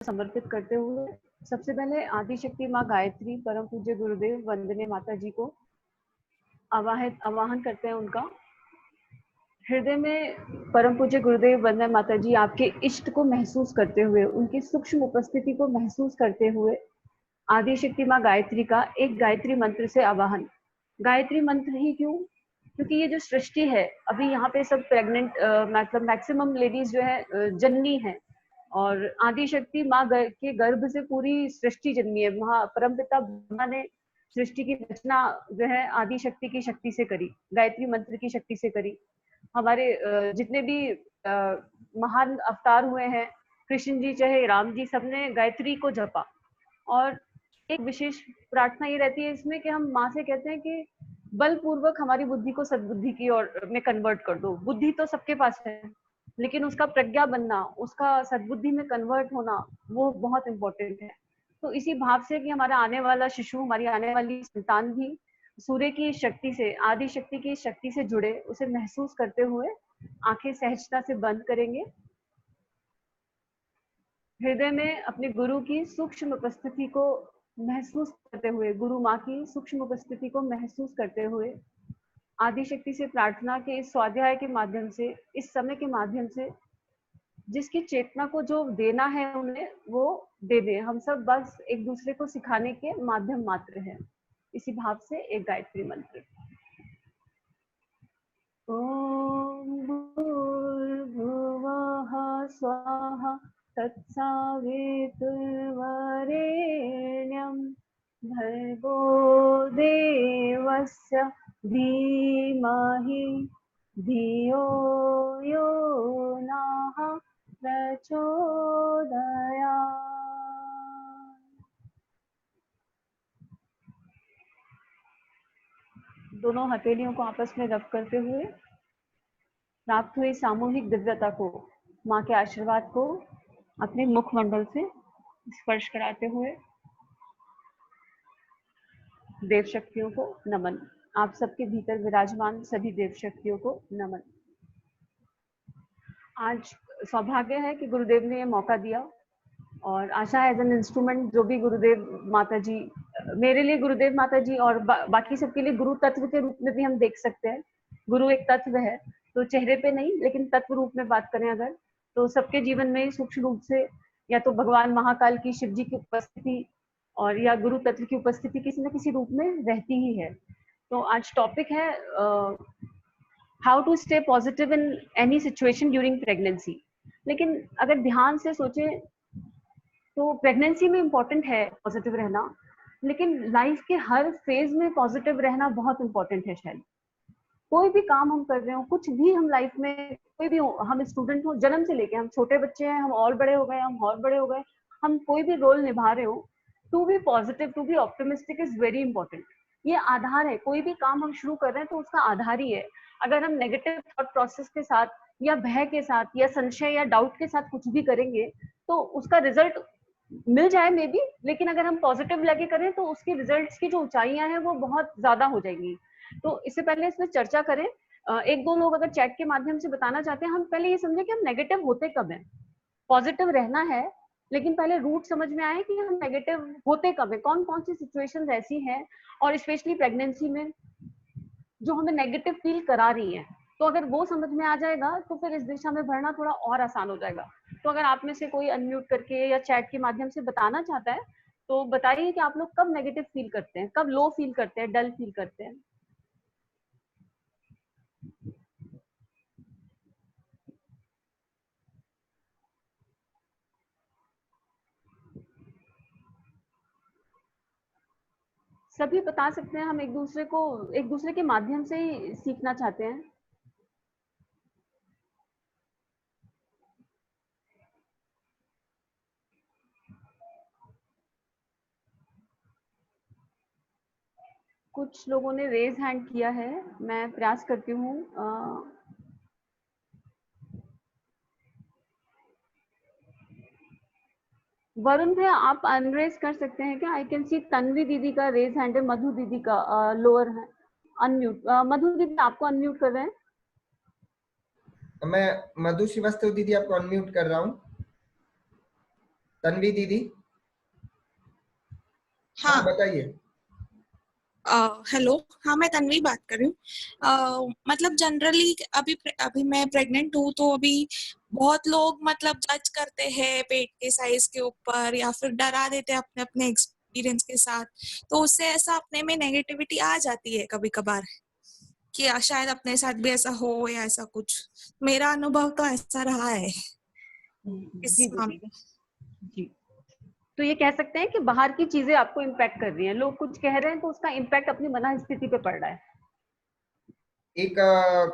समर्पित करते हुए सबसे पहले आदिशक्ति माँ गायत्री, परम पूज्य गुरुदेव वंदनीय माता जी को आवाहन करते हैं उनका। हृदय में परम पूज्य गुरुदेव वंदनीय माता जी आपके इष्ट को महसूस करते हुए, उनकी सूक्ष्म उपस्थिति को महसूस करते हुए आदिशक्ति माँ गायत्री का एक गायत्री मंत्र से आवाहन। गायत्री मंत्र ही क्यों? क्योंकि ये जो सृष्टि है, अभी यहाँ पे सब प्रेग्नेंट, मतलब मैक्सिमम लेडीज जो है जननी है, और आदिशक्ति माँ के गर्भ से पूरी सृष्टि जन्मी है। वहाँ परमपिता ब्रह्मा ने सृष्टि की रचना जो है आदिशक्ति की शक्ति से करी, गायत्री मंत्र की शक्ति से करी। हमारे जितने भी महान अवतार हुए हैं, कृष्ण जी चाहे राम जी, सबने गायत्री को जपा। और एक विशेष प्रार्थना ये रहती है इसमें कि हम माँ से कहते हैं कि बलपूर्वक हमारी बुद्धि को सद्बुद्धि की ओर में कन्वर्ट कर दो। बुद्धि तो सबके पास है, लेकिन उसका प्रज्ञा बनना, उसका सद्बुद्धि में कन्वर्ट होना, वो बहुत इंपॉर्टेंट है। तो इसी भाव से कि हमारा आने वाला शिशु, हमारी आने वाली संतान भी सूर्य की शक्ति से, आदि शक्ति की शक्ति से जुड़े, उसे महसूस करते हुए आंखें सहजता से बंद करेंगे। हृदय में अपने गुरु की सूक्ष्म उपस्थिति को महसूस करते हुए, गुरु माँ की सूक्ष्म उपस्थिति को महसूस करते हुए आदिशक्ति से प्रार्थना के इस स्वाध्याय के माध्यम से, इस समय के माध्यम से जिसकी चेतना को जो देना है उन्हें, वो दे दे। हम सब बस एक दूसरे को सिखाने के माध्यम मात्र हैं। इसी भाव से एक गायत्री मंत्र। ओम भूर्भुवः स्वाहा तत्सवितुर्वरेण्यं भर्गो देवस्य धीमहि धियो यो नः प्रचोदयात्। दोनों हथेलियों को आपस में रब करते हुए प्राप्त हुई सामूहिक दिव्यता को, माँ के आशीर्वाद को अपने मुखमंडल से स्पर्श कराते हुए देव शक्तियों को नमन। आप सबके भीतर विराजमान सभी देव शक्तियों को नमन। आज सौभाग्य है कि गुरुदेव ने ये मौका दिया, और आशा है एज एन इंस्ट्रूमेंट जो भी गुरुदेव माता जी, मेरे लिए गुरुदेव माता जी और बाकी सबके लिए गुरु तत्व के रूप में भी हम देख सकते हैं। गुरु एक तत्व है, तो चेहरे पे नहीं लेकिन तत्व रूप में बात करें अगर, तो सबके जीवन में सूक्ष्म रूप से या तो भगवान महाकाल की, शिव जी की उपस्थिति और या गुरु तत्व की उपस्थिति किसी न किसी रूप में रहती ही है। तो आज टॉपिक है how to stay positive in any situation during pregnancy. लेकिन अगर ध्यान से सोचे तो प्रेगनेंसी में इम्पोर्टेंट है पॉजिटिव रहना, लेकिन लाइफ के हर फेज में पॉजिटिव रहना बहुत इम्पोर्टेंट है। शायद कोई भी काम हम कर रहे हो, कुछ भी हम लाइफ में, कोई भी हो, हम स्टूडेंट हो, जन्म से लेके हम छोटे बच्चे हैं, हम और बड़े हो गए, हम और बड़े हो गए, हम कोई भी रोल निभा रहे हो, to be positive, to be optimistic is very important. ये आधार है। कोई भी काम हम शुरू कर रहे हैं तो उसका आधार ही है। अगर हम नेगेटिव थॉट प्रोसेस के साथ या भय के साथ या संशय या डाउट के साथ कुछ भी करेंगे तो उसका रिजल्ट मिल जाए मे बी, लेकिन अगर हम पॉजिटिव लगे करें तो उसके रिजल्ट्स की जो ऊंचाइयां हैं वो बहुत ज्यादा हो जाएंगी। तो इससे पहले इसमें चर्चा करें। एक दो लोग अगर चैट के माध्यम से बताना चाहते हैं, हम पहले ये समझे कि हम नेगेटिव होते कब हैं। पॉजिटिव रहना है, लेकिन पहले रूट समझ में आए कि हम नेगेटिव होते कब है, कौन कौन सी सिचुएशंस ऐसी हैं, और स्पेशली प्रेगनेंसी में जो हमें नेगेटिव फील करा रही है। तो अगर वो समझ में आ जाएगा तो फिर इस दिशा में बढ़ना थोड़ा और आसान हो जाएगा। तो अगर आप में से कोई अनम्यूट करके या चैट के माध्यम से बताना चाहता है तो बताइए कि आप लोग कब नेगेटिव फील करते हैं, कब लो फील करते हैं, डल फील करते हैं। सभी बता सकते हैं। हम एक दूसरे के माध्यम से ही सीखना चाहते हैं। कुछ लोगों ने रेज हैंड किया है, मैं प्रयास करती हूँ। वरुण भैया आप अनरेज कर सकते हैं क्या? आई कैन सी तन्वी दीदी का रेज हैंड है, मधु दीदी का लोअर है अनम्यूट। मधु दीदी आपको अनम्यूट कर रहे हैं। मैं मधु श्रीवास्तव दीदी आपको अनम्यूट कर रहा हूँ। तन्वी दीदी, हाँ हाँ। बताइए। हेलो। हाँ, मैं तन्वी बात कर रही हूँ। मतलब जनरली अभी अभी मैं प्रेग्नेंट हूँ, तो अभी बहुत लोग मतलब जज करते हैं पेट के साइज के ऊपर, या फिर डरा देते हैं अपने अपने एक्सपीरियंस के साथ। तो उससे ऐसा अपने में नेगेटिविटी आ जाती है कभी कभार, कि शायद अपने साथ भी ऐसा हो या ऐसा कुछ। मेरा अनुभव तो ऐसा रहा है जी इस दीदी। मामले। जी, तो ये कह सकते हैं कि बाहर की चीजें आपको इम्पैक्ट कर रही हैं, लोग कुछ कह रहे हैं तो उसका इम्पैक्ट अपनी मन स्थिति पे पड़ रहा है। एक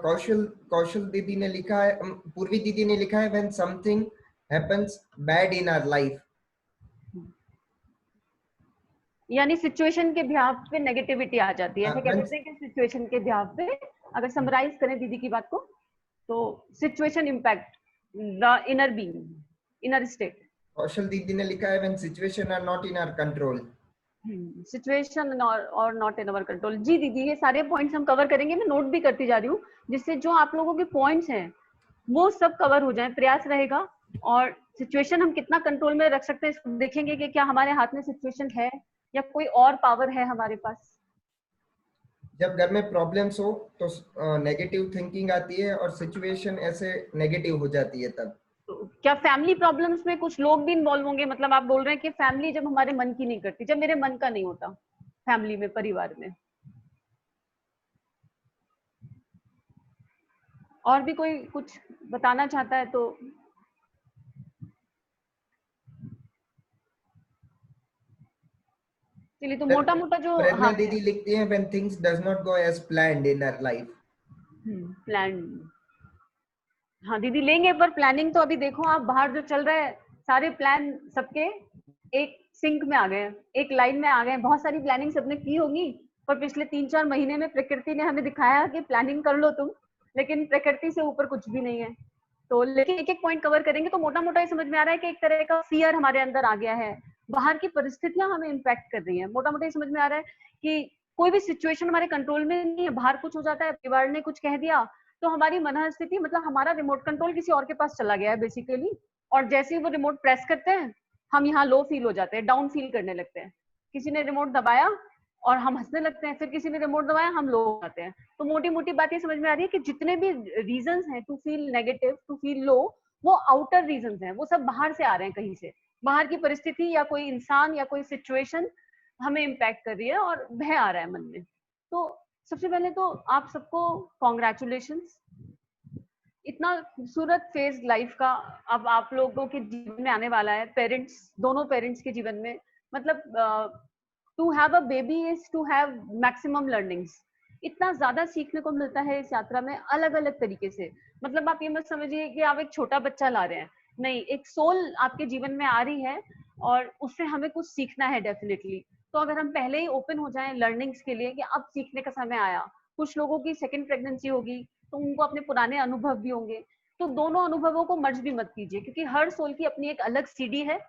कौशल कौशल दीदी ने लिखा है, पूर्वी दीदी ने लिखा है, when something happens bad in our life. यानी सिचुएशन के बिहाफ पे नेगेटिविटी आ जाती है, ऐसे कह सकते हैं कि सिचुएशन के बिहाफ पे, अगर समराइज करें दीदी की बात को, तो situation impact the inner being, inner state. Kaushal दीदी ने लिखा है, when situation are not in our control. Situation are not in our control. जी दीदी, ये सारे पॉइंट्स हम कवर करेंगे, मैं नोट भी करती जा रही हूँ, जिससे जो आप लोगों के पॉइंट्स हैं वो सब कवर हो जाए, प्रयास रहेगा। और सिचुएशन हम कितना कंट्रोल में रख सकते हैं, इसको देखेंगे कि क्या हमारे हाथ में सिचुएशन है या कोई और पावर है हमारे पास। जब घर में प्रॉब्लम्स हो तो नेगेटिव थिंकिंग आती है और सिचुएशन ऐसे नेगेटिव हो जाती है तब। तो क्या फैमिली प्रॉब्लम्स में कुछ लोग भी इन्वॉल्व होंगे? मतलब आप बोल रहे हैं कि फैमिली जब हमारे मन की नहीं करती, जब मेरे मन का नहीं होता फैमिली में, परिवार में। और भी कोई कुछ बताना चाहता है तो? चलिए, तो मोटा मोटा जो, प्रेरणा हाँ, दीदी लिखती हैं, when things does not go as planned in our life. Plan. हाँ दीदी, लेंगे, पर प्लानिंग तो अभी देखो आप बाहर जो चल रहा है, सारे प्लान सबके एक सिंक में आ गए हैं, एक लाइन में आ गए हैं। बहुत सारी प्लानिंग सबने की होगी, पर पिछले 3-4 महीने में प्रकृति ने हमें दिखाया कि प्लानिंग कर लो तुम, लेकिन प्रकृति से ऊपर कुछ भी नहीं है। तो लेकिन एक एक पॉइंट कवर करेंगे, तो मोटा मोटा ये समझ में आ रहा है कि एक तरह का फियर हमारे अंदर आ गया है, बाहर की परिस्थितियां हमें इम्पैक्ट कर रही है। मोटा मोटा ये समझ में आ रहा है कि कोई भी सिचुएशन हमारे कंट्रोल में नहीं है, बाहर कुछ हो जाता है, परिवार ने कुछ कह दिया, तो हमारी मनःस्थिति, मतलब हमारा रिमोट कंट्रोल किसी और के पास चला गया है बेसिकली। और जैसे ही वो रिमोट प्रेस करते हैं, हम यहाँ लो फील हो जाते हैं, डाउन फील करने लगते हैं। किसी ने रिमोट दबाया और हम हंसने लगते हैं, फिर किसी ने रिमोट दबाया, हम लो हो जाते हैं। तो मोटी मोटी बात ये समझ में आ रही है कि जितने भी रीजंस हैं to feel negative, to feel low, वो आउटर रीजंस हैं, वो सब बाहर से आ रहे हैं, कहीं से बाहर की परिस्थिति या कोई इंसान या कोई सिचुएशन हमें इम्पैक्ट कर रही है और भय आ रहा है मन में। तो सबसे पहले तो आप सबको कॉन्ग्रेचुलेशन, इतना खूबसूरत फेज लाइफ का अब आप लोगों के जीवन में आने वाला है, पेरेंट्स, दोनों पेरेंट्स के जीवन में। मतलब to have a baby is to have maximum learnings. इतना ज्यादा सीखने को मिलता है इस यात्रा में, अलग अलग तरीके से। मतलब आप ये मत समझिए कि आप एक छोटा बच्चा ला रहे हैं, नहीं, एक सोल आपके जीवन में आ रही है और उससे हमें कुछ सीखना है डेफिनेटली। तो अगर हम पहले ही ओपन हो जाएं लर्निंग्स के लिए कि अब सीखने का समय आया। कुछ लोगों की सेकंड प्रेगनेंसी होगी, तो उनको अपने पुराने अनुभव भी होंगे, तो दोनों अनुभवों को मर्ज भी मत कीजिए, क्योंकि हर सोल की अपनी एक अलग सीडी है,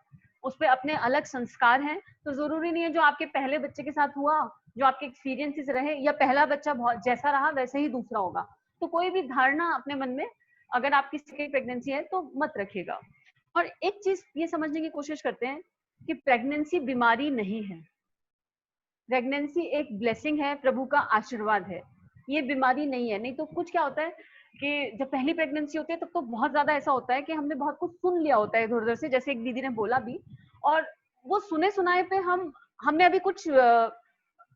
उस पर अपने अलग संस्कार हैं। तो जरूरी नहीं है जो आपके पहले बच्चे के साथ हुआ, जो आपके एक्सपीरियंसेस रहे, या पहला बच्चा बहुत जैसा रहा वैसे ही दूसरा होगा। तो कोई भी धारणा अपने मन में, अगर आपकी सेकंड प्रेगनेंसी है तो मत रखिएगा। और एक चीज ये समझने की कोशिश करते हैं कि प्रेगनेंसी बीमारी नहीं है, प्रेगनेंसी एक ब्लेसिंग है, प्रभु का आशीर्वाद है, ये बीमारी नहीं है। नहीं तो कुछ क्या होता है कि जब पहली प्रेगनेंसी होती है तब तो बहुत ज्यादा ऐसा होता है कि हमने बहुत कुछ सुन लिया होता है इधर उधर से, जैसे एक दीदी ने बोला भी, और वो सुने सुनाए पे हमने अभी कुछ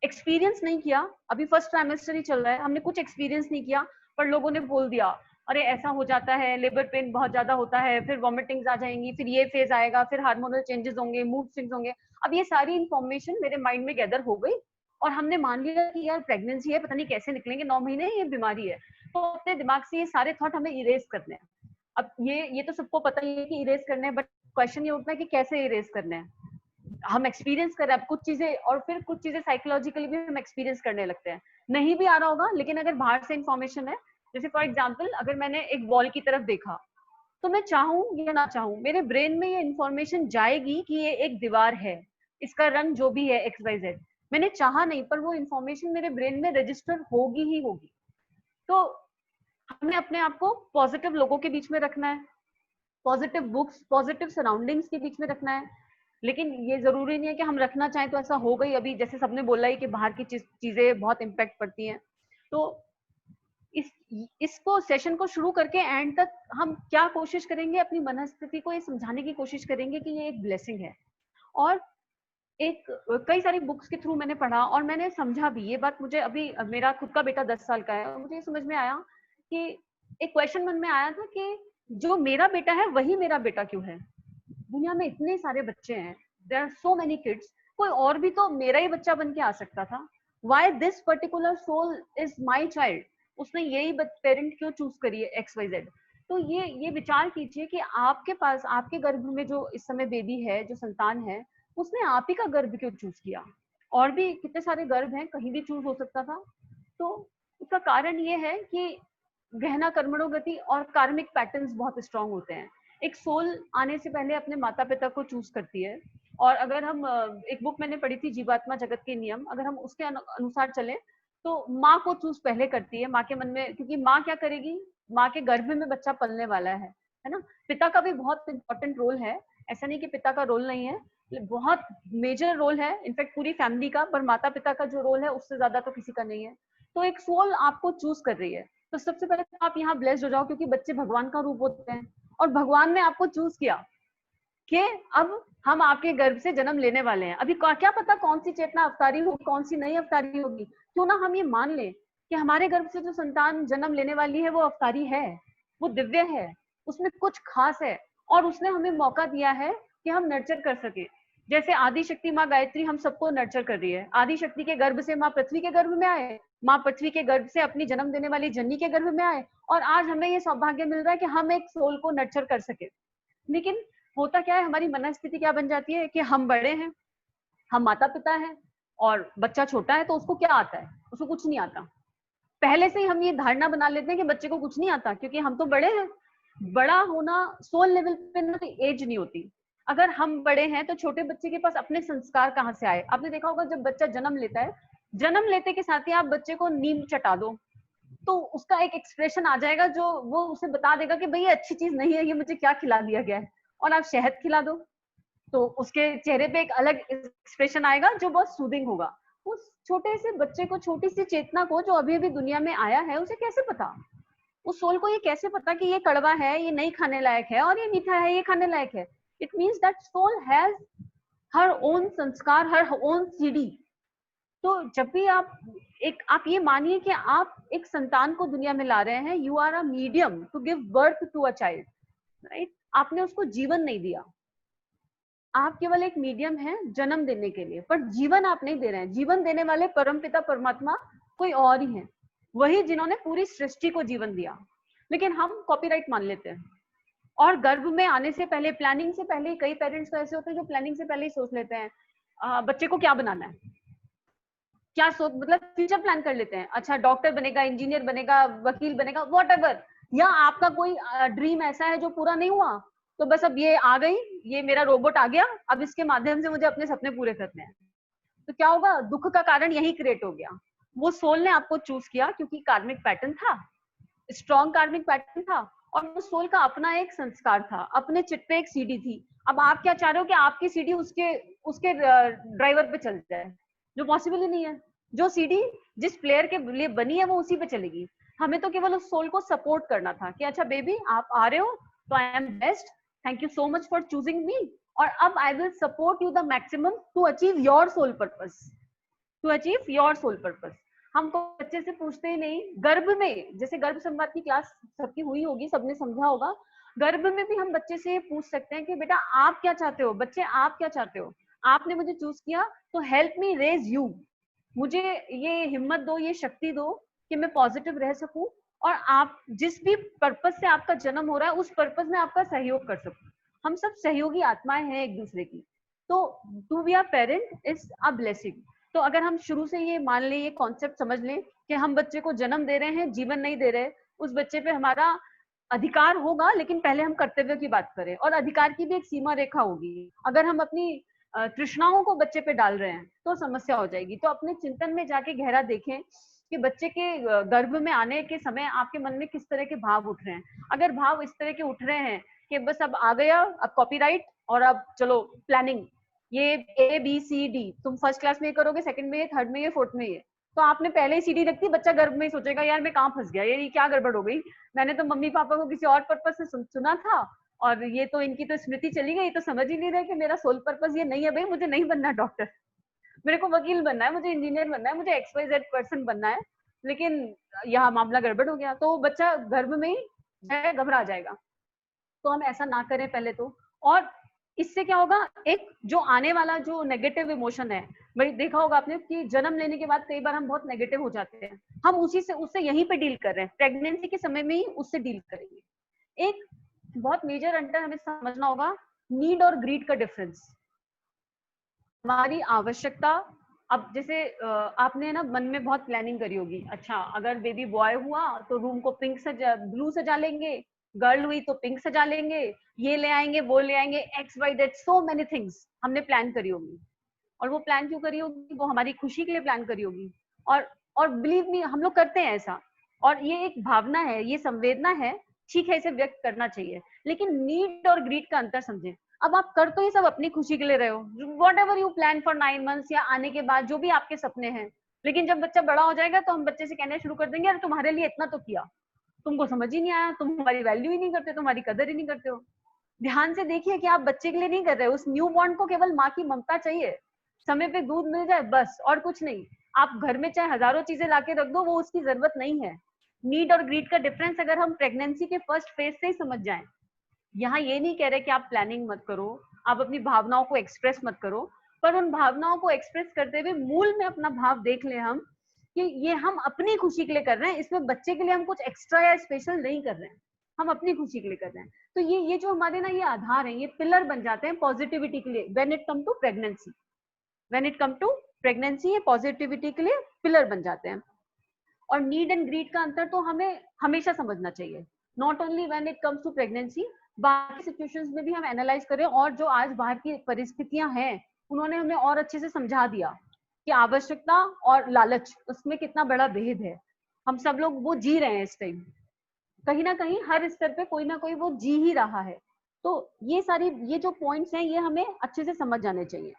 एक्सपीरियंस नहीं किया। अभी फर्स्ट ट्राइमेस्टर ही चल रहा है, हमने कुछ एक्सपीरियंस नहीं किया, पर लोगों ने बोल दिया अरे ऐसा हो जाता है, लेबर पेन बहुत ज्यादा होता है, फिर वॉमिटिंग्स आ जाएंगी, फिर ये फेज आएगा, फिर हार्मोनल चेंजेस होंगे, मूड स्विंग्स होंगे। अब ये सारी इंफॉर्मेशन मेरे माइंड में गैदर हो गई और हमने मान लिया कि यार प्रेगनेंसी है, पता नहीं कैसे निकलेंगे 9 महीने, ये बीमारी है। तो अपने दिमाग से ये सारे थॉट हमें इरेज करने हैं। अब ये तो सबको पता ही है कि इरेज करने हैं, बट क्वेश्चन ये उठता है कि कैसे इरेज करने हैं। हम एक्सपीरियंस कर रहे हैं कुछ चीजें, और फिर कुछ चीजें साइकोलॉजिकली भी हम एक्सपीरियंस करने लगते हैं। नहीं भी आ रहा होगा, लेकिन अगर बाहर से इंफॉर्मेशन है, जैसे फॉर एग्जाम्पल अगर मैंने एक वॉल की तरफ देखा, तो मैं चाहूं या ना चाहूं, मेरे ब्रेन में ये इंफॉर्मेशन जाएगी कि ये एक दीवार है, इसका रंग जो भी है XYZ। मैंने चाहा नहीं, पर वो इंफॉर्मेशन मेरे ब्रेन में रजिस्टर होगी ही होगी। तो हमें अपने आप को पॉजिटिव लोगों के बीच में रखना है, पॉजिटिव बुक्स, पॉजिटिव सराउंडिंग्स के बीच में रखना है। लेकिन ये जरूरी नहीं है कि हम रखना चाहें तो ऐसा हो गई। अभी जैसे सबने बोला ही कि बाहर की चीजें बहुत इम्पैक्ट पड़ती हैं, तो इसको सेशन को शुरू करके एंड तक हम क्या कोशिश करेंगे, अपनी मनस्थिति को ये समझाने की कोशिश करेंगे कि ये एक ब्लेसिंग है। और एक कई सारी बुक्स के थ्रू मैंने पढ़ा और मैंने समझा भी ये बात। मुझे अभी मेरा खुद का बेटा 10 साल का है और मुझे ये समझ में आया कि एक क्वेश्चन मन में आया था कि जो मेरा बेटा है वही मेरा बेटा क्यों है? दुनिया में इतने सारे बच्चे हैं, there are so many kids, कोई और भी तो मेरा ही बच्चा बन के आ सकता था। Why this particular soul is my child? उसने यही पेरेंट क्यों चूज करी है XYZ? तो ये विचार कीजिए कि आपके पास, आपके गर्भ में जो इस समय बेबी है, जो संतान है, उसने आप ही का गर्भ क्यों चूज किया? और भी कितने सारे गर्भ हैं, कहीं भी चूज हो सकता था। तो उसका कारण ये है कि गहना कर्मणो गति और कार्मिक पैटर्न्स बहुत स्ट्रांग होते हैं। एक सोल आने से पहले अपने माता पिता को चूज करती है। और अगर हम एक बुक मैंने पढ़ी थी, जीवात्मा जगत के नियम, अगर हम उसके अनुसार चले तो माँ को चूज पहले करती है। माँ के मन में, क्योंकि माँ क्या करेगी, माँ के गर्भ में बच्चा पलने वाला है ना। पिता का भी बहुत इंपॉर्टेंट रोल है, ऐसा नहीं कि पिता का रोल नहीं है, बहुत मेजर रोल है इनफैक्ट पूरी फैमिली का, पर माता पिता का जो रोल है उससे ज्यादा तो किसी का नहीं है। तो एक सोल आपको चूज कर रही है। तो सबसे पहले तो आप यहाँ ब्लेस्ड हो जाओ, क्योंकि बच्चे भगवान का रूप होते हैं और भगवान ने आपको चूज किया कि अब हम आपके गर्भ से जन्म लेने वाले हैं। अभी क्या पता कौन सी चेतना अवतारी होगी, कौन सी नई अवतारी होगी। क्यों ना हम ये मान लें कि हमारे गर्भ से जो संतान जन्म लेने वाली है वो अवतारी है, वो दिव्य है, उसमें कुछ खास है और उसने हमें मौका दिया है कि हम नर्चर कर सके। जैसे आदि शक्ति माँ गायत्री हम सबको नर्चर कर रही है। आदि शक्ति के गर्भ से माँ पृथ्वी के गर्भ में आए, माँ पृथ्वी के गर्भ से अपनी जन्म देने वाली जननी के गर्भ में आए, और आज हमें ये सौभाग्य मिल रहा है कि हम एक सोल को नर्चर कर सके। लेकिन होता क्या है, हमारी मनस्थिति क्या बन जाती है कि हम बड़े हैं, हम माता पिता हैं और बच्चा छोटा है, तो उसको क्या आता है? उसको कुछ नहीं आता। पहले से ही हम ये धारणा बना लेते हैं कि बच्चे को कुछ नहीं आता, क्योंकि हम तो बड़े हैं। बड़ा होना सोल लेवल पे ना एज नहीं होती। अगर हम बड़े हैं तो छोटे बच्चे के पास अपने संस्कार कहाँ से आए? आपने देखा होगा जब बच्चा जन्म लेता है, जन्म लेते के साथ ही आप बच्चे को नीम चटा दो तो उसका एक एक्सप्रेशन आ जाएगा जो वो उसे बता देगा कि भाई ये अच्छी चीज नहीं है, ये मुझे क्या खिला दिया गया है। और आप शहद खिला दो तो उसके चेहरे पे एक अलग एक्सप्रेशन आएगा जो बहुत सूदिंग होगा। उस छोटे से बच्चे को, छोटी सी चेतना को जो अभी अभी दुनिया में आया है, उसे कैसे पता, उस सोल को ये कैसे पता कि ये कड़वा है, ये नहीं खाने लायक है, और ये मीठा है, ये खाने लायक है? It means that soul has her own sanskar, her own CD. तो जब भी आप ये मानिए कि आप एक संतान को दुनिया में ला रहे हैं, you are a medium to give birth to a child, right? आपने उसको जीवन नहीं दिया, आप केवल एक मीडियम है जन्म देने के लिए, पर जीवन आप नहीं दे रहे हैं। जीवन देने वाले परमपिता परमात्मा कोई और ही है, वही जिन्होंने पूरी सृष्टि को जीवन दिया। लेकिन हम कॉपीराइट मान लेते हैं। और गर्भ में आने से पहले, प्लानिंग से पहले, कई पेरेंट्स तो ऐसे होते हैं जो प्लानिंग से पहले ही सोच लेते हैं बच्चे को क्या बनाना है, क्या सोच, मतलब फ्यूचर प्लान कर लेते हैं। अच्छा डॉक्टर बनेगा, इंजीनियर बनेगा, वकील बनेगा, व्हाटएवर। या आपका कोई ड्रीम ऐसा है जो पूरा नहीं हुआ, तो बस अब ये आ गई, ये मेरा रोबोट आ गया, अब इसके माध्यम से मुझे अपने सपने पूरे करने हैं। तो क्या होगा? दुख का कारण यही क्रिएट हो गया। वो सोल ने आपको चूज किया क्योंकि कार्मिक पैटर्न था, स्ट्रॉन्ग कार्मिक पैटर्न था, और उस सोल का अपना एक संस्कार था, अपने चिट पे एक सीडी थी। अब आप क्या चाह रहे हो कि आपकी सीडी उसके ड्राइवर पे चल जाए, जो पॉसिबल ही नहीं है। जो सीडी जिस प्लेयर के लिए बनी है वो उसी पे चलेगी। हमें तो केवल उस सोल को सपोर्ट करना था कि अच्छा बेबी आप आ रहे हो तो I am best, thank you so much for choosing me, और अब I will support you the maximum to achieve your soul purpose, to achieve your soul purpose. हमको बच्चे से पूछते ही नहीं, गर्भ में, जैसे गर्भ संवाद की क्लास सबकी हुई होगी, सबने समझा होगा, गर्भ में भी हम बच्चे से पूछ सकते हैं कि बेटा आप क्या चाहते हो, बच्चे आप क्या चाहते हो, आपने मुझे चूज किया तो हेल्प मी रेज यू, मुझे ये हिम्मत दो, ये शक्ति दो कि मैं पॉजिटिव रह सकूं और आप जिस भी पर्पस से आपका जन्म हो रहा है उस पर्पस में आपका सहयोग कर सकूं। हम सब सहयोगी आत्माएं हैं एक दूसरे की। तो to be a parent is a blessing. तो अगर हम शुरू से ये मान लें, ये कॉन्सेप्ट समझ लें कि हम बच्चे को जन्म दे रहे हैं, जीवन नहीं दे रहे, उस बच्चे पे हमारा अधिकार होगा, लेकिन पहले हम कर्तव्य की बात करें, और अधिकार की भी एक सीमा रेखा होगी। अगर हम अपनी तृष्णाओं को बच्चे पे डाल रहे हैं तो समस्या हो जाएगी। तो अपने चिंतन में जाके गहरा देखें कि बच्चे के गर्भ में आने के समय आपके मन में किस तरह के भाव उठ रहे हैं। अगर भाव इस तरह के उठ रहे हैं कि बस अब आ गया, अब कॉपीराइट और अब चलो प्लानिंग, ये ABCD, तुम फर्स्ट क्लास में ये करोगे, सेकंड में ये, थर्ड में ये, फोर्थ में ये, तो आपने पहले ही CD रख दी, बच्चा गर्भ में ही सोचेगा यार मैं कहाँ फंस गया, ये क्या गड़बड़ हो गई, मैंने तो मम्मी पापा को किसी और पर्पज से सुना था और ये तो इनकी तो स्मृति चली गई, तो समझ ही नहीं रहे कि मेरा सोल पर्पज ये नहीं है। भाई मुझे नहीं बनना डॉक्टर, मेरे को वकील बनना है, मुझे इंजीनियर बनना है, मुझे XYZ पर्सन बनना है, लेकिन यहाँ मामला गड़बड़ हो गया, तो बच्चा गर्भ में ही घबरा जाएगा। तो हम ऐसा ना करें पहले तो। और इससे क्या होगा, एक जो आने वाला जो नेगेटिव इमोशन है, भाई देखा होगा आपने कि जन्म लेने के बाद कई बार हम बहुत नेगेटिव हो जाते हैं, हम उससे यहीं पे डील कर रहे हैं, प्रेगनेंसी के समय में ही उससे डील करेंगे। एक बहुत मेजर अंतर हमें समझना होगा, नीड और ग्रीड का डिफरेंस। हमारी आवश्यकता, अब जैसे आपने ना मन में बहुत प्लानिंग करी होगी, अच्छा अगर बेबी बॉय हुआ तो रूम को पिंक सजा, ब्लू सजा लेंगे, गर्ल हुई तो पिंक सजा लेंगे, ये ले आएंगे, वो ले आएंगे, XYZ, सो मेनी थिंग्स हमने प्लान करी होगी। और वो प्लान क्यों करी होगी, वो हमारी खुशी के लिए प्लान करी होगी। और बिलीव मी, हम लोग करते हैं ऐसा, और ये एक भावना है, ये संवेदना है, ठीक है, इसे व्यक्त करना चाहिए, लेकिन नीड और ग्रीड का अंतर समझें। अब आप कर तो ये सब अपनी खुशी के लिए रहे हो, what ever you plan for 9 months या आने के बाद जो भी आपके सपने हैं, लेकिन जब बच्चा बड़ा हो जाएगा तो हम बच्चे से कहना शुरू कर देंगे, अरे तुम्हारे लिए इतना तो किया, तुमको समझ ही नहीं आया, तुम हमारी वैल्यू ही नहीं करते, तुम्हारी कदर ही नहीं करते हो। ध्यान से देखिए कि आप बच्चे के लिए नहीं कर रहे हो, उस न्यू बॉर्न को केवल माँ की ममता चाहिए, समय पे दूध मिल जाए बस, और कुछ नहीं। आप घर में चाहे हजारों चीजें लाके रख दो, वो उसकी जरूरत नहीं है। नीड और ग्रीड का डिफरेंस अगर हम प्रेगनेंसी के फर्स्ट फेज से ही समझ जाएं, यहाँ ये नहीं कह रहे कि आप प्लानिंग मत करो, आप अपनी भावनाओं को एक्सप्रेस मत करो, पर उन भावनाओं को एक्सप्रेस करते हुए मूल में अपना भाव देख ले हम कि ये हम अपनी खुशी के लिए कर रहे हैं, इसमें बच्चे के लिए हम कुछ एक्स्ट्रा या स्पेशल नहीं कर रहे हैं, हम अपनी खुशी के लिए कर रहे हैं। तो ये जो हमारे ना ये आधार है, ये पिलर बन जाते हैं पॉजिटिविटी के लिए when it come to pregnancy. When it come to pregnancy, ये पॉजिटिविटी के लिए पिलर बन जाते हैं। और नीड एंड ग्रीड का अंतर तो हमें हमेशा समझना चाहिए, not only when it comes to pregnancy, बाकी सिचुएशंस में भी हम एनालाइज करें। और जो आज बाहर की परिस्थितियां हैं, उन्होंने हमें और अच्छे से समझा दिया कि आवश्यकता और लालच, उसमें कितना बड़ा भेद है। हम सब लोग वो जी रहे हैं इस टाइम, कहीं ना कहीं हर स्तर पे कोई ना कोई वो जी ही रहा है। तो ये जो पॉइंट्स हैं, ये हमें अच्छे से समझ जाने चाहिए।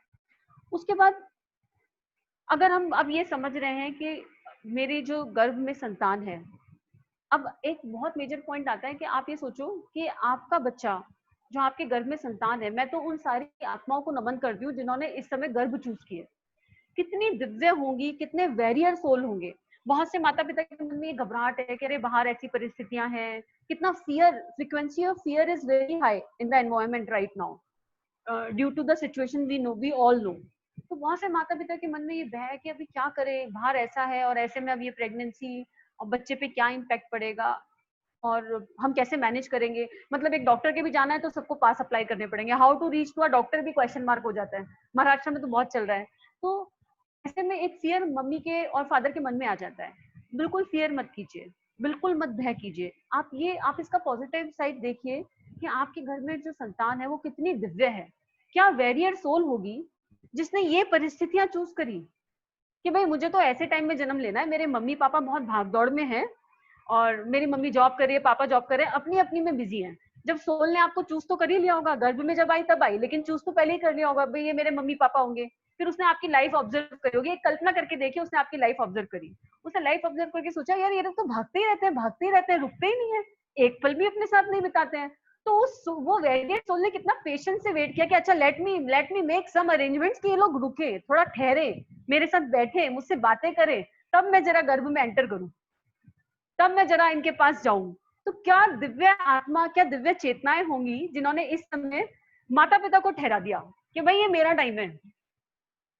उसके बाद अगर हम अब ये समझ रहे हैं कि मेरी जो गर्भ में संतान है, अब एक बहुत मेजर पॉइंट आता है कि आप ये सोचो कि आपका बच्चा जो आपके गर्भ में संतान है, मैं तो उन सारी आत्माओं को नमन करती हूँ जिन्होंने इस समय गर्भ चूज किए, कितनी दिव्य होंगी, कितने वेरियर सोल होंगे। बहुत से माता पिता के मन में ये घबराहट है कि अरे बाहर ऐसी परिस्थितियां हैं, कितना fear, frequency of fear is very high in the environment right now due to the situation we all know. तो बहुत से माता पिता के मन में ये भय है कि अभी क्या करें, बाहर ऐसा है और ऐसे में अब ये प्रेगनेंसी और बच्चे पे क्या इम्पैक्ट पड़ेगा और हम कैसे मैनेज करेंगे। मतलब एक डॉक्टर के भी जाना है तो सबको पास अप्लाई करने पड़ेंगे, how to reach to a doctor भी क्वेश्चन मार्क हो जाता है, महाराष्ट्र में तो बहुत चल रहा है। तो ऐसे में एक फियर मम्मी के और फादर के मन में आ जाता है। बिल्कुल फियर मत कीजिए, बिल्कुल मत भय कीजिए। आप इसका पॉजिटिव साइड देखिए कि आपके घर में जो संतान है वो कितनी दिव्य है, क्या वेरियर सोल होगी जिसने ये परिस्थितियां चूज करी कि भाई मुझे तो ऐसे टाइम में जन्म लेना है, मेरे मम्मी पापा बहुत भागदौड़ में हैं और मेरी मम्मी जॉब कर रही है, पापा जॉब कर रहे हैं, अपनी अपनी में बिजी हैं। जब सोल ने आपको चूज तो कर ही लिया होगा, गर्भ में जब आई तब आई, लेकिन चूज तो पहले ही कर लिया होगा, भाई ये मेरे मम्मी पापा होंगे। फिर उसने आपकी लाइफ ऑब्जर्व करी होगी, एक कल्पना करके देखिए, उसने आपकी लाइफ ऑब्जर्व करी, उसने लाइफ ऑब्जर्व करके सोचा यार ये लोग तो भागते ही रहते हैं, भागते ही रहते हैं, रुकते ही नहीं है, एक पल भी अपने साथ नहीं बिताते हैं। तो वो वेरियर सोल ने कितना पेशेंस से वेट किया कि अच्छा let me make some arrangements कि ये लोग रुके, थोड़ा ठहरे, मेरे साथ बैठे, मुझसे बातें करें, तब मैं जरा गर्भ में एंटर करूं, तब मैं जरा इनके पास जाऊं। तो क्या दिव्य आत्मा, क्या दिव्य चेतनाएं होंगी जिन्होंने इस समय माता पिता को ठहरा दिया कि भाई ये मेरा टाइम है,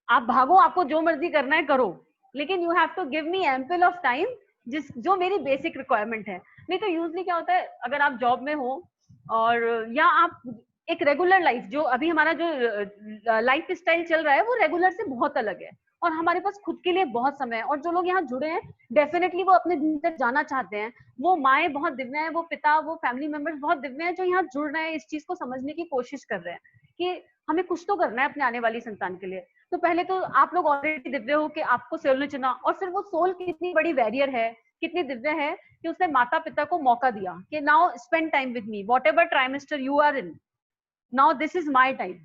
आप भागो, आपको जो मर्जी करना है करो, लेकिन you have to give me ample of time, जो मेरी बेसिक रिक्वायरमेंट है। नहीं तो यूजली क्या होता है, अगर आप जॉब में हो और या आप एक रेगुलर लाइफ, जो अभी हमारा जो लाइफ स्टाइल चल रहा है वो रेगुलर से बहुत अलग है, और हमारे पास खुद के लिए बहुत समय है। और जो लोग यहाँ जुड़े हैं डेफिनेटली वो अपने भीतर जाना चाहते हैं, वो माएँ बहुत दिव्य हैं, वो पिता, वो फैमिली मेंबर्स बहुत दिव्य हैं जो यहाँ जुड़ रहे हैं, इस चीज को समझने की कोशिश कर रहे हैं कि हमें कुछ तो करना है अपने आने वाली संतान के लिए। तो पहले तो आप लोग ऑलरेडी दिव्य हो कि आपको सोल ने चुना, और फिर वो सोल कितनी बड़ी वैरियर है, कितनी दिव्य है कि उसने माता पिता को मौका दिया कि now spend time with me, whatever trimester you are in, now this is my time,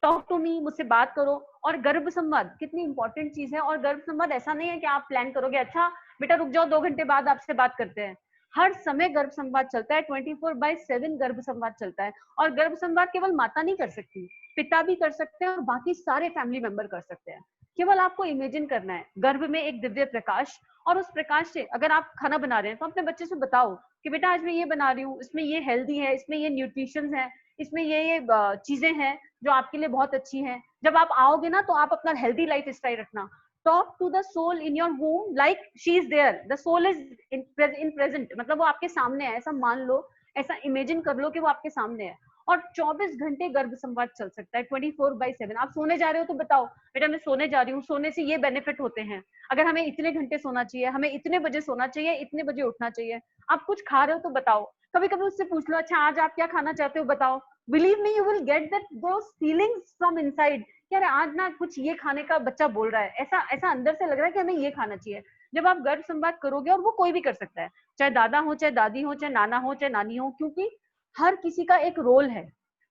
talk to me, मुझसे बात करो। और गर्भ संवाद कितनी इंपॉर्टेंट चीज है। और गर्भ संवाद ऐसा नहीं है कि आप प्लान करोगे अच्छा बेटा रुक जाओ 2 घंटे बाद आपसे बात करते हैं। हर समय गर्भ संवाद चलता है, 24/7 गर्भ संवाद चलता है। और गर्भ संवाद केवल माता नहीं कर सकती, पिता भी कर सकते हैं और बाकी सारे फैमिली मेंबर कर सकते हैं। केवल आपको इमेजिन करना है गर्भ में एक दिव्य प्रकाश, और उस प्रकाश से अगर आप खाना बना रहे हैं तो अपने बच्चे से बताओ कि बेटा आज मैं ये बना रही हूँ, इसमें ये हेल्दी है, इसमें ये न्यूट्रिशन है, इसमें ये चीजें हैं जो आपके लिए बहुत अच्छी हैं। जब आप आओगे ना तो आप अपना हेल्दी लाइफ स्टाइल रखना। Talk to the soul in your womb like she is there, the soul is in present, मतलब वो आपके सामने है, ऐसा मान लो, ऐसा इमेजिन कर लो कि वो आपके सामने है। और 24 घंटे गर्भ संवाद चल सकता है, 24/7। आप सोने जा रहे हो तो बताओ बेटा मैं सोने जा रही हूँ, सोने से ये बेनिफिट होते हैं, अगर हमें इतने घंटे सोना चाहिए, हमें इतने बजे सोना चाहिए, इतने बजे उठना चाहिए। आप कुछ खा रहे हो तो बताओ, कभी कभी उससे पूछ लो अच्छा आज आप क्या खाना चाहते हो बताओ। Believe me you will get that those feelings from inside, यार आज ना कुछ ये खाने का बच्चा बोल रहा है, ऐसा ऐसा अंदर से लग रहा है कि हमें ये खाना चाहिए। जब आप गर्भ संवाद करोगे, और वो कोई भी कर सकता है, चाहे दादा हो, चाहे दादी हो, चाहे नाना हो, चाहे नानी हो, क्योंकि हर किसी का एक रोल है।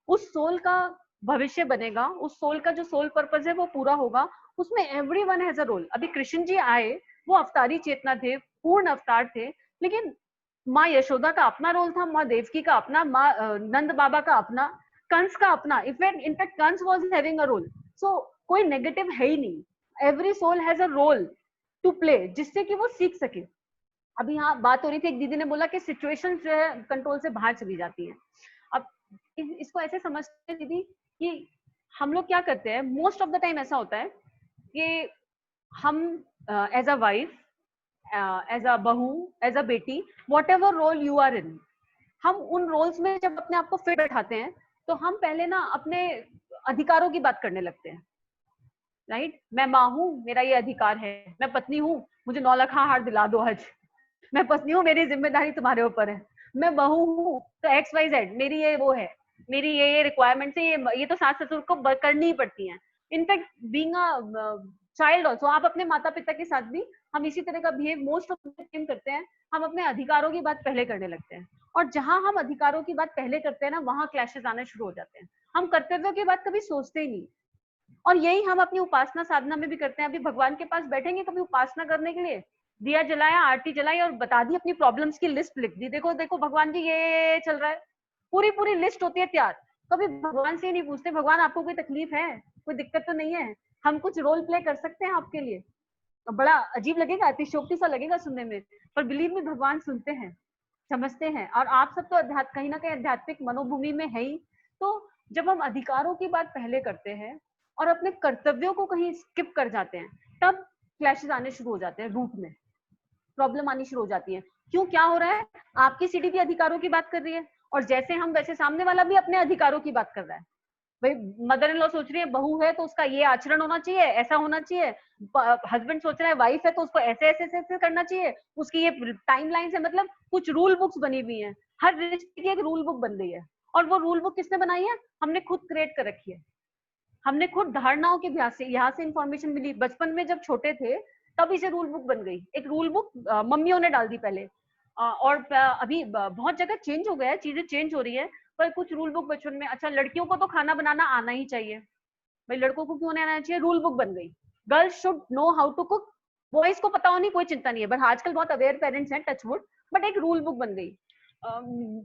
उस सोल का भविष्य बनेगा, उस सोल का जो सोल पर्पस है वो पूरा होगा, उसमें एवरीवन हैज अ रोल। अभी कृष्ण जी आए, वो अवतारी चेतना थे, पूर्ण अवतार थे, लेकिन माँ यशोदा का अपना रोल था, माँ देवकी का अपना, माँ नंद बाबा का अपना, कंस का अपना। In fact Kans was having a role. So कोई नेगेटिव है ही नहीं। Every soul has a role to play, जिससे कि वो सीख सके। अभी यहाँ बात हो रही थी, एक दीदी ने बोला कि सिचुएशन जो है कंट्रोल से बाहर चली जाती है। अब इसको ऐसे समझते हैं दीदी कि हम लोग क्या करते हैं, मोस्ट ऑफ द टाइम ऐसा होता है कि हम as a wife, as a bahu, as a beti, whatever role you are in, हम उन रोल्स में जब अपने आप को फिट बैठाते हैं तो हम पहले ना अपने अधिकारों की बात करने लगते हैं, राइट। मैं माँ हूँ, मेरा ये अधिकार है, मैं पत्नी हूँ, मुझे 9 लाख हार दिला दो आज, मैं पत्नी हूँ, मेरी जिम्मेदारी तुम्हारे ऊपर है, मैं बहू हूँ तो XYZ मेरी ये वो है, मेरी ये रिक्वायरमेंट है, ये तो सास ससुर को करनी ही पड़ती है। In fact being a child also, आप अपने माता पिता के साथ भी हम इसी तरह का behave most of the time करते हैं। हम अपने अधिकारों की बात पहले करने लगते हैं, और जहां हम अधिकारों की बात पहले करते हैं ना, वहां क्लैशेस आने शुरू हो जाते हैं। हम कर्तव्यों की बात कभी सोचते ही नहीं। और यही हम अपनी उपासना साधना में भी करते हैं। अभी भगवान के पास बैठेंगे कभी उपासना करने के लिए, दिया जलाया, आरती जलाई और बता दी, अपनी प्रॉब्लम्स की लिस्ट लिख दी, देखो देखो भगवान जी ये चल रहा है, पूरी पूरी लिस्ट होती है तैयार। कभी भगवान से ही नहीं पूछते भगवान आपको कोई तकलीफ है, कोई दिक्कत तो नहीं है, हम कुछ रोल प्ले कर सकते हैं आपके लिए। तो बड़ा अजीब लगेगा, अतिशोक्ति सा लगेगा सुनने में, पर बिलीव में भगवान सुनते हैं, समझते हैं। और आप सब तो कहीं ना कहीं आध्यात्मिक मनोभूमि में है ही। तो जब हम अधिकारों की बात पहले करते हैं और अपने कर्तव्यों को कहीं स्किप कर जाते हैं, तब क्लैशेस आने शुरू हो जाते हैं, रूट में प्रॉब्लम आनी शुरू हो जाती है। क्यों, क्या हो रहा है, आपकी सीढ़ी भी अधिकारों की बात कर रही है, और जैसे हम वैसे सामने वाला भी अपने अधिकारों की बात कर रहा है। भाई मदर इन लॉ सोच रही है बहू है तो उसका ये आचरण होना चाहिए, ऐसा होना चाहिए। हस्बैंड सोच रहा है वाइफ है तो उसको ऐसे ऐसे ऐसे करना चाहिए, उसकी ये टाइमलाइन है, मतलब कुछ रूल बुक्स बनी हुई है, हर रिश्ते की एक रूल बुक बन गई है। और वो रूल बुक किसने बनाई है, हमने खुद क्रिएट कर रखी है। हमने खुद धारणाओं के अभ्यास से, यहाँ से इंफॉर्मेशन मिली, बचपन में जब छोटे थे तब इसे रूल बुक बन गई। एक रूल बुक मम्मियों ने डाल दी पहले, और अभी बहुत जगह चेंज हो गया है, चीजें चेंज हो रही है, पर कुछ रूल बुक बचपन में, अच्छा लड़कियों को तो खाना बनाना आना ही चाहिए, भाई लड़कों को क्यों नहीं आना चाहिए, रूल बुक बन गई। Girls should know how to cook, boys को पता हो नहीं कोई चिंता नहीं है, बट आजकल बहुत अवेयर पेरेंट्स हैं, टच वुड, बट एक रूल बुक बन गई।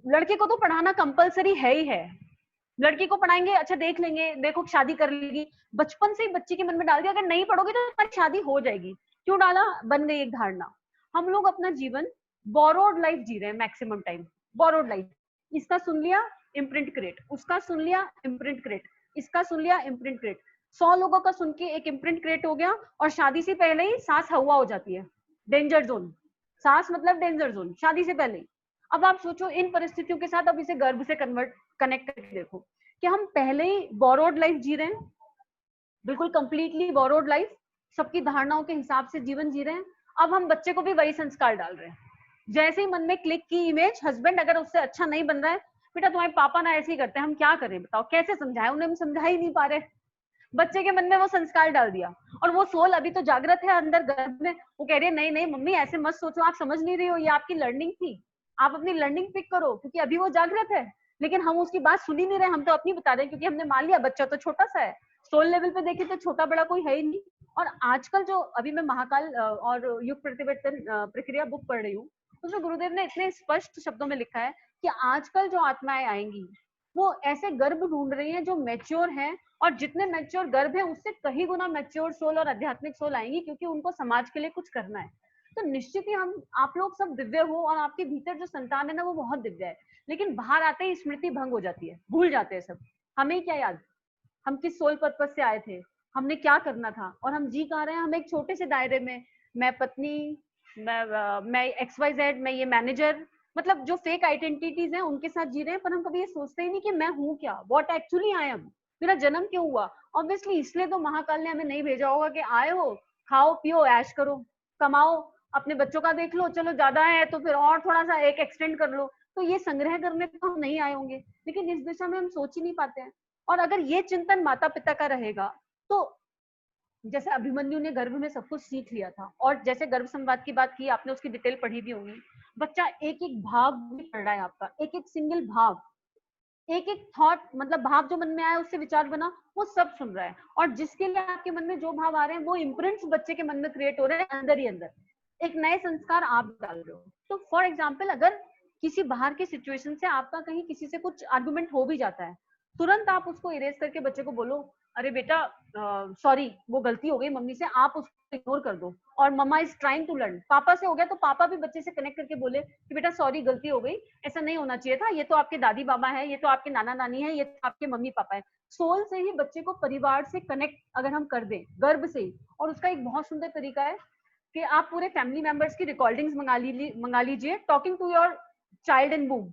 लड़के को तो पढ़ाना कंपलसरी है ही है, लड़की को पढ़ाएंगे, अच्छा देख लेंगे, देखो शादी कर लेगी, बचपन से ही बच्ची के मन में डाल दिया अगर नहीं पढ़ोगे तो तुम्हारी शादी हो जाएगी। क्यों डाला, बन गई एक धारणा। हम लोग अपना जीवन बोरोड लाइफ जी रहे हैं, मैक्सिमम टाइम बोरोड लाइफ। इसका सुन लिया इम्प्रिंट क्रिएट, उसका सुन लिया इम्प्रिंट क्रिएट, इसका सुन लिया इम्प्रिंट क्रिएट, 100 लोगों का सुन के एक इम्प्रिंट क्रिएट हो गया, और शादी से पहले ही सास हवा हो जाती है, डेंजर जोन, सास मतलब डेंजर जोन, शादी से पहले ही। अब आप सोचो इन परिस्थितियों के साथ, अब इसे गर्भ से कनेक्ट करके देखो कि हम पहले ही बोरोड लाइफ जी रहे हैं, बिल्कुल कंप्लीटली बोरोड लाइफ, सबकी धारणाओं के हिसाब से जीवन जी रहे हैं। अब हम बच्चे को भी वही संस्कार डाल रहे हैं, जैसे ही मन में क्लिक की इमेज, हस्बैंड अगर उससे अच्छा नहीं बन रहा है बेटा तुम्हारे पापा ना ऐसे ही करते हैं, हम क्या करें बताओ, कैसे समझाएं उन्हें, हम समझा ही नहीं पा रहे। बच्चे के मन में वो संस्कार डाल दिया, और वो सोल अभी तो जागृत है अंदर गर्भ में, वो कह रही है नहीं नहीं मम्मी ऐसे मत सोचो, आप समझ नहीं रही हो, ये आपकी लर्निंग थी, आप अपनी लर्निंग पिक करो, क्योंकि अभी वो जागृत है। लेकिन हम उसकी बात सुन ही नहीं रहे, हम तो अपनी बता रहे हैं, क्योंकि हमने मान लिया बच्चा तो छोटा सा है, सोल लेवल पे देखे तो छोटा बड़ा कोई है ही नहीं। और आजकल जो अभी मैं महाकाल और युग प्रतिवर्तन प्रक्रिया बुक पढ़ रही हूँ, उसमें गुरुदेव ने इतने स्पष्ट शब्दों में लिखा है कि आजकल जो आत्माएं आएंगी वो ऐसे गर्भ ढूंढ रही हैं जो मैच्योर हैं, और जितने मैच्योर गर्भ है उससे कहीं गुना मैच्योर सोल और आध्यात्मिक सोल आएंगी, क्योंकि उनको समाज के लिए कुछ करना है। तो निश्चित ही हम आप लोग सब दिव्य हो, और आपके भीतर जो संतान है ना वो बहुत दिव्य है, लेकिन बाहर आते ही स्मृति भंग हो जाती है, भूल जाते हैं सब, हमें क्या याद, हम किस सोल पर्पस से आए थे, हमने क्या करना था, और हम जी कहाँ रहे हैं। हम एक छोटे से दायरे में, मैं पत्नी, मैं XYZ, मैं ये मैनेजर, मतलब जो फेक आइडेंटिटीज हैं उनके साथ जी रहे हैं, पर हम कभी ये सोचते ही नहीं कि मैं हूँ क्या, व्हाट एक्चुअली आई एम, मेरा जन्म क्यों हुआ। ऑब्वियसली इसलिए तो महाकाल ने हमें नहीं भेजा होगा कि आए हो खाओ पियो ऐश करो, कमाओ, अपने बच्चों का देख लो, चलो ज्यादा है तो फिर और थोड़ा सा एक एक्सटेंड कर लो, तो ये संग्रह करने तो हम नहीं आए होंगे। लेकिन इस दिशा में हम सोच ही नहीं पाते हैं। और अगर ये चिंतन माता पिता का रहेगा, तो जैसे अभिमन्यु ने गर्भ में सब कुछ सीख लिया था, और जैसे गर्भ संवाद की बात की आपने, उसकी डिटेल पढ़ी भी होगी, बच्चा एक एक भाव भी पढ़ रहा है आपका, एक एक सिंगल भाव, एक एक थॉट, मतलब भाव जो मन में आया उससे विचार बना, वो सब सुन रहा है, और जिसके लिए आपके मन में जो भाव आ रहे हैं वो इम्प्रिंट्स बच्चे के मन में क्रिएट हो रहे हैं अंदर ही अंदर, एक नए संस्कार आप डाल रहे हो। तो फॉर एग्जाम्पल अगर किसी बाहर की सिचुएशन से आपका कहीं किसी से कुछ आर्गुमेंट हो भी जाता है, तुरंत आप उसको इरेज करके बच्चे को बोलो अरे बेटा सॉरी वो गलती हो गई मम्मी से, आप उसको इग्नोर कर दो, और मम्मा इज ट्राइंग टू लर्न, पापा से हो गया तो पापा भी बच्चे से कनेक्ट करके बोले कि बेटा सॉरी गलती हो गई, ऐसा नहीं होना चाहिए था, ये तो आपके दादी बाबा है, ये तो आपके नाना नानी है, ये तो आपके मम्मी पापा है। सोल से ही बच्चे को परिवार से कनेक्ट अगर हम कर दें गर्भ से ही, और उसका एक बहुत सुंदर तरीका है कि आप पूरे फैमिली मेंबर्स की रिकॉर्डिंग्स मंगा लीजिए, talking to your child in बूम,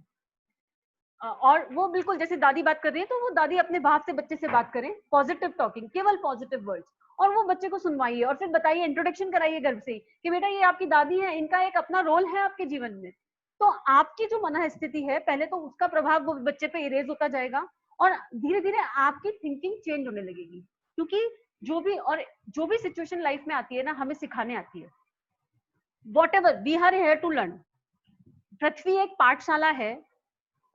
और वो बिल्कुल जैसे दादी बात कर रही है तो वो दादी अपने भाव से बच्चे से बात करें, पॉजिटिव टॉकिंग, केवल पॉजिटिव वर्ड्स, और वो बच्चे को सुनवाइए, और फिर बताइए, इंट्रोडक्शन कराइए गर्भ से कि बेटा ये आपकी दादी है, इनका एक अपना रोल है आपके जीवन में। तो आपकी जो मन स्थिति है पहले तो उसका प्रभाव वो बच्चे पे इरेज होता जाएगा, और धीरे धीरे आपकी थिंकिंग चेंज होने लगेगी, क्योंकि जो भी सिचुएशन लाइफ में आती है ना हमें सिखाने आती है, whatever we are here to learn. पृथ्वी एक पाठशाला है,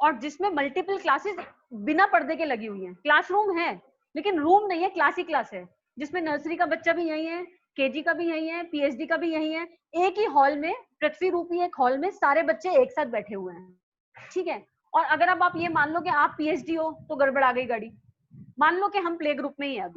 और जिसमें मल्टीपल क्लासेस बिना पर्दे के लगी हुई हैं, क्लासरूम है लेकिन रूम नहीं है, क्लास ही क्लास है, जिसमें नर्सरी का बच्चा भी यही है, केजी का भी यही है, पीएचडी का भी यही है, एक ही हॉल में, पृथ्वी रूपी एक हॉल में सारे बच्चे एक साथ बैठे हुए हैं, ठीक है। और अगर अब आप ये मान लो कि आप पीएचडी हो तो गड़बड़ आ गई गाड़ी। मान लो कि हम प्ले ग्रुप में ही है,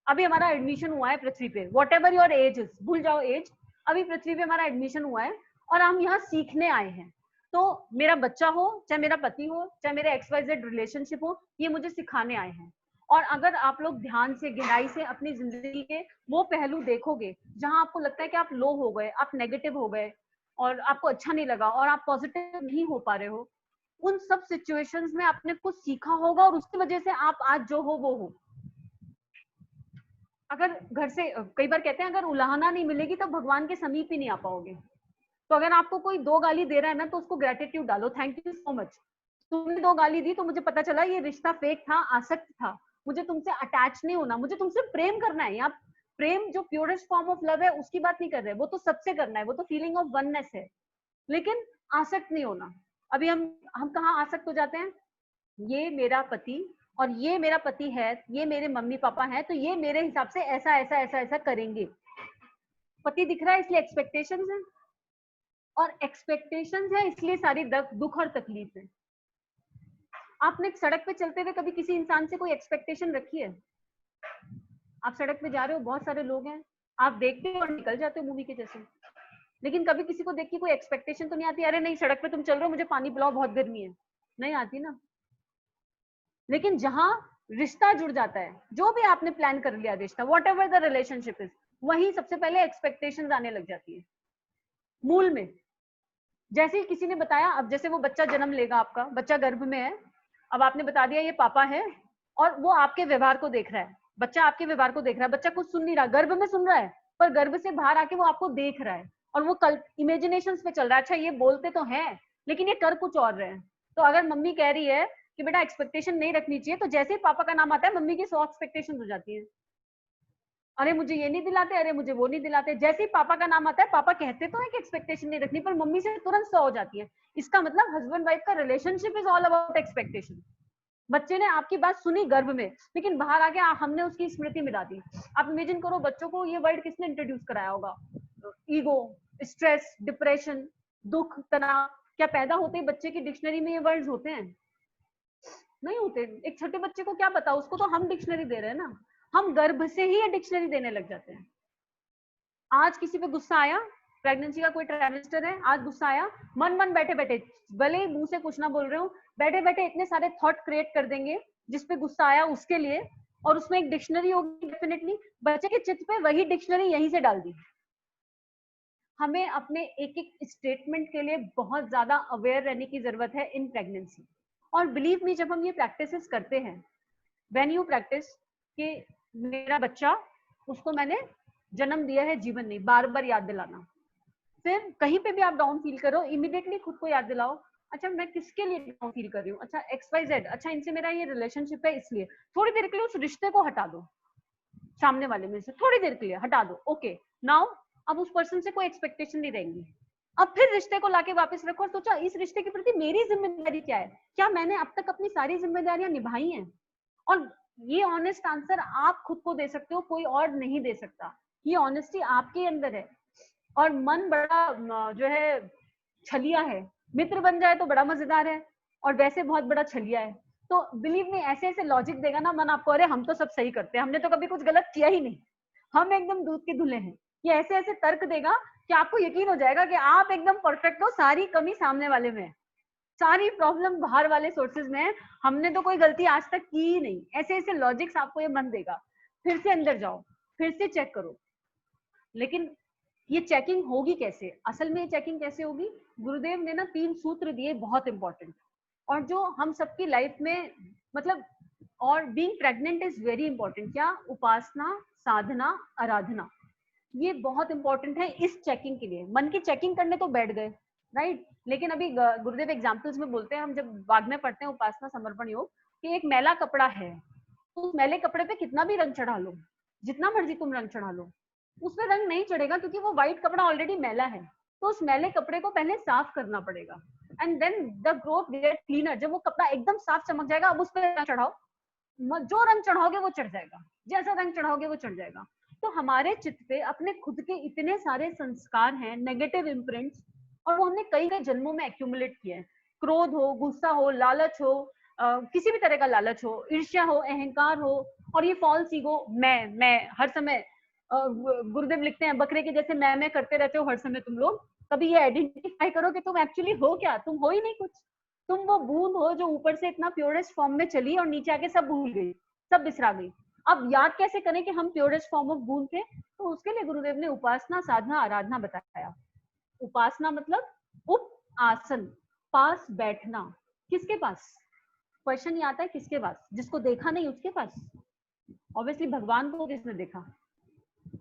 अभी हमारा एडमिशन हुआ है पृथ्वी पे, what ever your age is, भूल जाओ एज, अभी पृथ्वी पे हमारा एडमिशन हुआ है और हम यहाँ सीखने आए हैं। तो मेरा बच्चा हो, चाहे मेरा पति हो, चाहे मेरे XYZ रिलेशनशिप हो, ये मुझे सिखाने आए हैं। और अगर आप लोग ध्यान से गहराई से अपनी जिंदगी के वो पहलू देखोगे जहां आपको लगता है कि आप लो हो गए, आप नेगेटिव हो गए और आपको अच्छा नहीं लगा और आप पॉजिटिव नहीं हो पा रहे हो, उन सब सिचुएशंस में आपने कुछ सीखा होगा और उसकी वजह से आप आज जो हो वो हो। अगर घर से कई बार कहते हैं अगर उलाहना नहीं मिलेगी तो भगवान के समीप ही नहीं आ पाओगे। तो अगर आपको कोई 2 गाली दे रहा है ना तो उसको ग्रेटिट्यूड डालो, थैंक यू सो मच, तुमने 2 गाली दी तो मुझे पता चला ये रिश्ता फेक था, आसक्त था, मुझे तुमसे अटैच नहीं होना, मुझे तुमसे प्रेम करना है। आप प्रेम जो प्योरेस्ट फॉर्म ऑफ लव है उसकी बात नहीं कर रहे, वो तो सबसे करना है, वो तो फीलिंग ऑफ वननेस है, लेकिन आसक्त नहीं होना। अभी हम कहाँ आसक्त हो जाते हैं, ये मेरा पति और ये मेरा पति है, ये मेरे मम्मी पापा हैं, तो ये मेरे हिसाब से ऐसा ऐसा ऐसा ऐसा करेंगे। पति दिख रहा है इसलिए एक्सपेक्टेशंस है, और एक्सपेक्टेशंस है इसलिए सारी दुख और तकलीफ है। आपने सड़क पे चलते हुए कभी किसी इंसान से कोई एक्सपेक्टेशन रखी है? आप सड़क पे जा रहे हो, बहुत सारे लोग हैं, आप देखते हो और निकल जाते हो मूवी के जैसे, लेकिन कभी किसी को देख के कोई एक्सपेक्टेशन तो नहीं आती, अरे नहीं सड़क पे तुम चल रहे हो मुझे पानी पिलाओ बहुत गर्मी है, नहीं आती ना। लेकिन जहां रिश्ता जुड़ जाता है, जो भी आपने प्लान कर लिया रिश्ता, what ever the relationship is, वहीं सबसे पहले एक्सपेक्टेशंस आने लग जाती है मूल में। जैसे ही किसी ने बताया, अब जैसे वो बच्चा जन्म लेगा, आपका बच्चा गर्भ में है, अब आपने बता दिया ये पापा है, और वो आपके व्यवहार को देख रहा है, बच्चा आपके व्यवहार को देख रहा है, बच्चा कुछ सुन नहीं रहा, गर्भ में सुन रहा है, पर गर्भ से बाहर आके वो आपको देख रहा है, और वो इमेजिनेशंस पे चल रहा है, अच्छा ये बोलते तो हैं लेकिन ये कर कुछ और रहे हैं। तो अगर मम्मी कह रही है कि बेटा एक्सपेक्टेशन नहीं रखनी चाहिए, तो जैसे ही पापा का नाम आता है मम्मी की 100 एक्सपेक्टेशन हो जाती है। अरे मुझे ये नहीं दिलाते, अरे मुझे वो नहीं दिलाते। जैसे ही पापा का नाम आता है, पापा कहते तो है कि एक्सपेक्टेशन नहीं रखनी, पर मम्मी से तुरंत 100 हो जाती है। इसका मतलब हस्बैंड वाइफ का relationship is all about expectation. बच्चे ने आपकी बात सुनी गर्भ में, लेकिन बाहर आके हमने उसकी स्मृति मिला दी। आप इमेजिन करो बच्चों को ये वर्ड किसने इंट्रोड्यूस कराया होगा? ईगो, स्ट्रेस, डिप्रेशन, दुख, तनाव। क्या पैदा होते ही बच्चे की डिक्शनरी में ये वर्ड्स होते हैं? नहीं होते। एक छोटे बच्चे को क्या पता, उसको तो हम डिक्शनरी दे रहे हैं ना। हम गर्भ से ही ये डिक्शनरी देने लग जाते हैं। आज किसी पे गुस्सा आया, प्रेगनेंसी का कोई ट्राइमेस्टर है, आज गुस्सा आया, मन बैठे बैठे, भले ही मुंह से कुछ ना बोल रहे हो, बैठे बैठे इतने सारे थॉट क्रिएट कर देंगे जिसपे गुस्सा आया उसके लिए, और उसमें एक डिक्शनरी होगी डेफिनेटली। बच्चे के चित्त पे वही डिक्शनरी यहीं से डाल दी। हमें अपने एक एक स्टेटमेंट के लिए बहुत ज्यादा अवेयर रहने की जरूरत है इन प्रेगनेंसी। और बिलीव मी, जब हम ये प्रैक्टिसेस करते हैं, व्हेन यू प्रैक्टिस कि मेरा बच्चा, उसको मैंने जन्म दिया है, जीवन नहीं, बार बार याद दिलाना। फिर कहीं पे भी आप डाउन फील करो, इमीडिएटली खुद को याद दिलाओ, अच्छा मैं किसके लिए डाउन फील कर रही हूँ, अच्छा XYZ, अच्छा इनसे मेरा ये रिलेशनशिप है इसलिए। थोड़ी देर के लिए उस रिश्ते को हटा दो, सामने वाले में से थोड़ी देर के लिए हटा दो। ओके नाउ अब उस पर्सन से कोई एक्सपेक्टेशन नहीं रहेंगी। अब फिर रिश्ते को लाके वापस रखो और सोचो इस रिश्ते के प्रति मेरी जिम्मेदारी क्या है, क्या मैंने अब तक अपनी सारी जिम्मेदारियां निभाई हैं? और ये ऑनेस्ट आंसर आप खुद को दे सकते हो, कोई और नहीं दे सकता। ये ऑनेस्टी आपके अंदर है। और मन बड़ा जो है छलिया है, मित्र बन जाए तो बड़ा मजेदार है, और वैसे बहुत बड़ा छलिया है। तो बिलीव में ऐसे ऐसे लॉजिक देगा ना मन आपको, अरे हम तो सब सही करते हैं, हमने तो कभी कुछ गलत किया ही नहीं, हम एकदम दूध के धुले हैं। ये ऐसे ऐसे तर्क देगा कि आपको यकीन हो जाएगा कि आप एकदम परफेक्ट हो, सारी कमी सामने वाले में है, सारी प्रॉब्लम बाहर वाले सोर्सेज में है, हमने तो कोई गलती आज तक की ही नहीं। ऐसे ऐसे लॉजिक्स आपको ये मन देगा। फिर से अंदर जाओ, फिर से चेक करो। लेकिन ये चेकिंग होगी कैसे? असल में ये चेकिंग कैसे होगी? गुरुदेव ने ना 3 सूत्र दिए बहुत इंपॉर्टेंट, और जो हम सबकी लाइफ में मतलब, और being pregnant is very important. क्या? उपासना, साधना, आराधना, ये बहुत इंपॉर्टेंट है इस चेकिंग के लिए। मन की चेकिंग करने तो बैठ गए, राइट? लेकिन अभी गुरुदेव एग्जाम्पल्स में बोलते हैं, हम जब बाद में पढ़ते हैं उपासना समर्पण योग, कि एक मैला कपड़ा है, तो उस मैले कपड़े पे कितना भी रंग चढ़ा लो, जितना मर्जी तुम रंग चढ़ा लो, उसमें रंग नहीं चढ़ेगा, क्योंकि वो व्हाइट कपड़ा ऑलरेडी मैला है। तो उस मैले कपड़े को पहले साफ करना पड़ेगा, and then the cloth get cleaner. जब वो कपड़ा एकदम साफ चमक जाएगा, अब उस पर रंग चढ़ाओ, जो रंग चढ़ाओगे वो चढ़ जाएगा, जैसा रंग चढ़ाओगे वो चढ़ जाएगा। तो हमारे चित्त पे अपने खुद के इतने सारे संस्कार हैं, नेगेटिव इम्प्रिंट्स, और वो हमने कई कई जन्मों में एक्यूमुलेट किए हैं। क्रोध हो, गुस्सा हो, लालच हो, किसी भी तरह का लालच हो, ईर्ष्या हो, अहंकार हो, और ये फॉल्स ईगो, मैं हर समय, गुरुदेव लिखते हैं बकरे के जैसे मैं करते रहते हो हर समय तुम लोग। कभी ये आइडेंटिफाई करो कि तुम एक्चुअली हो क्या? तुम हो ही नहीं कुछ। तुम वो बूंद हो जो ऊपर से इतना प्योरेस्ट फॉर्म में चली और नीचे आके सब भूल गई, सब बिसरा गई। अब याद कैसे करें कि हम प्योरेस्ट फॉर्म ऑफ बूंद थे? तो उसके लिए गुरुदेव ने उपासना, साधना, आराधना बताया। उपासना मतलब उप आसन, पास बैठना। किसके पास? क्वेश्चन ये आता है, किसके पास? जिसको देखा नहीं उसके पास। ऑब्वियसली भगवान को किसने देखा?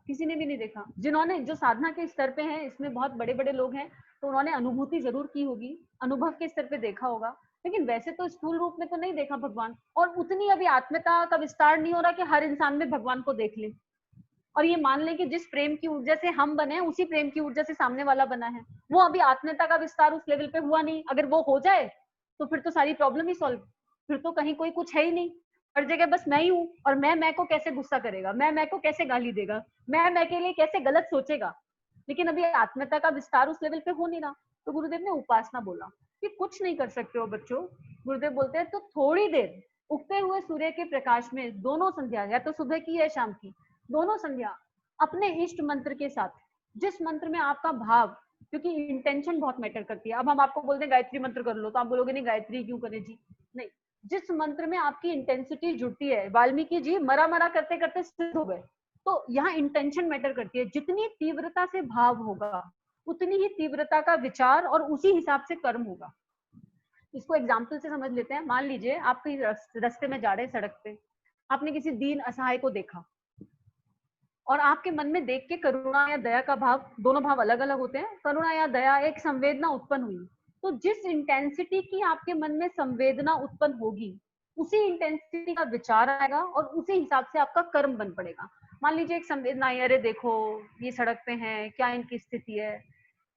किसी ने भी नहीं देखा। जिन्होंने, जो साधना के स्तर पे हैं, इसमें बहुत बड़े बड़े लोग हैं, तो उन्होंने अनुभूति जरूर की होगी, अनुभव के स्तर पे देखा होगा, लेकिन वैसे तो स्थूल रूप में तो नहीं देखा भगवान। और उतनी अभी आत्मीयता का विस्तार नहीं हो रहा कि हर इंसान में भगवान को देख ले, और ये मान लें कि जिस प्रेम की ऊर्जा से हम बने हैं, उसी प्रेम की ऊर्जा से सामने वाला बना है। वो अभी आत्मीयता का विस्तार उस लेवल पे हुआ नहीं। अगर वो हो जाए तो फिर तो सारी प्रॉब्लम ही सॉल्व। फिर तो कहीं कोई कुछ है ही नहीं, हर जगह बस मैं ही हूँ, और मैं को कैसे गुस्सा करेगा, मैं को कैसे गाली देगा, मैं के लिए कैसे गलत सोचेगा। लेकिन अभी आत्मीयता का विस्तार उस लेवल पे हो नहीं रहा। तो गुरुदेव ने उपासना बोला कि कुछ नहीं कर सकते हो बच्चों। गुरुदेव बोलते हैं तो थोड़ी देर उगते हुए सूर्य के प्रकाश में दोनों संध्या, या तो सुबह की या शाम की, दोनों संध्या अपने इष्ट मंत्र के साथ, जिस मंत्र में आपका भाव, क्योंकि इंटेंशन बहुत मैटर करती है। अब हम आपको बोलते हैं गायत्री मंत्र कर लो, तो आप बोलोगे नहीं गायत्री क्यों करें जी? नहीं, जिस मंत्र में आपकी इंटेंसिटी जुड़ती है, वाल्मीकि जी मरा करते करते सिद्ध हो गए। तो यहाँ इंटेंशन मैटर करती है। जितनी तीव्रता से भाव होगा, उतनी ही तीव्रता का विचार और उसी हिसाब से कर्म होगा। इसको एग्जाम्पल से समझ लेते हैं। मान लीजिए आप कहीं रास्ते में जा रहे हैं, सड़क पे, आपने किसी दीन असहाय को देखा, और आपके मन में देख के करुणा या दया का भाव, दोनों भाव अलग अलग होते हैं, करुणा या दया, एक संवेदना उत्पन्न हुई। तो जिस इंटेंसिटी की आपके मन में संवेदना उत्पन्न होगी, उसी इंटेंसिटी का विचार आएगा और उसी हिसाब से आपका कर्म बन पड़ेगा। मान लीजिए एक संवेदना आई, अरे देखो ये सड़क पे हैं, क्या इनकी स्थिति है,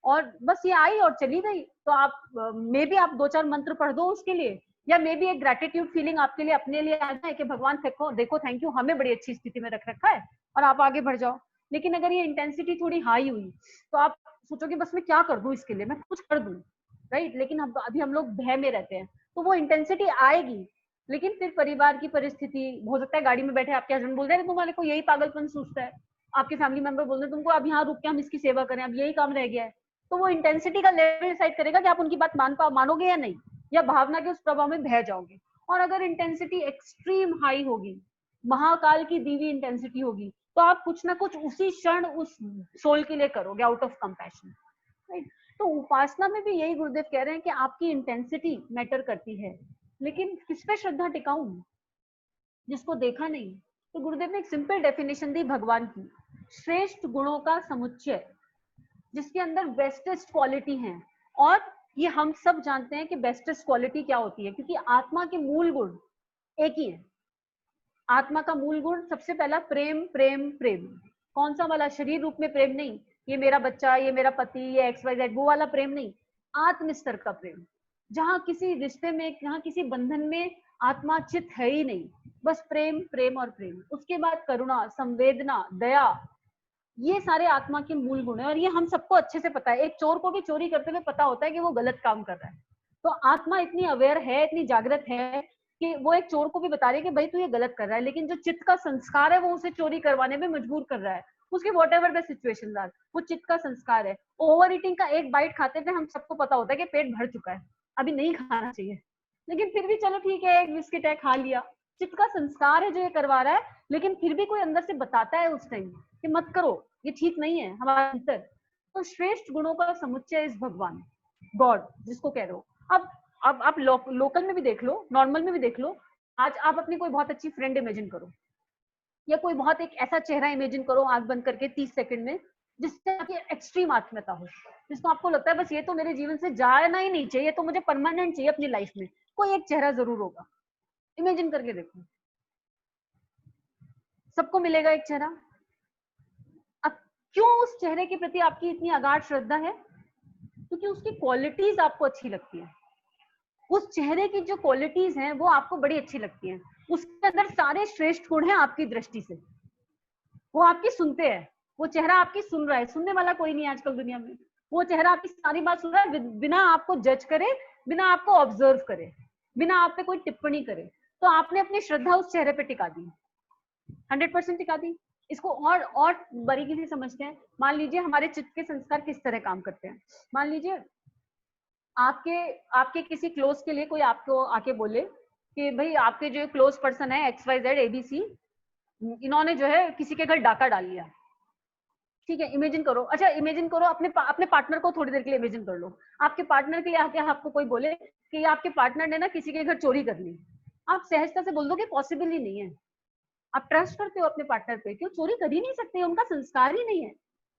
और बस ये आई और चली गई, तो आप मे बी आप 2-4 मंत्र पढ़ दो उसके लिए, या मे बी एक ग्रेटिट्यूड फीलिंग आपके लिए अपने लिए आ जाए कि भगवान देखो थैंक यू, हमें बड़ी अच्छी स्थिति में रख रखा है, और आप आगे बढ़ जाओ। लेकिन अगर ये इंटेंसिटी थोड़ी हाई हुई तो आप सोचोगे बस मैं क्या कर दूं इसके लिए, मैं कुछ कर दूं, राइट? लेकिन अभी हम लोग भय में रहते हैं, तो वो इंटेंसिटी आएगी, लेकिन फिर परिवार की परिस्थिति, हो सकता है गाड़ी में बैठे आपके हस्बैंड बोल रहे हैं तुम्हारे को यही पागलपन सूझता है, आपके फैमिली मेंबर बोल रहे हैं तुमको अब यहाँ रुक के हम इसकी सेवा करें, अब यही काम रह गया है, तो वो इंटेंसिटी का लेवल डिसाइड करेगा कि आप उनकी बात मानोगे या नहीं, या भावना के उस प्रभाव में बह जाओगे। और अगर इंटेंसिटी एक्सट्रीम हाई होगी, महाकाल की दीवी इंटेंसिटी होगी, तो आप कुछ ना कुछ उसी क्षण उस सोल के लिए करोगे आउट ऑफ कंपैशन, राइट? तो उपासना में भी यही गुरुदेव कह रहे हैं कि आपकी इंटेंसिटी मैटर करती है, लेकिन किस पे श्रद्धा टिकाऊं, जिसको देखा नहीं। तो गुरुदेव ने एक सिंपल डेफिनेशन दी भगवान की, श्रेष्ठ गुणों का समुच्चय, जिसके अंदर बेस्टेस्ट क्वालिटी है। और ये हम सब जानते हैं कि बेस्टेस्ट क्वालिटी क्या होती है, क्योंकि आत्मा के मूल गुण एक ही है। आत्मा का मूल गुण सबसे पहला प्रेम, प्रेम, प्रेम। कौन सा वाला? शरीर रूप में प्रेम नहीं, ये मेरा बच्चा, ये मेरा पति, ये XYZ, वो वाला प्रेम नहीं, आत्म स्तर का प्रेम, जहां किसी रिश्ते में, जहां किसी बंधन में आत्मा चित है ही नहीं, बस प्रेम, प्रेम और प्रेम। उसके बाद करुणा, संवेदना, दया, ये सारे आत्मा के मूल गुण है, और ये हम सबको अच्छे से पता है। एक चोर को भी चोरी करते हुए पता होता है कि वो गलत काम कर रहा है, तो आत्मा इतनी अवेयर है, इतनी जागृत है कि वो एक चोर को भी बता रही है कि भाई तू ये गलत कर रहा है, लेकिन जो चित्त का संस्कार है वो उसे चोरी करवाने में मजबूर कर रहा है, उसके whatever the situation are, वो चित्त का संस्कार है। ओवर ईटिंग का एक बाइट खाते थे हम सबको पता होता है कि पेट भर चुका है, अभी नहीं खाना चाहिए, लेकिन फिर भी चलो ठीक है एक बिस्किट है खा लिया। चित्त का संस्कार है जो ये करवा रहा है, लेकिन फिर भी कोई अंदर से बताता है उस टाइम कि मत करो, ये ठीक नहीं है हमारा अंतर। तो श्रेष्ठ गुणों का समुच्चय इस भगवान, गॉड जिसको कह रहे हो। अब आप लोकल में भी देख लो, नॉर्मल में भी देख लो। आज आप अपनी कोई बहुत अच्छी फ्रेंड इमेजिन करो, या कोई बहुत एक ऐसा चेहरा इमेजिन करो आंख बंद करके 30 सेकंड में, जिससे आपकी एक्सट्रीम आत्मीयता हो, जिसको आपको लगता है बस ये तो मेरे जीवन से जाना ही नहीं चाहिए, तो मुझे परमानेंट चाहिए अपनी लाइफ में। कोई एक चेहरा जरूर होगा, इमेजिन करके देखो, सबको मिलेगा एक चेहरा। अब क्यों उस चेहरे के प्रति आपकी इतनी अगाध श्रद्धा है? क्योंकि उसकी क्वालिटीज आपको अच्छी लगती है, उस चेहरे की जो क्वालिटीज हैं वो आपको बड़ी अच्छी लगती हैं, उसके अंदर सारे श्रेष्ठ गुण हैं आपकी दृष्टि से। वो आपकी सुनते हैं, वो चेहरा आपकी सुन रहा है, सुनने वाला कोई नहीं आजकल दुनिया में, वो चेहरा आपकी सारी बात सुन रहा है बिना आपको जज करे, बिना आपको ऑब्जर्व करे, बिना आप पे कोई टिप्पणी करे। तो आपने अपनी श्रद्धा उस चेहरे पे टिका दी, 100% टिका दी। इसको और बारीकी से समझते हैं। मान लीजिए हमारे चित्त के संस्कार किस तरह काम करते हैं। मान लीजिए आपके किसी क्लोज के लिए कोई आपको आके बोले कि भाई आपके जो क्लोज पर्सन है XYZ ABC, इन्होंने जो है किसी के घर डाका डाल लिया। ठीक है, इमेजिन करो, अच्छा इमेजिन करो अपने पार्टनर को थोड़ी देर के लिए इमेजिन कर लो। आपके पार्टनर के लिए आके आपको कोई बोले कि आपके पार्टनर ने ना किसी के घर चोरी कर ली, आप सहजता से बोल दो कि पॉसिबल ही नहीं है। आप ट्रस्ट करते हो अपने पार्टनर पे, क्यों? चोरी कर ही नहीं सकते, उनका संस्कार ही नहीं है,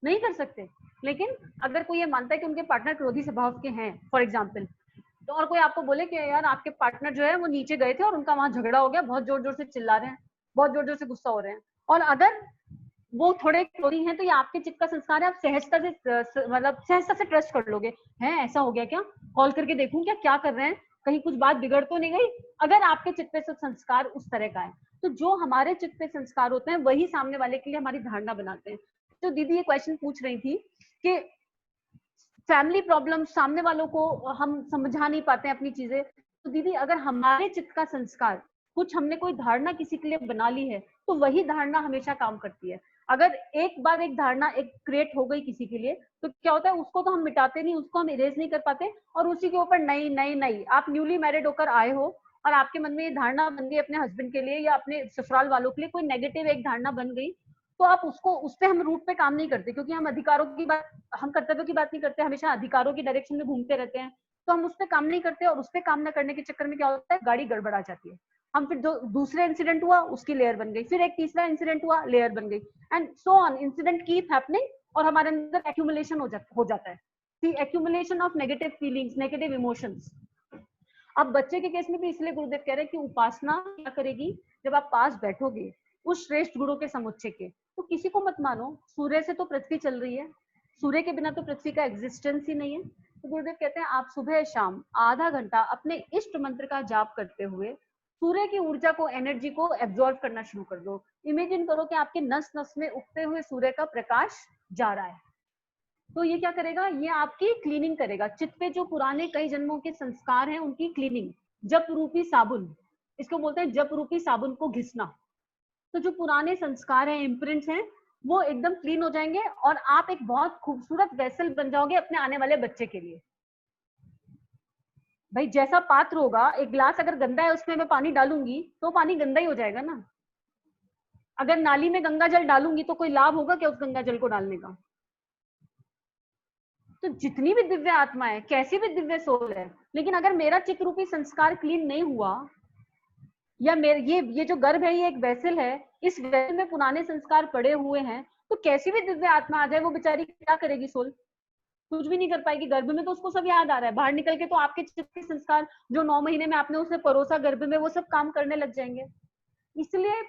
नहीं कर सकते। लेकिन अगर कोई ये मानता है कि उनके पार्टनर क्रोधी स्वभाव के हैं फॉर एग्जाम्पल, तो और कोई आपको बोले कि यार आपके पार्टनर जो है वो नीचे गए थे और उनका वहां झगड़ा हो गया, बहुत जोर जोर से चिल्ला रहे हैं, बहुत जोर जोर से गुस्सा हो रहे हैं, और अगर वो थोड़े क्रोधी हैं तो ये आपके चित्त का संस्कार है, आप सहजता से मतलब सहजता से ट्रस्ट कर लोगे, है ऐसा हो गया क्या, कॉल करके देखूं क्या कर रहे हैं, कहीं कुछ बात बिगड़ तो नहीं गई। अगर आपके चित्त पे संस्कार उस तरह का है, तो जो हमारे चित्त पे संस्कार होते हैं वही सामने वाले के लिए हमारी धारणा बनाते हैं। तो दीदी ये क्वेश्चन पूछ रही थी कि फैमिली प्रॉब्लम सामने वालों को हम समझा नहीं पाते हैं अपनी चीजें, तो दीदी अगर हमारे चित्त का संस्कार, कुछ हमने कोई धारणा किसी के लिए बना ली है, तो वही धारणा हमेशा काम करती है। अगर एक बार एक धारणा एक क्रिएट हो गई किसी के लिए, तो क्या होता है, उसको तो हम मिटाते नहीं, उसको हम इरेज नहीं कर पाते, और उसी के ऊपर नई नई नई, आप न्यूली मैरिड होकर आए हो और आपके मन में ये धारणा बन गई अपने हस्बैंड के लिए या अपने ससुराल वालों के लिए, कोई नेगेटिव एक धारणा बन गई, तो आप उसको, उस पे हम रूट पे काम नहीं करते, क्योंकि हम अधिकारों की बात, हम कर्तव्यों की बात नहीं करते, हमेशा अधिकारों की डायरेक्शन में घूमते रहते हैं, तो हम उस पे काम नहीं करते, और उस पे काम न करने के चक्कर में क्या होता है, गाड़ी गड़बड़ा जाती है। हम फिर जो दूसरे इंसिडेंट हुआ उसकी लेयर बन गई, फिर एक तीसरा इंसिडेंट हुआ, लेयर बन गई, and so on, incident keep happening, और हमारे अंदर एक्यूमुलेशन हो जाता है। The accumulation of negative feelings, negative emotions. अब बच्चे के केस में भी इसलिए गुरुदेव कह रहे हैं कि उपासना क्या करेगी, जब आप पास बैठोगे उस श्रेष्ठ गुरु के समुच्चय के, तो किसी को मत मानो। सूर्य से तो पृथ्वी चल रही है, सूर्य के बिना तो पृथ्वी का एग्जिस्टेंस ही नहीं है। तो गुरुदेव कहते हैं आप सुबह शाम आधा घंटा अपने इष्ट मंत्र का जाप करते हुए सूर्य की ऊर्जा को, एनर्जी को एब्जॉर्ब करना शुरू कर दो। इमेजिन करो कि आपके नस नस में उगते हुए सूर्य का प्रकाश जा रहा है। तो ये क्या करेगा, ये आपकी क्लीनिंग करेगा। चित्त पे जो पुराने कई जन्मों के संस्कार हैं उनकी क्लीनिंग, जप रूपी साबुन, इसको बोलते हैं जप रूपी साबुन को घिसना। तो जो पुराने संस्कार हैं, इम्प्रिंट्स हैं, वो एकदम क्लीन हो जाएंगे और आप एक बहुत खूबसूरत वेसल बन जाओगे अपने आने वाले बच्चे के लिए। भाई जैसा पात्र होगा, एक गिलास अगर गंदा है उसमें मैं पानी डालूंगी तो पानी गंदा ही हो जाएगा ना। अगर नाली में गंगा जल डालूंगी तो कोई लाभ होगा क्या उस गंगा जल को डालने का? तो जितनी भी दिव्य आत्मा है, कैसी भी दिव्य सोल है, लेकिन अगर मेरा चित्त रूपी संस्कार क्लीन नहीं हुआ, या मेरे ये जो गर्भ है ये एक वेसल है, इस वेसल में पुराने संस्कार पड़े हुए हैं, तो कैसी भी दिव्य आत्मा आ जाए वो बेचारी क्या करेगी? सोल कुछ भी नहीं कर पाएगी। गर्भ में तो उसको सब याद आ रहा है, बाहर निकल के तो आपके चित्त के संस्कार जो 9 महीने में आपने उसे परोसा गर्भ में, वो सब काम करने लग जाएंगे। इसलिए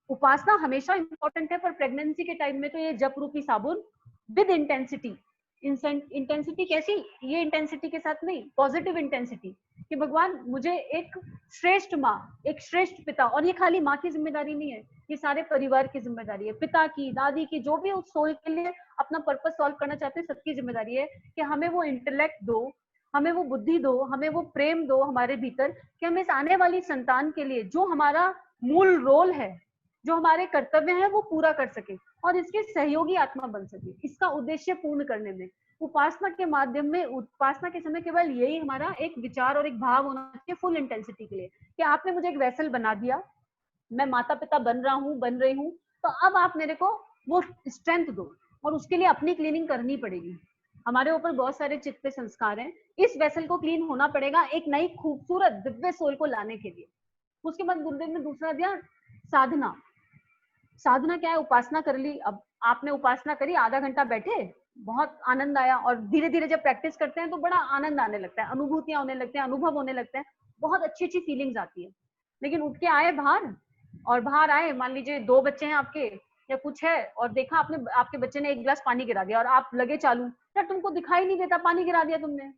उपासना हमेशा इंपॉर्टेंट है, पर प्रेगनेंसी के टाइम में तो ये जप रूपी साबुन विद इंटेंसिटी। इंटेंसिटी कैसी? ये इंटेंसिटी के साथ नहीं, पॉजिटिव इंटेंसिटी कि भगवान मुझे एक श्रेष्ठ माँ, एक श्रेष्ठ पिता, और ये खाली माँ की जिम्मेदारी नहीं है, ये सारे परिवार की जिम्मेदारी है, पिता की, दादी की, जो भी उस सोल के लिए अपना पर्पस सॉल्व करना चाहते हैं, सबकी जिम्मेदारी है कि हमें वो इंटेलेक्ट दो, हमें वो बुद्धि दो, हमें वो प्रेम दो हमारे भीतर, कि हम इस आने वाली संतान के लिए जो हमारा मूल रोल है, जो हमारे कर्तव्य हैं, वो पूरा कर सके और इसके सहयोगी आत्मा बन सके, इसका उद्देश्य पूर्ण करने में। उपासना के माध्यम में, उपासना के समय केवल यही हमारा एक विचार और एक भाव होना चाहिए फुल इंटेंसिटी के लिए, कि आपने मुझे एक वेसल बना दिया, मैं माता पिता बन रहा हूँ, बन रही हूँ, तो अब आप मेरे को वो स्ट्रेंथ दो, और उसके लिए अपनी क्लीनिंग करनी पड़ेगी। हमारे ऊपर बहुत सारे चित्त पे संस्कार हैं, इस वेसल को क्लीन होना पड़ेगा एक नई खूबसूरत दिव्य सोल को लाने के लिए। उसके बाद गुरुदेव ने दूसरा दिया साधना। साधना क्या है? उपासना कर ली, अब आपने उपासना करी, आधा घंटा बैठे, बहुत आनंद आया, और धीरे धीरे जब प्रैक्टिस करते हैं तो बड़ा आनंद आने लगता है, अनुभूतियां होने लगते हैं, अनुभव होने लगते हैं, बहुत अच्छी अच्छी फीलिंग्स आती है। लेकिन उठ के आए बाहर, और बाहर आए, मान लीजिए 2 बच्चे हैं आपके या कुछ है, और देखा आपने आपके बच्चे ने 1 गिलास पानी गिरा दिया, और आप लगे चालू, यार तुमको दिखाई नहीं देता पानी गिरा दिया तुमने,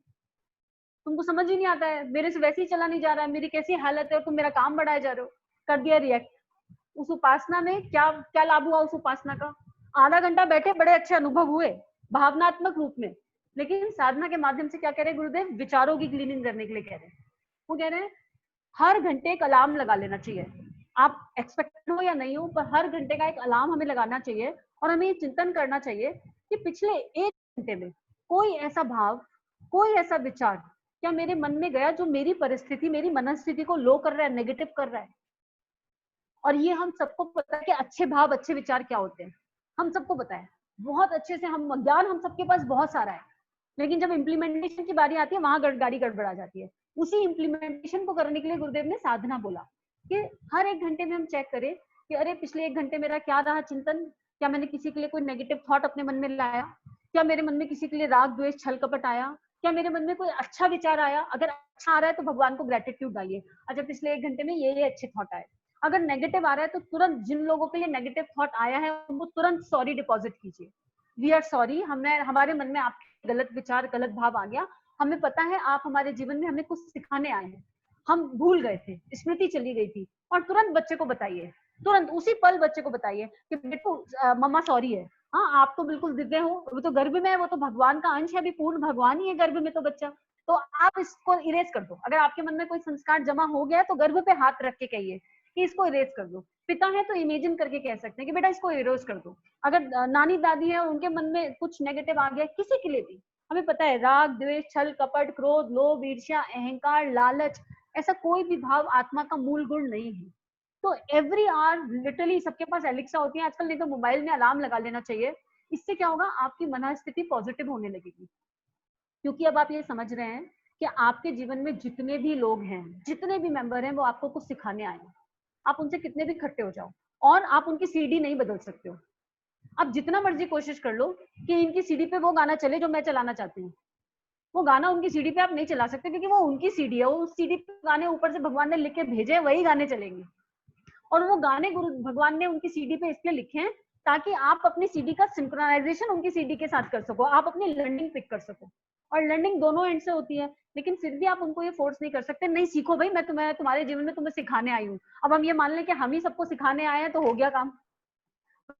तुमको समझ ही नहीं आता है, मेरे से वैसे ही चला नहीं जा रहा है, मेरी कैसी हालत है, और तुम मेरा काम बढ़ाए जा रहे हो, कर दिया रिएक्ट। उस उपासना में क्या क्या लाभ हुआ? उस उपासना का आधा घंटा बैठे, बड़े अच्छे अनुभव हुए भावनात्मक रूप में, लेकिन साधना के माध्यम से क्या कह रहे हैं गुरुदेव? विचारों की क्लीनिंग करने के लिए कह रहे हैं। वो कह रहे हैं हर घंटे एक अलार्म लगा लेना चाहिए, आप एक्सपेक्टेड हो या नहीं हो, पर हर घंटे का एक अलार्म हमें लगाना चाहिए, और हमें ये चिंतन करना चाहिए कि पिछले 1 घंटे में कोई ऐसा भाव, कोई ऐसा विचार क्या मेरे मन में गया जो मेरी परिस्थिति, मेरी मनस्थिति को लो कर रहा है, नेगेटिव कर रहा है। और ये हम सबको पता है कि अच्छे भाव, अच्छे विचार क्या होते हैं, हम सबको पता है बहुत अच्छे से, हम ज्ञान हम सबके पास बहुत सारा है, लेकिन जब इम्प्लीमेंटेशन की बारी आती है वहां गाड़ी गड़बड़ा जाती है। उसी इम्प्लीमेंटेशन को करने के लिए गुरुदेव ने साधना बोला कि हर 1 घंटे में हम चेक करें कि अरे पिछले 1 घंटे मेरा क्या रहा चिंतन, क्या मैंने किसी के लिए कोई नेगेटिव थॉट अपने मन में लाया, क्या मेरे मन में किसी के लिए राग द्वेष छल कपट आया, क्या मेरे मन में कोई अच्छा विचार आया। अगर अच्छा आ रहा है तो भगवान को ग्रेटिट्यूड डालिए, अच्छा पिछले 1 घंटे में ये अच्छे थॉट आए। अगर नेगेटिव आ रहा है तो तुरंत जिन लोगों के लिए नेगेटिव थॉट आया है उनको तुरंत सॉरी डिपॉजिट कीजिए, वी आर सॉरी, हमने हमारे मन में आपके गलत विचार, गलत भाव आ गया, हमें पता है आप हमारे जीवन में हमें कुछ सिखाने आए हैं, हम भूल गए थे, स्मृति चली गई थी। और तुरंत बच्चे को बताइए, तुरंत उसी पल बच्चे को बताइए कि बेटू मम्मा सॉरी है, हाँ आप तो बिल्कुल दिव्य हो, वो तो गर्भ में है, वो तो भगवान का अंश है, अभी पूर्ण भगवान ही है गर्भ में तो बच्चा, तो आप इसको इरेज कर दो। अगर आपके मन में कोई संस्कार जमा हो गया तो गर्भ पे हाथ रख के कहिए कि इसको इरेज कर दो। पिता है तो इमेजिन करके कह सकते हैं कि बेटा इसको इरेज कर दो। अगर नानी दादी है उनके मन में कुछ नेगेटिव आ गया, किसी के लिए भी, हमें पता है राग द्वेष छल कपट क्रोध लोभ ईर्ष्या अहंकार लालच, ऐसा कोई भी भाव आत्मा का मूल गुण नहीं है। तो एवरी आवर लिटरली सबके पास एलेक्सा होती है आजकल, नहीं तो मोबाइल में अलार्म लगा लेना चाहिए। इससे क्या होगा, आपकी मनस्थिति पॉजिटिव होने लगेगी, क्योंकि अब आप ये समझ रहे हैं कि आपके जीवन में जितने भी लोग हैं, जितने भी मेंबर हैं, वो आपको कुछ सिखाने आए हैं। आप उनसे कितने भी इकट्ठे हो जाओ और आप उनकी सीडी नहीं बदल सकते हो, आप जितना मर्जी कोशिश कर लो कि इनकी सीडी पे वो गाना चले जो मैं चलाना चाहती हूँ, वो गाना उनकी सीडी पे आप नहीं चला सकते, क्योंकि वो उनकी सीडी है, वो उस सीडी पे गाने ऊपर से भगवान ने लिख के भेजे, वही गाने चलेंगे। और वो गाने गुरु भगवान ने उनकी सीडी पे इसलिए लिखे हैं ताकि आप अपनी सीडी का सिंक्रोनाइजेशन उनकी सीडी के साथ कर सको, आप अपनी लर्निंग पिक कर सको। और लर्निंग दोनों एंड से होती है, लेकिन फिर भी आप उनको ये फोर्स नहीं कर सकते, नहीं सीखो भाई, मैं तुम्हारे जीवन में तुम्हें सिखाने आई हूँ। अब हम ये मान लें कि हम ही सबको सिखाने आए हैं तो हो गया काम,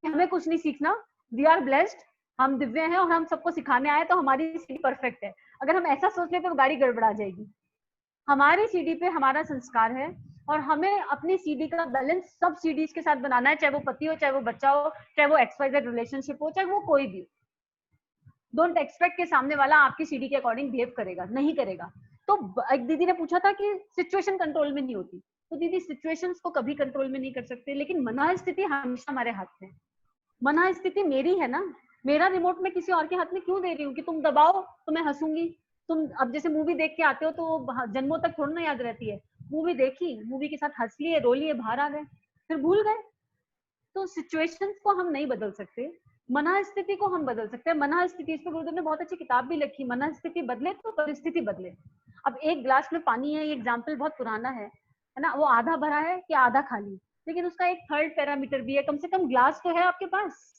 हमें कुछ नहीं सीखना, वी आर ब्लेस्ड, हम दिव्य हैं और हम सबको सिखाने आए तो हमारी सीडी परफेक्ट है। अगर हम ऐसा सोच ले तो गाड़ी गड़बड़ा जाएगी। हमारी सीडी पे हमारा संस्कार है और हमें अपनी सीडी का बैलेंस सब सीडीज के साथ बनाना है, चाहे वो पति हो, चाहे वो बच्चा हो, चाहे वो XYZ रिलेशनशिप हो, चाहे वो कोई भी हो। डोंट एक्सपेक्ट के सामने वाला आपकी सीडी के अकॉर्डिंग बिहेव करेगा, नहीं करेगा। तो एक दीदी ने पूछा था कि सिचुएशन कंट्रोल में नहीं होती, तो दीदी सिचुएशंस को कभी कंट्रोल में नहीं कर सकते, लेकिन मन स्थिति हमेशा हमारे हाथ में। मन स्थिति मेरी है ना, मेरा रिमोट में किसी और के हाथ में क्यों दे रही हूँ कि तुम दबाओ तो मैं हंसूंगी। तुम अब जैसे मूवी देख के आते हो तो जन्मों तक थोड़ा ना याद रहती है, मूवी देखी, मूवी के साथ हंस लिए, रो लिए, बाहर आ गए, फिर भूल गए। तो सिचुएशंस को हम नहीं बदल सकते, मन स्थिति को हम बदल सकते हैं। मन स्थिति, इस पर गुरुदेव ने बहुत अच्छी किताब भी लिखी, मन स्थिति बदले तो परिस्थिति बदले। अब एक ग्लास में पानी है, ये एग्जाम्पल बहुत पुराना है ना, वो आधा भरा है कि आधा खाली, लेकिन उसका एक थर्ड पैरामीटर भी है, कम से कम ग्लास तो है आपके पास।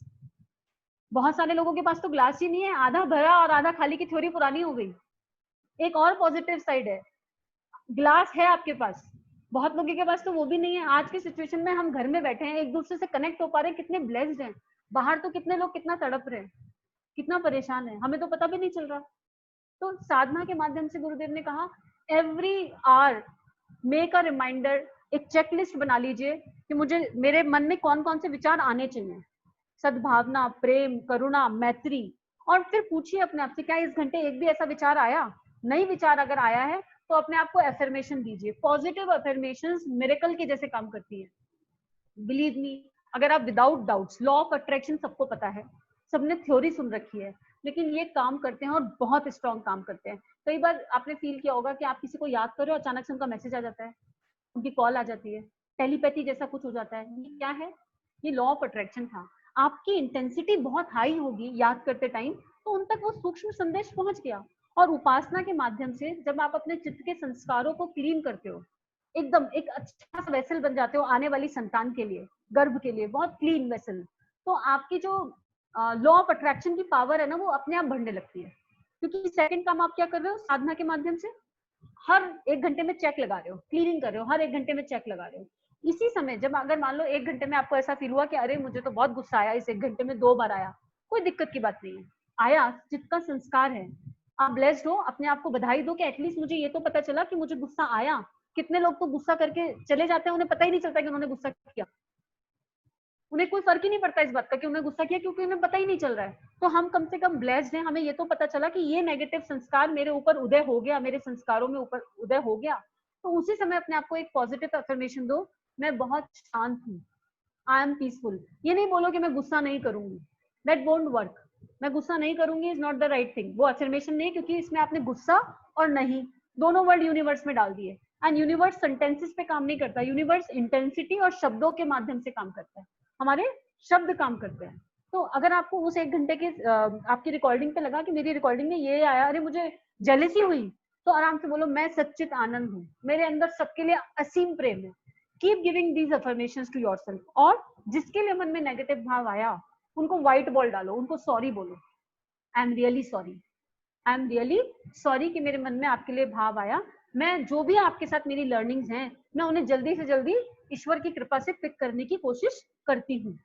बहुत सारे लोगों के पास तो ग्लास ही नहीं है, आधा भरा और आधा खाली की थ्योरी पुरानी हो गई। एक और पॉजिटिव साइड है, ग्लास है आपके पास, बहुत लोगों के पास तो वो भी नहीं है। आज की सिचुएशन में हम घर में बैठे हैं, एक दूसरे से कनेक्ट हो पा रहे हैं, कितने ब्लेस्ड हैं। बाहर तो कितने लोग कितना तड़प रहे हैं, कितना परेशान है, हमें तो पता भी नहीं चल रहा। तो साधना के माध्यम से गुरुदेव ने कहा every hour make a reminder, एक चेकलिस्ट बना लीजिए कि मुझे मेरे मन में कौन कौन से विचार आने चाहिए, सद्भावना, प्रेम, करुणा, मैत्री। और फिर पूछिए अपने आप से, क्या इस घंटे एक भी ऐसा विचार आया? नई विचार अगर आया है तो अपने आप को एफर्मेशन दीजिए। पॉजिटिव एफर्मेशंस मिरेकल के जैसे काम करती है, बिलीव मी। अगर आप without doubts, law of attraction सबको पता है, सबने थ्योरी सुन रखी है, लेकिन ये काम करते हैं और बहुत स्ट्रॉन्ग काम करते हैं। कई बार आपने फील किया होगा कि आप किसी को याद करो, अचानक से उनका मैसेज आ जाता है, उनकी कॉल आ जाती है, टेलीपैथी जैसा कुछ हो जाता है। ये क्या है? ये लॉ ऑफ अट्रैक्शन था। आपकी इंटेंसिटी बहुत हाई होगी याद करते टाइम, तो उन तक वो सूक्ष्म संदेश पहुंच गया। और उपासना के माध्यम से जब आप अपने चित्त के संस्कारों को क्लीन करते हो, एकदम एक अच्छा सा वेसल बन जाते हो आने वाली संतान के लिए, गर्भ के लिए, बहुत क्लीन वेसल, तो आपकी जो लॉ ऑफ अट्रैक्शन की पावर है ना, वो अपने आप बढ़ने लगती है। क्योंकि सेकंड काम आप क्या कर रहे हो साधना के माध्यम से, हर 1 घंटे में चेक लगा रहे हो, क्लीनिंग कर रहे हो, हर 1 घंटे में चेक लगा रहे हो। इसी समय जब अगर मान लो 1 घंटे में आपको ऐसा फील हुआ कि अरे मुझे तो बहुत गुस्सा आया, इस 1 घंटे में 2 बार आया, कोई दिक्कत की बात नहीं है, आया, चित्त का संस्कार है, आप ब्लेस्ड हो, अपने आप को बधाई दो कि एटलीस्ट मुझे ये तो पता चला कि मुझे गुस्सा आया। कितने लोग तो गुस्सा करके चले जाते हैं, उन्हें पता ही नहीं चलता कि उन्होंने गुस्सा किया, उन्हें कोई फर्क ही नहीं पड़ता इस बात का कि उन्हें गुस्सा किया, क्योंकि उन्हें पता ही नहीं चल रहा है। तो हम कम से कम ब्लेस्ड हैं, हमें ये तो पता चला कि ये नेगेटिव संस्कार मेरे ऊपर उदय हो गया, मेरे संस्कारों में ऊपर उदय हो गया। तो उसी समय अपने आप को एक पॉजिटिव अफर्मेशन दो, मैं बहुत शांत हूँ, आई एम पीसफुल। ये नहीं बोलो कि मैं गुस्सा नहीं करूंगी, दैट वोंट वर्क। मैं गुस्सा नहीं करूंगी is not the right thing, वो अफर्मेशन नहीं, क्योंकि इसमें आपने गुस्सा और नहीं दोनों वर्ड यूनिवर्स में डाल दिए। एंड यूनिवर्स सेंटेंसेस पे काम नहीं करता, यूनिवर्स इंटेंसिटी और शब्दों के माध्यम से काम करता है, हमारे शब्द काम करते हैं। तो अगर आपको उस 1 घंटे के आपकी रिकॉर्डिंग पे लगा कि मेरी रिकॉर्डिंग में ये आया, अरे मुझे जेलसी हुई, तो आराम से बोलो मैं सच्चित आनंद हूँ, मेरे अंदर सबके लिए असीम प्रेम है। Keep giving these affirmations to yourself. और जिसके लिए मन में नेगेटिव भाव आया, उनको व्हाइट बॉल डालो, उनको सॉरी बोलो, I am really sorry, I am really sorry कि मेरे मन में आपके लिए भाव आया। मैं जो भी आपके साथ मेरी लर्निंग्स हैं, मैं उन्हें जल्दी से जल्दी ईश्वर की कृपा से पिक करने की कोशिश करती हूँ।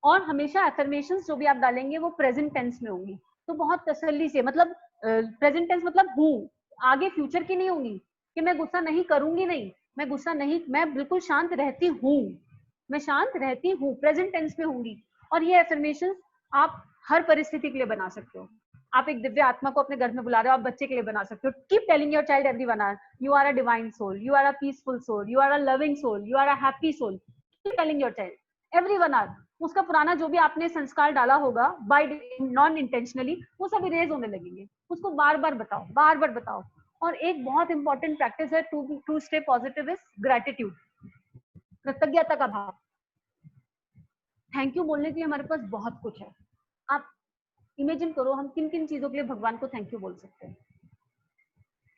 और हमेशा अफर्मेशंस जो भी आप डालेंगे वो प्रेजेंट टेंस में होंगी, तो बहुत तसल्ली से, मतलब प्रेजेंट टेंस मतलब हूँ, आगे फ्यूचर की नहीं होंगी कि मैं गुस्सा नहीं करूंगी, नहीं, मैं गुस्सा नहीं, मैं बिल्कुल शांत रहती हूँ, मैं शांत रहती हूँ, प्रेजेंट टेंस में होंगी। और ये अफर्मेशंस आप हर परिस्थिति के लिए बना सकते हो। आप एक दिव्य आत्मा को अपने घर में बुला रहे हो, आप बच्चे के लिए बना सकते हो। Keep telling your child everyone are, you are a divine soul, you are a peaceful soul, you are a loving soul, you are a happy soul. Keep telling your child everyone are. उसका पुराना जो भी आपने संस्कार डाला होगा bye non intentionally, वो सब इरेज होने लगेंगे। उसको बार बार बताओ, बार बार बताओ। और एक बहुत इंपॉर्टेंट प्रैक्टिस है to stay positive is gratitude, कृतज्ञता का भाव। थैंक यू बोलने के लिए हमारे पास बहुत कुछ है। आप इमेजिन करो हम किन किन चीजों के लिए भगवान को थैंक यू बोल सकते हैं।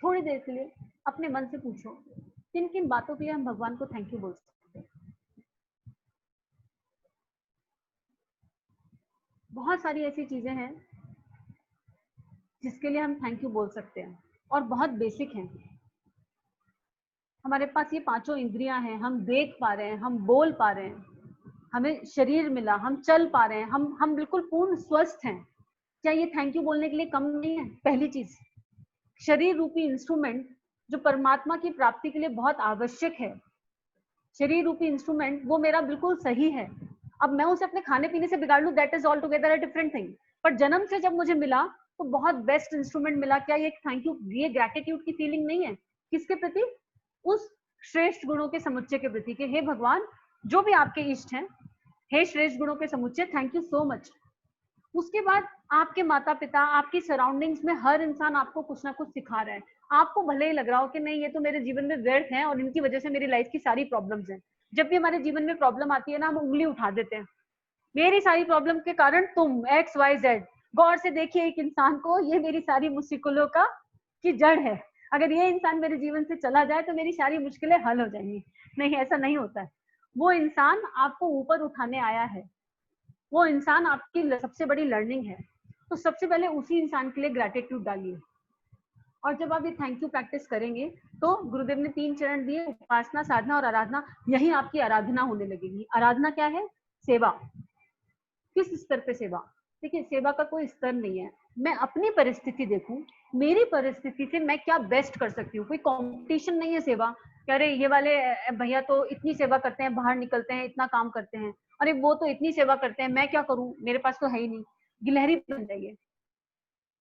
थोड़ी देर के लिए अपने मन से पूछो किन किन बातों के लिए हम भगवान को थैंक यू बोल सकते हैं। बहुत सारी ऐसी चीजें हैं जिसके लिए हम थैंक यू बोल सकते हैं और बहुत बेसिक हैं। हमारे पास ये पांचों इंद्रियां हैं, हम देख पा रहे हैं, हम बोल पा रहे हैं, हमें शरीर मिला, हम चल पा रहे हैं, हम बिल्कुल पूर्ण स्वस्थ हैं। क्या ये थैंक यू बोलने के लिए कम नहीं है? पहली चीज, शरीर रूपी इंस्ट्रूमेंट जो परमात्मा की प्राप्ति के लिए बहुत आवश्यक है, शरीर रूपी इंस्ट्रूमेंट वो मेरा बिल्कुल सही है। अब मैं उसे अपने खाने पीने से बिगाड़ लूं, that is all together a different thing. पर जन्म से जब मुझे मिला तो बहुत बेस्ट इंस्ट्रूमेंट मिला। क्या ये थैंक यू, ये ग्रैटिट्यूड की फीलिंग नहीं है? किसके प्रति? उस श्रेष्ठ गुणों के समुच्चय के प्रति कि हे भगवान, जो भी आपके इष्ट हैं, हे श्रेष्ठ गुणों के समुच्चय, थैंक यू सो मच। उसके बाद आपके माता पिता, आपकी सराउंडिंग्स में हर इंसान आपको कुछ ना कुछ सिखा रहा है। आपको भले ही लग रहा हो कि नहीं, ये तो मेरे जीवन में व्यर्थ है और इनकी वजह से मेरी लाइफ की सारी प्रॉब्लम्स हैं। जब भी हमारे जीवन में प्रॉब्लम आती है ना, हम उंगली उठा देते हैं, मेरी सारी प्रॉब्लम के कारण तुम XYZ। गौर से देखिए एक इंसान को, ये मेरी सारी मुश्किलों का की जड़ है। अगर ये इंसान मेरे जीवन से चला जाए तो मेरी सारी मुश्किलें हल हो जाएंगी। नहीं, ऐसा नहीं होता है। वो इंसान आपको ऊपर उठाने आया है, वो इंसान आपकी सबसे बड़ी लर्निंग है। तो सबसे पहले उसी इंसान के लिए ग्रैटिट्यूड डालिए। और जब आप ये थैंक यू प्रैक्टिस करेंगे तो गुरुदेव ने 3 चरण दिए, उपासना, साधना और आराधना। यही आपकी आराधना होने लगेगी। आराधना क्या है? सेवा। किस स्तर पे सेवा? देखिए, सेवा का कोई स्तर नहीं है। मैं अपनी परिस्थिति देखूं, मेरी परिस्थिति से मैं क्या बेस्ट कर सकती हूँ। कोई कंपटीशन नहीं है सेवा। कह रहे ये वाले भैया तो इतनी सेवा करते हैं, बाहर निकलते हैं, इतना काम करते हैं, अरे वो तो इतनी सेवा करते हैं, मैं क्या करूं, मेरे पास तो है ही नहीं। गिलहरी बन जाइए,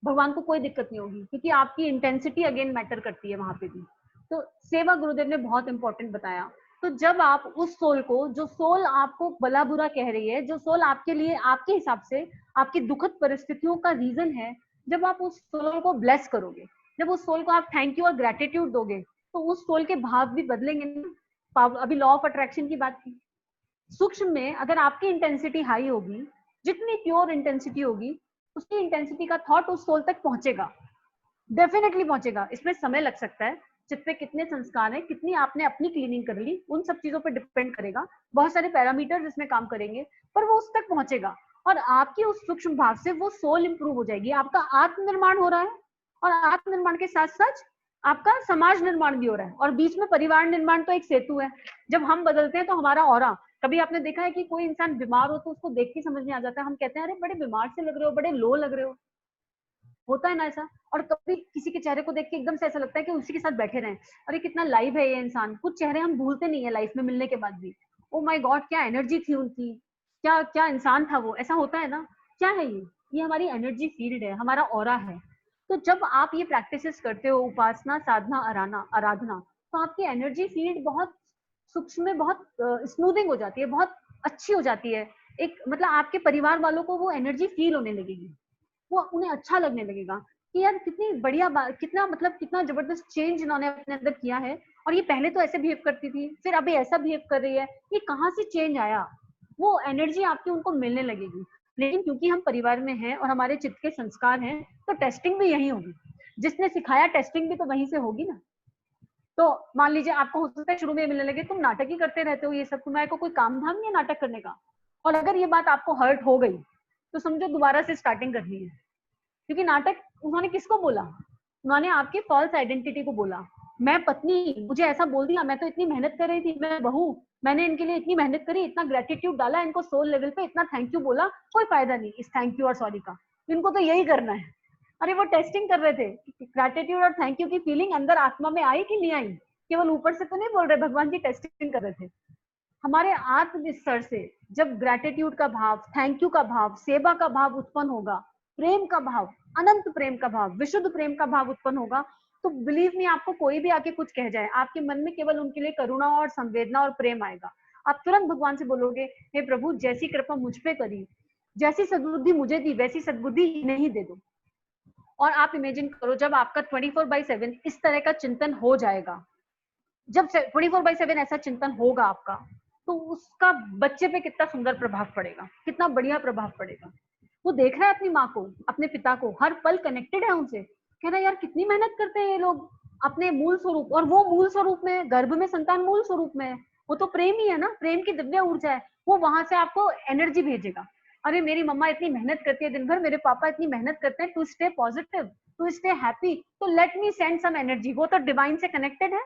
भगवान को कोई दिक्कत नहीं होगी, क्योंकि आपकी इंटेंसिटी अगेन मैटर करती है वहां पे भी। तो सेवा गुरुदेव ने बहुत इंपॉर्टेंट बताया। तो जब आप उस सोल को, जो सोल आपको भला बुरा कह रही है, जो सोल आपके लिए, आपके हिसाब से आपकी दुखद परिस्थितियों का रीजन है, जब आप उस सोल को ब्लेस करोगे, जब उस सोल को आप थैंक यू और ग्रेटिट्यूड दोगे, तो उस सोल के भाव भी बदलेंगे ना। अभी लॉ ऑफ अट्रैक्शन की बात की, सूक्ष्म में अगर आपकी इंटेंसिटी हाई होगी, जितनी प्योर इंटेंसिटी होगी, उसकी इंटेंसिटी का थॉट उस सोल तक पहुंचेगा, डेफिनेटली पहुंचेगा। इसमें समय लग सकता है, चित्त पे कितने संस्कार हैं, कितनी आपने अपनी क्लीनिंग कर ली, उन सब चीजों पे डिपेंड करेगा। बहुत सारे पैरामीटर्स इसमें काम करेंगे, पर वो उस तक पहुंचेगा और आपकी उस सूक्ष्म भाव से वो सोल इंप्रूव हो जाएगी। आपका आत्मनिर्माण हो रहा है और आत्मनिर्माण के साथ साथ आपका समाज निर्माण भी हो रहा है, और बीच में परिवार निर्माण तो एक सेतु है। जब हम बदलते हैं तो हमारा ऑरा, कभी आपने देखा है कि कोई इंसान बीमार हो तो उसको देख के समझ में आ जाता है, हम कहते हैं अरे बड़े बीमार से लग रहे हो, बड़े लो लग रहे हो, होता है ना ऐसा। और कभी किसी के चेहरे को देख के एकदम से ऐसा लगता है कि उसी के साथ बैठे रहें, अरे कितना लाइव है ये इंसान। कुछ चेहरे हम भूलते नहीं है लाइफ में मिलने के बाद भी। ओ माय गॉड, क्या एनर्जी थी उनकी, क्या क्या इंसान था वो, ऐसा होता है ना। क्या है ये हमारी एनर्जी फील्ड है, हमारा ऑरा है। तो जब आप ये प्रैक्टिसेस करते हो, उपासना, साधना, आराधना, तो आपकी एनर्जी फील्ड बहुत सूक्ष्म में बहुत स्मूथिंग हो जाती है, बहुत अच्छी हो जाती है। एक मतलब आपके परिवार वालों को वो एनर्जी फील होने लगेगी, वो उन्हें अच्छा लगने लगेगा कि यार कितनी बढ़िया बात, कितना मतलब कितना जबरदस्त चेंज इन्होंने अपने अंदर किया है। और ये पहले तो ऐसे बिहेव करती थी, फिर अभी ऐसा बिहेव कर रही है, ये कहाँ से चेंज आया। वो एनर्जी आपकी उनको मिलने लगेगी। लेकिन क्योंकि हम परिवार में हैं और हमारे चित्त के संस्कार हैं, तो टेस्टिंग भी यही होगी। जिसने सिखाया टेस्टिंग भी तो वहीं से होगी ना। तो मान लीजिए आपको हो सकता है शुरू में मिलने लगे तुम नाटक ही करते रहते हो, ये सब तुम्हारे को कोई काम धाम नहीं है नाटक करने का। और अगर ये बात आपको हर्ट हो गई तो समझो दोबारा से स्टार्टिंग करनी है, क्योंकि नाटक उन्होंने किसको बोला, उन्होंने आपकी फॉल्स आइडेंटिटी को बोला। मैं पत्नी, मुझे ऐसा बोल दिया, मैं तो इतनी मेहनत कर रही थी, मैं बहू, मैंने इनके लिए इतनी मेहनत करी, इतना ग्रेटिट्यूड डाला, इनको सोल लेवल पे इतना थैंक यू बोला, कोई फायदा नहीं इस थैंक यू और सॉरी का, इनको तो यही करना है। अरे वो टेस्टिंग कर रहे थे, ग्रेटिट्यूड और थैंक यू की फीलिंग अंदर आत्मा में आई कि नहीं आई, केवल ऊपर से तो नहीं बोल रहे, भगवान जी टेस्टिंग कर रहे थे। हमारे आत्म स्तर से जब ग्रेटिट्यूड का भाव, थैंक यू का भाव, सेवा का भाव उत्पन्न होगा, प्रेम का भाव, अनंत प्रेम का भाव, विशुद्ध प्रेम का भाव उत्पन्न होगा, तो बिलीव मी, आपको कोई भी आके कुछ कह जाए, आपके मन में केवल उनके लिए करुणा और संवेदना और प्रेम आएगा। आप तुरंत भगवान से बोलोगे, हे प्रभु, जैसी कृपा मुझ पे करी, जैसी सद्बुद्धि मुझे दी, वैसी सद्बुद्धि इन्हें दे दो। और आप इमेजिन करो जब आपका 24/7 इस तरह का चिंतन हो जाएगा, जब 24/7 ऐसा चिंतन होगा आपका, तो उसका बच्चे पे कितना सुंदर प्रभाव पड़ेगा, कितना बढ़िया प्रभाव पड़ेगा। वो देख रहा है अपनी माँ को, अपने पिता को, हर पल कनेक्टेड है उनसे, कह रहा है यार कितनी मेहनत करते हैं ये लोग अपने मूल स्वरूप, और वो मूल स्वरूप में, गर्भ में संतान मूल स्वरूप में है, वो तो प्रेम ही है ना, प्रेम की दिव्य ऊर्जा है, वो वहां से आपको एनर्जी भेजेगा। अरे मेरी मम्मा इतनी मेहनत करती है दिन भर, मेरे पापा इतनी मेहनत करते हैं to stay positive, to stay happy, तो let me send some energy. वो तो डिवाइन से कनेक्टेड है,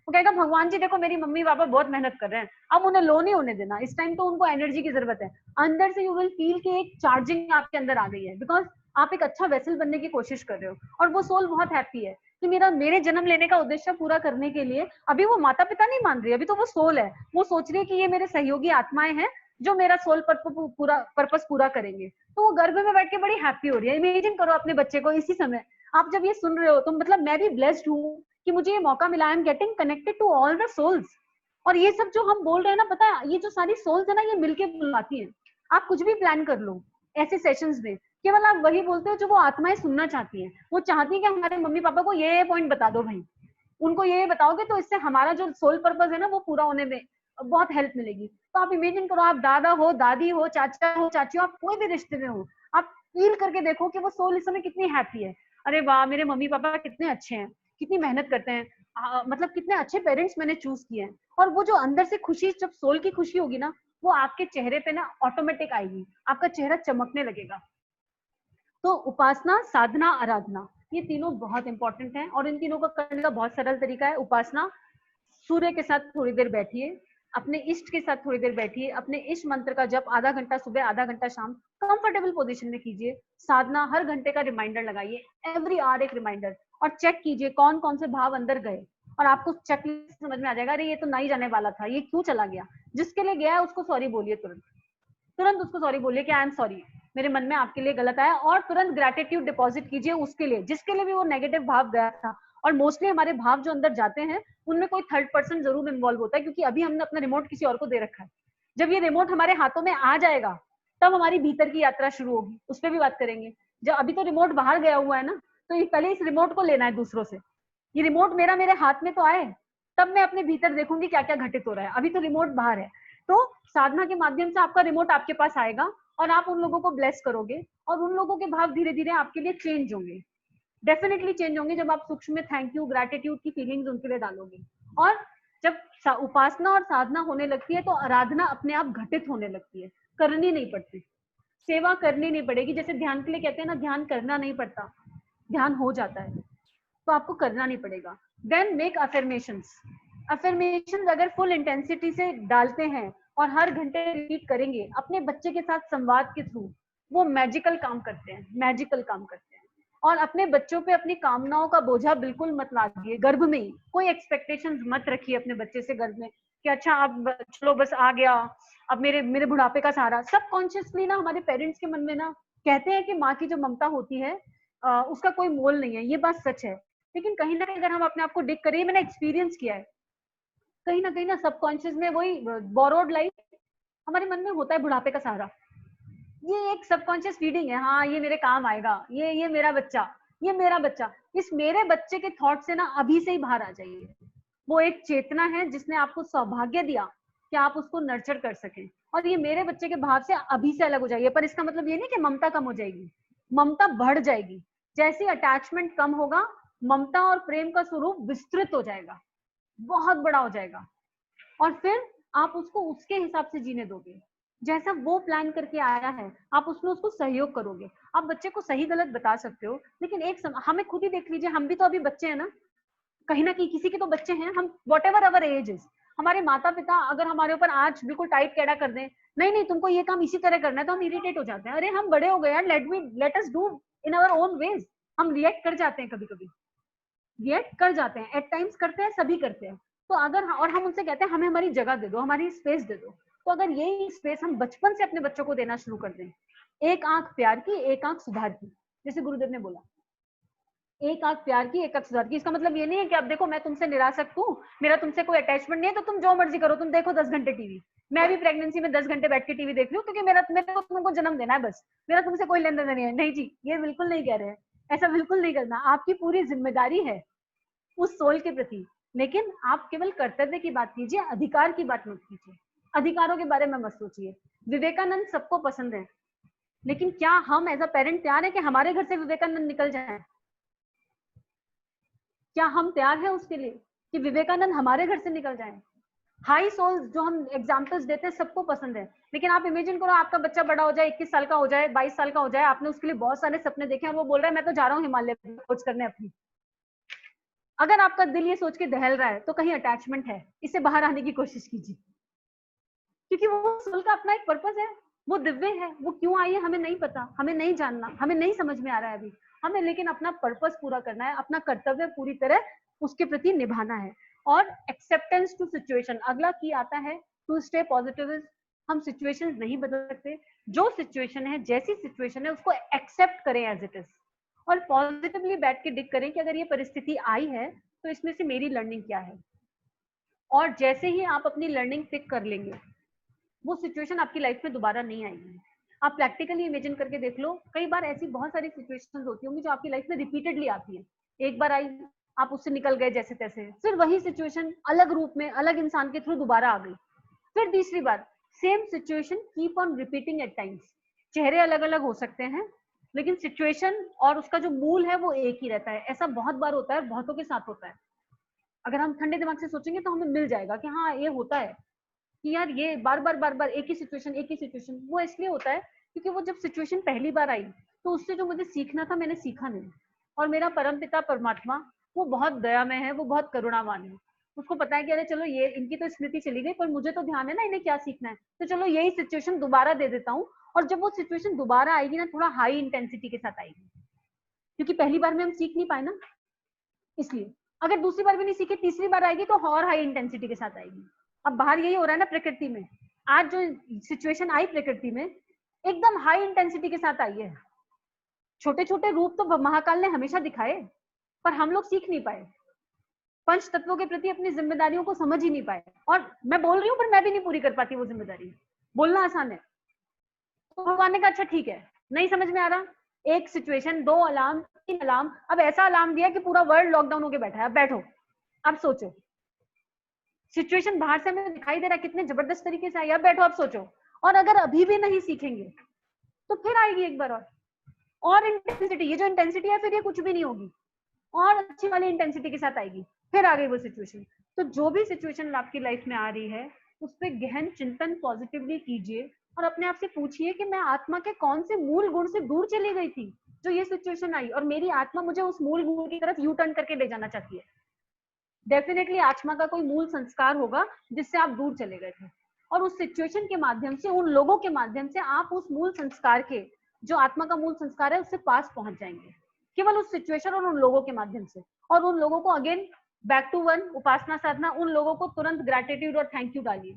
वो कहेगा भगवान जी देखो मेरी मम्मी पापा बहुत मेहनत कर रहे हैं, अब उन्हें लो नहीं होने देना, इस टाइम तो उनको एनर्जी की जरूरत है। अंदर से यू विल फील कि एक चार्जिंग आपके अंदर आ गई है, बिकॉज आप एक अच्छा वेसल बनने की कोशिश कर रहे हो, और वो सोल बहुत हैप्पी है कि मेरे जन्म लेने का उद्देश्य पूरा करने के लिए, अभी वो माता पिता नहीं मान रही, अभी तो वो सोल है, वो सोच रही है कि ये मेरे सहयोगी आत्माएं हैं जो मेरा सोल पर्पस पूरा करेंगे, तो वो गर्भ में बैठ के बड़ी हैप्पी हो रही है। इमेजिन करो अपने बच्चे को इसी समय, आप जब ये सुन रहे हो तो मतलब मैं भी ब्लेस्ड हूँ कि मुझे ये मौका मिला, I am getting connected to all the souls. और ये सब जो हम बोल रहे हैं ना, पता है ये जो सारी सोल्स है ना, ये मिलके बुलाती हैं। आप कुछ भी प्लान कर लो ऐसे सेशंस में, केवल आप वही बोलते हो जो वो आत्माएं सुनना चाहती हैं। वो चाहती है कि हमारे मम्मी पापा को ये पॉइंट बता दो भाई, उनको ये बताओगे तो इससे हमारा जो सोल पर्पस है ना वो पूरा होने में बहुत हेल्प मिलेगी। तो आप इमेजिन करो, आप दादा हो, दादी हो, चाचा हो, चाची हो, आप कोई भी रिश्ते में हो, आप फील करके देखो कि वो सोल इस समय कितनी हैप्पी है। अरे वाह मेरे मम्मी पापा कितने अच्छे हैं, कितनी मेहनत करते हैं, मतलब कितने अच्छे पेरेंट्स मैंने चूज किए हैं। और वो जो अंदर से खुशी, जब सोल की खुशी होगी ना, वो आपके चेहरे पे ना ऑटोमेटिक आएगी, आपका चेहरा चमकने लगेगा। तो उपासना, साधना, आराधना, ये तीनों बहुत इंपॉर्टेंट हैं, और इन तीनों का करने का बहुत सरल तरीका है। उपासना, सूर्य के साथ थोड़ी देर बैठिए, अपने इष्ट के साथ थोड़ी देर बैठिए, अपने इष्ट मंत्र का जप आधा घंटा सुबह आधा घंटा शाम कंफर्टेबल पोजीशन में कीजिए। साधना, हर घंटे का रिमाइंडर लगाइए, एवरी आवर एक रिमाइंडर, और चेक कीजिए कौन कौन से भाव अंदर गए, और आपको चेकलिस्ट समझ में आ जाएगा, अरे ये तो नहीं जाने वाला था, ये क्यों चला गया। जिसके लिए गया है उसको सॉरी बोलिए, तुरंत उसको सॉरी बोलिए कि आई एम सॉरी, मेरे मन में आपके लिए गलत आया, और तुरंत ग्रेटिट्यूड डिपॉजिट कीजिए उसके लिए जिसके लिए भी वो नेगेटिव भाव गया था। और मोस्टली हमारे भाव जो अंदर जाते हैं उनमें कोई थर्ड पर्सन जरूर इन्वॉल्व होता है, क्योंकि अभी हमने अपना रिमोट किसी और को दे रखा है। जब ये रिमोट हमारे हाथों में आ जाएगा तब हमारी भीतर की यात्रा शुरू होगी, उस पर भी बात करेंगे। जब अभी तो रिमोट बाहर गया हुआ है ना, तो पहले इस रिमोट को लेना है दूसरों से, ये रिमोट मेरे हाथ में तो आए, तब मैं अपने भीतर देखूंगी क्या क्या घटित हो रहा है। अभी तो रिमोट बाहर है, तो साधना के माध्यम से आपका रिमोट आपके पास आएगा, और आप उन लोगों को ब्लेस करोगे, और उन लोगों के भाव धीरे धीरे आपके लिए चेंज होंगे, डेफिनेटली चेंज होंगे, जब आप सूक्ष्म में थैंक यू, ग्रेटिट्यूड की फीलिंग्स उनके लिए डालोगे। और जब उपासना और साधना होने लगती है तो आराधना अपने आप घटित होने लगती है, करनी नहीं पड़ती, सेवा करनी नहीं पड़ेगी। जैसे ध्यान के लिए कहते हैं ना, ध्यान करना नहीं पड़ता, ध्यान हो जाता है, तो आपको करना नहीं पड़ेगा। Then make affirmations. अफर्मेशंस अगर फुल इंटेंसिटी से डालते हैं और हर घंटे रिपीट करेंगे अपने बच्चे के साथ संवाद के थ्रू, वो मैजिकल काम करते हैं, मैजिकल काम करते हैं। और अपने बच्चों पे अपनी कामनाओं का बोझा बिल्कुल मत लादिए, गर्भ में ही कोई एक्सपेक्टेशंस मत रखिए अपने बच्चे से गर्भ में कि अच्छा अब चलो बस आ गया, अब मेरे बुढ़ापे का सहारा। सबकॉन्शियसली ना हमारे पेरेंट्स के मन में ना कहते हैं कि माँ की जो ममता होती है उसका कोई मोल नहीं है, ये बात सच है। लेकिन कहीं ना कहीं अगर हम अपने आप को डिग करें, मैंने एक्सपीरियंस किया है, कहीं ना सबकॉन्शियस में वही बोरोड लाइफ हमारे मन में होता है, बुढ़ापे का सहारा, ये एक सबकॉन्शियस फीडिंग है, हाँ ये मेरे काम आएगा, ये मेरा बच्चा, ये मेरा बच्चा। इस मेरे बच्चे के थॉट से ना अभी से ही बाहर आ जाइए। वो एक चेतना है जिसने आपको सौभाग्य दिया कि आप उसको नर्चर कर सकें, और ये मेरे बच्चे के भाव से अभी से अलग हो जाइए। पर इसका मतलब ये नहीं कि ममता कम हो जाएगी, ममता बढ़ जाएगी। जैसी अटैचमेंट कम होगा, ममता और प्रेम का स्वरूप विस्तृत हो जाएगा, बहुत बड़ा हो जाएगा, और फिर आप उसको उसके हिसाब से जीने दोगे, जैसा वो प्लान करके आया है आप उसमें उसको सहयोग करोगे। आप बच्चे को सही गलत बता सकते हो, लेकिन हमें खुद ही देख लीजिए, हम भी तो अभी बच्चे हैं ना, कहीं ना कहीं किसी के तो बच्चे हैं हम, whatever our age is. हमारे माता पिता अगर हमारे ऊपर आज बिल्कुल टाइट कैडा कर दें, नहीं नहीं तुमको ये काम इसी तरह करना है, तो हम इरिटेट हो जाते हैं। अरे हम बड़े हो गए यार, let us do in our own ways. हम रिएक्ट कर जाते हैं, कभी कभी रिएक्ट कर जाते हैं, एट टाइम्स करते हैं, सभी करते हैं। तो अगर और हम उनसे कहते हैं हमें हमारी जगह दे दो, हमारी स्पेस दे दो, तो अगर यही स्पेस हम बचपन से अपने बच्चों को देना शुरू कर दें, एक आंख प्यार की एक आंख सुधार की, जैसे गुरुदेव ने बोला, एक आंख प्यार की एक आंख सुधार की। इसका मतलब ये नहीं है कि अब देखो मैं तुमसे निरासक्त हूँ, मेरा तुमसे कोई अटैचमेंट नहीं है, तो तुम जो मर्जी करो, तुम देखो 10 घंटे टीवी। मैं भी प्रेगनेंसी में 10 घंटे बैठ के टीवी देख रही हूँ, क्योंकि मेरे को तुमको जन्म देना है, बस मेरा तुमसे कोई लेन देन नहीं है। नहीं जी, ये बिल्कुल नहीं कह रहे हैं, ऐसा बिल्कुल नहीं करना। आपकी पूरी जिम्मेदारी है उस सोल के प्रति, लेकिन आप केवल कर्तव्य की बात कीजिए, अधिकार की बात मत कीजिए। अधिकारों के बारे में मत सोचिए। विवेकानंद सबको पसंद है, लेकिन क्या हम एज अ पेरेंट तैयार है कि हमारे घर से विवेकानंद निकल जाए? क्या हम तैयार हैं उसके लिए कि विवेकानंद हमारे घर से निकल जाए? हाई सोल्स जो हम एग्जाम्पल्स देते हैं सबको पसंद है, लेकिन आप इमेजिन करो आपका बच्चा बड़ा हो जाए, 21 साल का हो जाए, 22 साल का हो जाए, आपने उसके लिए बहुत सारे सपने देखे और वो बोल रहा है मैं तो जा रहा हूँ हिमालय खोज करने अपनी। अगर आपका दिल ये सोच के दहल रहा है तो कहीं अटैचमेंट है, इससे बाहर आने की कोशिश कीजिए, क्योंकि वो सोल का अपना एक पर्पस है, वो दिव्य है, वो क्यों आई है हमें नहीं पता, हमें नहीं जानना, हमें नहीं समझ में आ रहा है अभी, हमें लेकिन अपना पर्पस पूरा करना है, अपना कर्तव्य पूरी तरह उसके प्रति निभाना है। और एक्सेप्टेंस टू सिचुएशन, अगला की आता है टू स्टे पॉजिटिव। हम सिचुएशंस नहीं बदल सकते, जो सिचुएशन है जैसी सिचुएशन है उसको एक्सेप्ट करें एज इट इज, और पॉजिटिवली बैठ के डिक करें कि अगर ये परिस्थिति आई है तो इसमें से मेरी लर्निंग क्या है। और जैसे ही आप अपनी लर्निंग पिक कर लेंगे, वो सिचुएशन आपकी लाइफ में दोबारा नहीं आएगी। आप प्रैक्टिकली इमेजिन करके देख लो, कई बार ऐसी बहुत सारी सिचुएशंस होती होंगी जो आपकी लाइफ में रिपीटेडली आती है। एक बार आई, आप उससे निकल गए जैसे तैसे, फिर वही सिचुएशन अलग रूप में अलग इंसान के थ्रू दोबारा आ गई, फिर तीसरी बार same situation keep on repeating at times. चेहरे अलग अलग हो सकते हैं, लेकिन सिचुएशन और उसका जो मूल है वो एक ही रहता है। ऐसा बहुत बार होता है, बहुतों के साथ होता है। अगर हम ठंडे दिमाग से सोचेंगे तो हमें मिल जाएगा कि हाँ ये होता है, कि यार ये बार बार एक ही सिचुएशन। वो इसलिए होता है क्योंकि वो जब सिचुएशन पहली बार आई तो उससे जो मुझे सीखना था मैंने सीखा नहीं। और मेरा परम पिता परमात्मा वो बहुत दयामय है, वो बहुत करुणावान है। उसको पता है कि अरे चलो ये इनकी तो स्मृति चली गई, पर मुझे तो ध्यान है ना इन्हें क्या सीखना है, तो चलो यही सिचुएशन दोबारा दे देता हूँ। और जब वो सिचुएशन दोबारा आएगी ना, थोड़ा हाई इंटेंसिटी के साथ आएगी, क्योंकि पहली बार में हम सीख नहीं पाए ना, इसलिए अगर दूसरी बार भी नहीं सीखे, तीसरी बार आएगी तो और हाई इंटेंसिटी के साथ आएगी। अब बाहर यही हो रहा है ना प्रकृति में, आज जो सिचुएशन आई प्रकृति में एकदम हाई इंटेंसिटी के साथ आई है। छोटे छोटे रूप तो महाकाल ने हमेशा दिखाए, पर हम लोग सीख नहीं पाए, पंच तत्वों के प्रति अपनी जिम्मेदारियों को समझ ही नहीं पाए। और मैं बोल रही हूँ पर मैं भी नहीं पूरी कर पाती वो जिम्मेदारी। बोलना आसान है, तो भगवान ने कहा अच्छा ठीक है, नहीं समझ में आ रहा, एक सिचुएशन, 2 अलार्म, 3 अलार्म, अब ऐसा अलार्म दिया कि पूरा वर्ल्ड लॉकडाउन होके बैठा है, अब बैठो, अब सोचो। सिचुएशन बाहर से हमें दिखाई दे रहा है कितने जबरदस्त तरीके से आई, अब बैठो अब सोचो। और अगर अभी भी नहीं सीखेंगे तो फिर आएगी एक बार और इंटेंसिटी, ये जो इंटेंसिटी है फिर ये कुछ भी नहीं होगी, और अच्छी वाली इंटेंसिटी के साथ आएगी, फिर आ गई वो सिचुएशन। तो जो भी सिचुएशन आपकी लाइफ में आ रही है उस पर गहन चिंतन पॉजिटिवली कीजिए और अपने आप से पूछिए कि मैं आत्मा के कौन से मूल गुण से दूर चली गई थी जो ये सिचुएशन आई, और मेरी आत्मा मुझे उस मूल गुण की तरफ यू टर्न करके ले जाना चाहती है। डेफिनेटली आत्मा का कोई मूल संस्कार होगा जिससे आप दूर चले गए थे, और उस सिचुएशन के माध्यम से, उन लोगों के माध्यम से आप उस मूल संस्कार के, जो आत्मा का मूल संस्कार है, उससे पास पहुंच जाएंगे, केवल उस सिचुएशन और उन लोगों के माध्यम से। और उन लोगों को अगेन बैक टू वन उपासना साधना, उन लोगों को तुरंत ग्रेटिट्यूड और थैंक यू डालिए,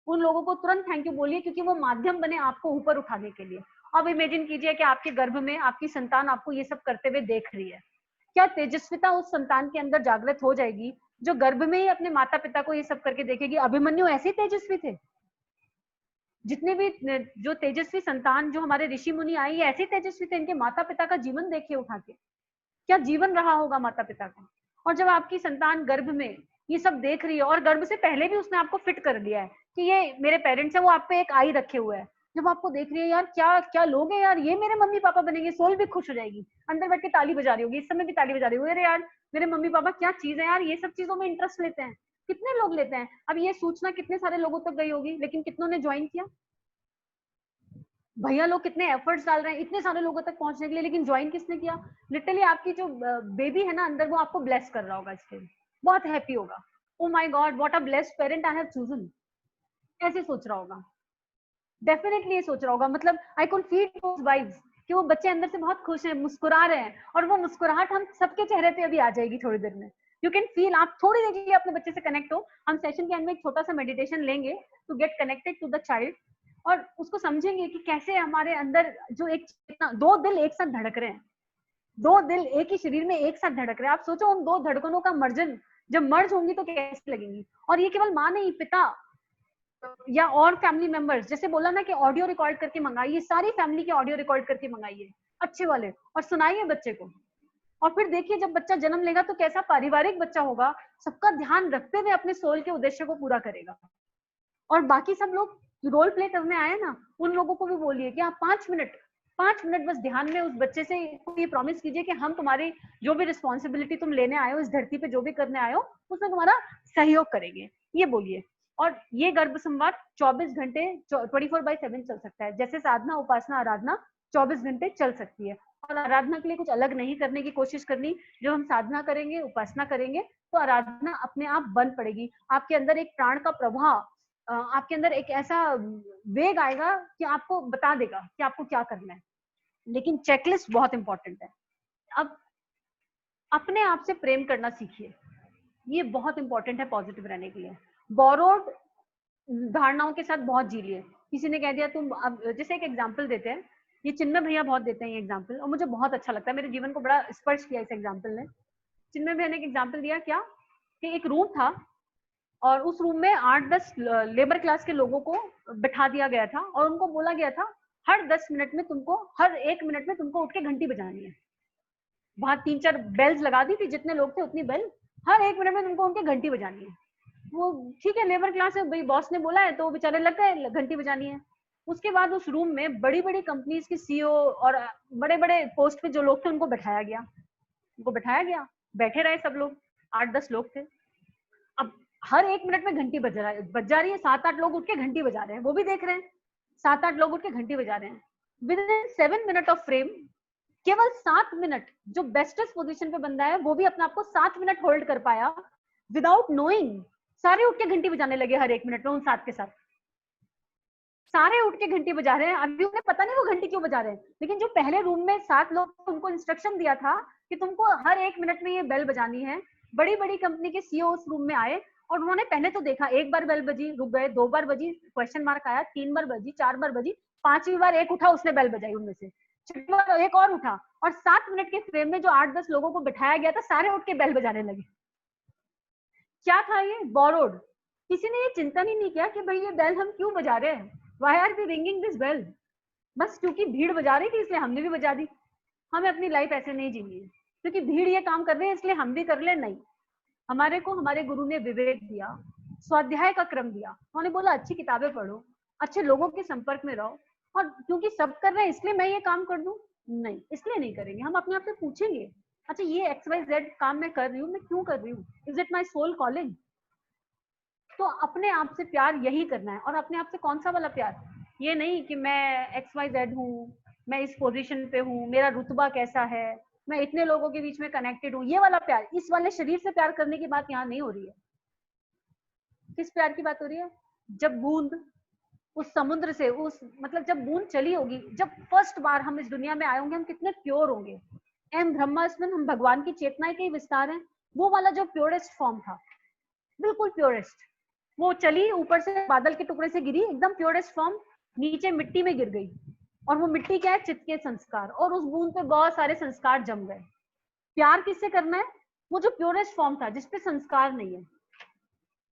उन लोगों को तुरंत थैंक यू बोलिए, क्योंकि वो माध्यम बने आपको ऊपर उठाने के लिए। अब इमेजिन कीजिए कि आपके गर्भ में आपकी संतान आपको ये सब करते हुए देख रही है, क्या तेजस्विता उस संतान के अंदर जागृत हो जाएगी जो गर्भ में ही अपने माता पिता को ये सब करके देखेगी। अभिमन्यु ऐसे तेजस्वी थे, जितने भी जो तेजस्वी संतान जो हमारे ऋषि मुनि आए ये ऐसे तेजस्वी थे, इनके माता पिता का जीवन देखिए उठा के, क्या जीवन रहा होगा माता पिता का। और जब आपकी संतान गर्भ में ये सब देख रही है, और गर्भ से पहले भी उसने आपको फिट कर दिया है कि ये मेरे पेरेंट्स है, वो आप पे एक आई रखे हुए है, जब आपको देख रही है यार क्या क्या लोग हैं यार, ये मेरे मम्मी पापा बनेंगे, सोल भी खुश हो जाएगी, अंदर बैठ के ताली बजा रही होगी, इस समय भी ताली बजा रही होगी, अरे यार मेरे मम्मी पापा क्या चीज है यार, ये सब चीजों में इंटरेस्ट लेते हैं। कितने लोग लेते हैं, अब ये सूचना कितने सारे लोगों तक गई होगी, लेकिन कितनों ने ज्वाइन किया, भैया लोग कितने एफर्ट्स डाल रहे हैं इतने सारे लोगों तक पहुंचने के लिए, लेकिन ज्वाइन किसने किया। लिटरली आपकी जो बेबी है ना अंदर, वो आपको ब्लेस कर रहा होगा, इसके बहुत हैप्पी होगा, oh my God what a blessed parent I have chosen, ऐसे सोच रहा होगा, डेफिनेटली ये सोच रहा होगा। मतलब I can feel those vibes कि वो बच्चे अंदर से बहुत खुश हैं, मुस्कुरा रहे हैं, और वो मुस्कुराहट हम सबके चेहरे पे अभी आ जाएगी थोड़ी देर में। यू कैन फील, आप थोड़ी देर के लिए अपने बच्चे से कनेक्ट हो, हम सेशन के एंड में एक छोटा सा मेडिटेशन लेंगे to get connected to the child, और उसको समझेंगे कि कैसे हमारे अंदर जो एक चेतना, 2 दिल एक साथ धड़क रहे हैं, 2 दिल एक ही शरीर में एक साथ धड़क रहे हैं। आप सोचो उन 2 धड़कनों का मर्जन जब मर्ज होंगी तो कैसे लगेंगी। और ये केवल माँ नहीं, पिता या और फैमिली मेंबर्स, जैसे बोला ना कि ऑडियो रिकॉर्ड करके मंगाइए, सारी फैमिली के ऑडियो रिकॉर्ड करके मंगाइए अच्छे वाले, और सुनाइए बच्चे को। और फिर देखिए जब बच्चा जन्म लेगा तो कैसा पारिवारिक बच्चा होगा, सबका ध्यान रखते हुए अपने सोल के उद्देश्य को पूरा करेगा। और बाकी सब लोग रोल प्ले करने आए ना, उन लोगों को भी बोलिए कि आप 5 मिनट बस ध्यान में उस बच्चे से ये प्रॉमिस कीजिए कि हम तुम्हारी जो भी रिस्पॉन्सिबिलिटी तुम लेने आए हो इस धरती पे, जो भी करने आए हो उसमें तुम्हारा सहयोग करेंगे, ये बोलिए। और ये गर्भ संवाद 24 घंटे 24/7 चल सकता है। जैसे साधना, उपासना, आराधना 24 घंटे चल सकती है। और आराधना के लिए कुछ अलग नहीं करने की कोशिश करनी। जब हम साधना करेंगे, उपासना करेंगे, तो आराधना अपने आप बन पड़ेगी। आपके अंदर एक प्राण का प्रवाह, आपके अंदर एक ऐसा वेग आएगा कि आपको बता देगा कि आपको क्या करना है। लेकिन चेकलिस्ट बहुत इंपॉर्टेंट है। अब अपने आप से प्रेम करना सीखिए, ये बहुत इंपॉर्टेंट है पॉजिटिव रहने के लिए। बोरोड धारणाओं के साथ बहुत जी लिए। किसी ने कह दिया तुम, अब जैसे एक एग्जांपल देते हैं, ये चिन्मय भैया बहुत देते हैं ये एग्जांपल, और मुझे बहुत अच्छा लगता है, मेरे जीवन को बड़ा स्पर्श किया इस एग्जांपल ने। चिन्मय भैया ने एक एग्जांपल दिया, क्या कि एक रूम था और उस रूम में 8-10 लेबर क्लास के लोगों को बिठा दिया गया था और उनको बोला गया था हर 10 मिनट में तुमको, हर 1 मिनट में तुमको उठ के घंटी बजानी है। वहां 3-4 बेल्स लगा दी थी, जितने लोग थे उतनी बेल, हर 1 मिनट में तुमको उनके घंटी बजानी है। वो ठीक है, लेबर क्लास है भाई, बॉस ने बोला है तो बेचारे लग गए, घंटी बजानी है। उसके बाद उस रूम में बड़ी बड़ी कंपनीज के सीईओ और बड़े बड़े पोस्ट पे जो लोग थे उनको बैठाया गया, बैठे रहे सब लोग, 8-10 लोग थे। अब हर 1 मिनट में घंटी बज जा रही है, 7-8 लोग उठ के घंटी बजा रहे हैं, वो भी देख रहे हैं, 7-8 लोग उठ के घंटी बजा रहे हैं। With in 7 minute of frame, केवल 7 मिनट, जो बेस्टेस्ट पोजीशन पे बंदा है वो भी अपने आप को 7 मिनट होल्ड कर पाया विदाउट नोइंग। सारे उठ के घंटी बजाने लगे हर 1 मिनट में उन 7 के साथ, सारे उठ के घंटी बजा रहे हैं। अभी उन्हें पता नहीं वो घंटी क्यों बजा रहे हैं, लेकिन जो पहले रूम में 7 लोग, उनको इंस्ट्रक्शन दिया था कि तुमको हर 1 मिनट में ये बेल बजानी है। बड़ी बड़ी कंपनी के सीईओ उस रूम में आए और उन्होंने पहले तो देखा, 1 बार बेल बजी, रुक गए, 2 बार बजी, क्वेश्चन मार्क आया, 3 बार बजी, 4 बार बजी, 5वीं बार एक उठा, उसने बेल बजाई उनमें से, 6वीं बार एक और उठा, और 7 मिनट के फ्रेम में जो 8-10 लोगों को बिठाया गया था, सारे उठ के बेल बजाने लगे। क्या था ये? बोरोड। किसी ने ये चिंतन ही नहीं किया कि भाई ये बेल हम क्यों बजा रहे हैं, why are we ringing this bell. बस क्योंकि भीड़ बजा रही थी इसलिए हमने भी बजा दी। हमें अपनी लाइफ ऐसे नहीं जीनी है क्योंकि भीड़ ये काम कर रहे हैं इसलिए हम भी कर ले, नहीं। हमारे को हमारे गुरु ने विवेक दिया, स्वाध्याय का क्रम दिया, उन्होंने बोला अच्छी किताबें पढ़ो, अच्छे लोगों के संपर्क में रहो, और क्योंकि सब कर रहे हैं इसलिए मैं ये काम कर दूं, नहीं, इसलिए नहीं करेंगे। हम अपने आप से पूछेंगे, अच्छा ये XYZ काम मैं कर रही हूँ, मैं क्यों कर रही हूँ, is it my soul calling. तो अपने आप से प्यार यही करना है। और अपने आप से कौन सा वाला प्यार, ये नहीं कि मैं XYZ हूँ, मैं इस पोजीशन पे हूँ, मेरा रुतबा कैसा है, मैं इतने लोगों के बीच में कनेक्टेड हूँ, ये वाला प्यार। इस वाले शरीर से प्यार करने की बात यहाँ नहीं हो रही है। किस प्यार की बात हो रही है? जब बूंद उस समुद्र से, उस मतलब जब बूंद चली होगी, जब फर्स्ट बार हम इस दुनिया में आए होंगे, हम कितने प्योर होंगे। एम ब्रह्मास्मिन्, हम भगवान की चेतना के विस्तार हैं। वो वाला जो प्योरेस्ट फॉर्म था, बिल्कुल प्योरेस्ट, वो चली ऊपर से बादल के टुकड़े से गिरी, एकदम प्योरेस्ट फॉर्म, नीचे मिट्टी में गिर गई, और वो मिट्टी क्या है? चित्त के संस्कार, और उस बूंद पे बहुत सारे संस्कार जम गए। प्यार किससे करना है? वो जो प्योरेस्ट फॉर्म था जिसपे संस्कार नहीं है,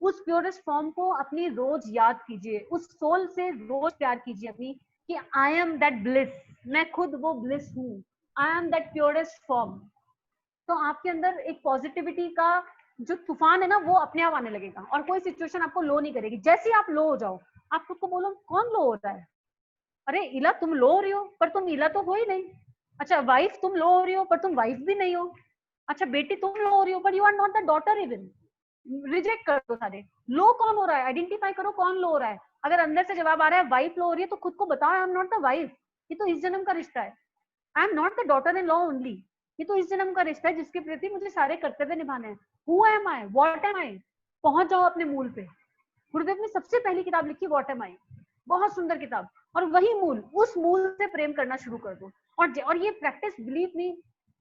उस प्योरेस्ट फॉर्म को अपनी रोज याद कीजिए, उस सोल से रोज प्यार कीजिए अपनी, कि आई एम दैट ब्लिस, मैं खुद वो ब्लिस हूँ, I am that purest form. तो आपके अंदर एक पॉजिटिविटी का जो तूफान है ना, वो अपने आप आने लगेगा, और कोई सिचुएशन आपको लो नहीं करेगी। जैसे ही आप लो हो जाओ, आप खुद को बोलो कौन लो हो रहा है? अरे इला तुम लो हो रही हो, पर तुम इला तो हो ही नहीं। अच्छा वाइफ तुम लो हो रही हो, पर तुम वाइफ भी नहीं हो। अच्छा बेटी तुम लो हो रही हो, पर you are not the daughter even. Reject कर दो सारे। लो कौन हो रहा है, आइडेंटिफाई करो कौन लो हो रहा है। अगर अंदर से जवाब आ रहा है वाइफ लो हो रही है, तो खुद को बताओ I am not the wife, ये तो इस जन्म का रिश्ता है। I am not the daughter in law only, ये तो इस जन्म का रिश्ता है जिसके प्रति मुझे सारे कर्तव्य निभाने हैं। Who am I, what am I. पहुंच जाओ अपने मूल पे। गुरुदेव ने सबसे पहली किताब लिखी व्हाट एम आई, बहुत सुंदर किताब, और वही मूल, उस मूल से प्रेम करना शुरू कर दो। और ये प्रैक्टिस, बिलीव मी,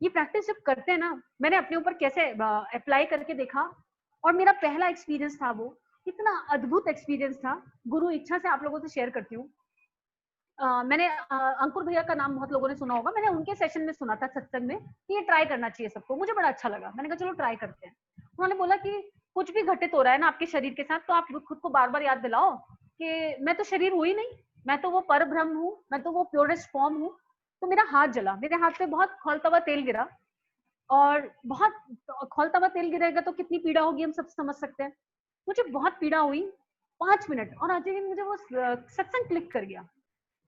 ये प्रैक्टिस जब करते हैं ना, मैंने अपने ऊपर कैसे अप्लाई करके देखा, और मेरा पहला एक्सपीरियंस था, वो इतना अद्भुत एक्सपीरियंस था। गुरु इच्छा से आप लोगों से शेयर करती हूँ। मैंने अंकुर भैया का नाम बहुत लोगों ने सुना होगा, मैंने उनके सेशन में सुना था सत्संग में कि ये ट्राई करना चाहिए सबको। मुझे बड़ा अच्छा लगा, मैंने कहा चलो ट्राई करते हैं। उन्होंने बोला कि कुछ भी घटित हो रहा है ना आपके शरीर के साथ, तो आप खुद को बार बार याद दिलाओ कि मैं तो शरीर हूँ ही नहीं, मैं तो वो पर ब्रह्म हूँ, मैं तो वो प्योरेस्ट फॉर्म हूँ। तो मेरा हाथ जला, मेरे हाथ पे बहुत खौलता हुआ तेल गिरा, और बहुत खौलता हुआ तेल गिरेगा तो कितनी पीड़ा होगी हम सब समझ सकते हैं। मुझे बहुत पीड़ा हुई, 5 मिनट, और अचानक मुझे वो सत्संग क्लिक कर गया।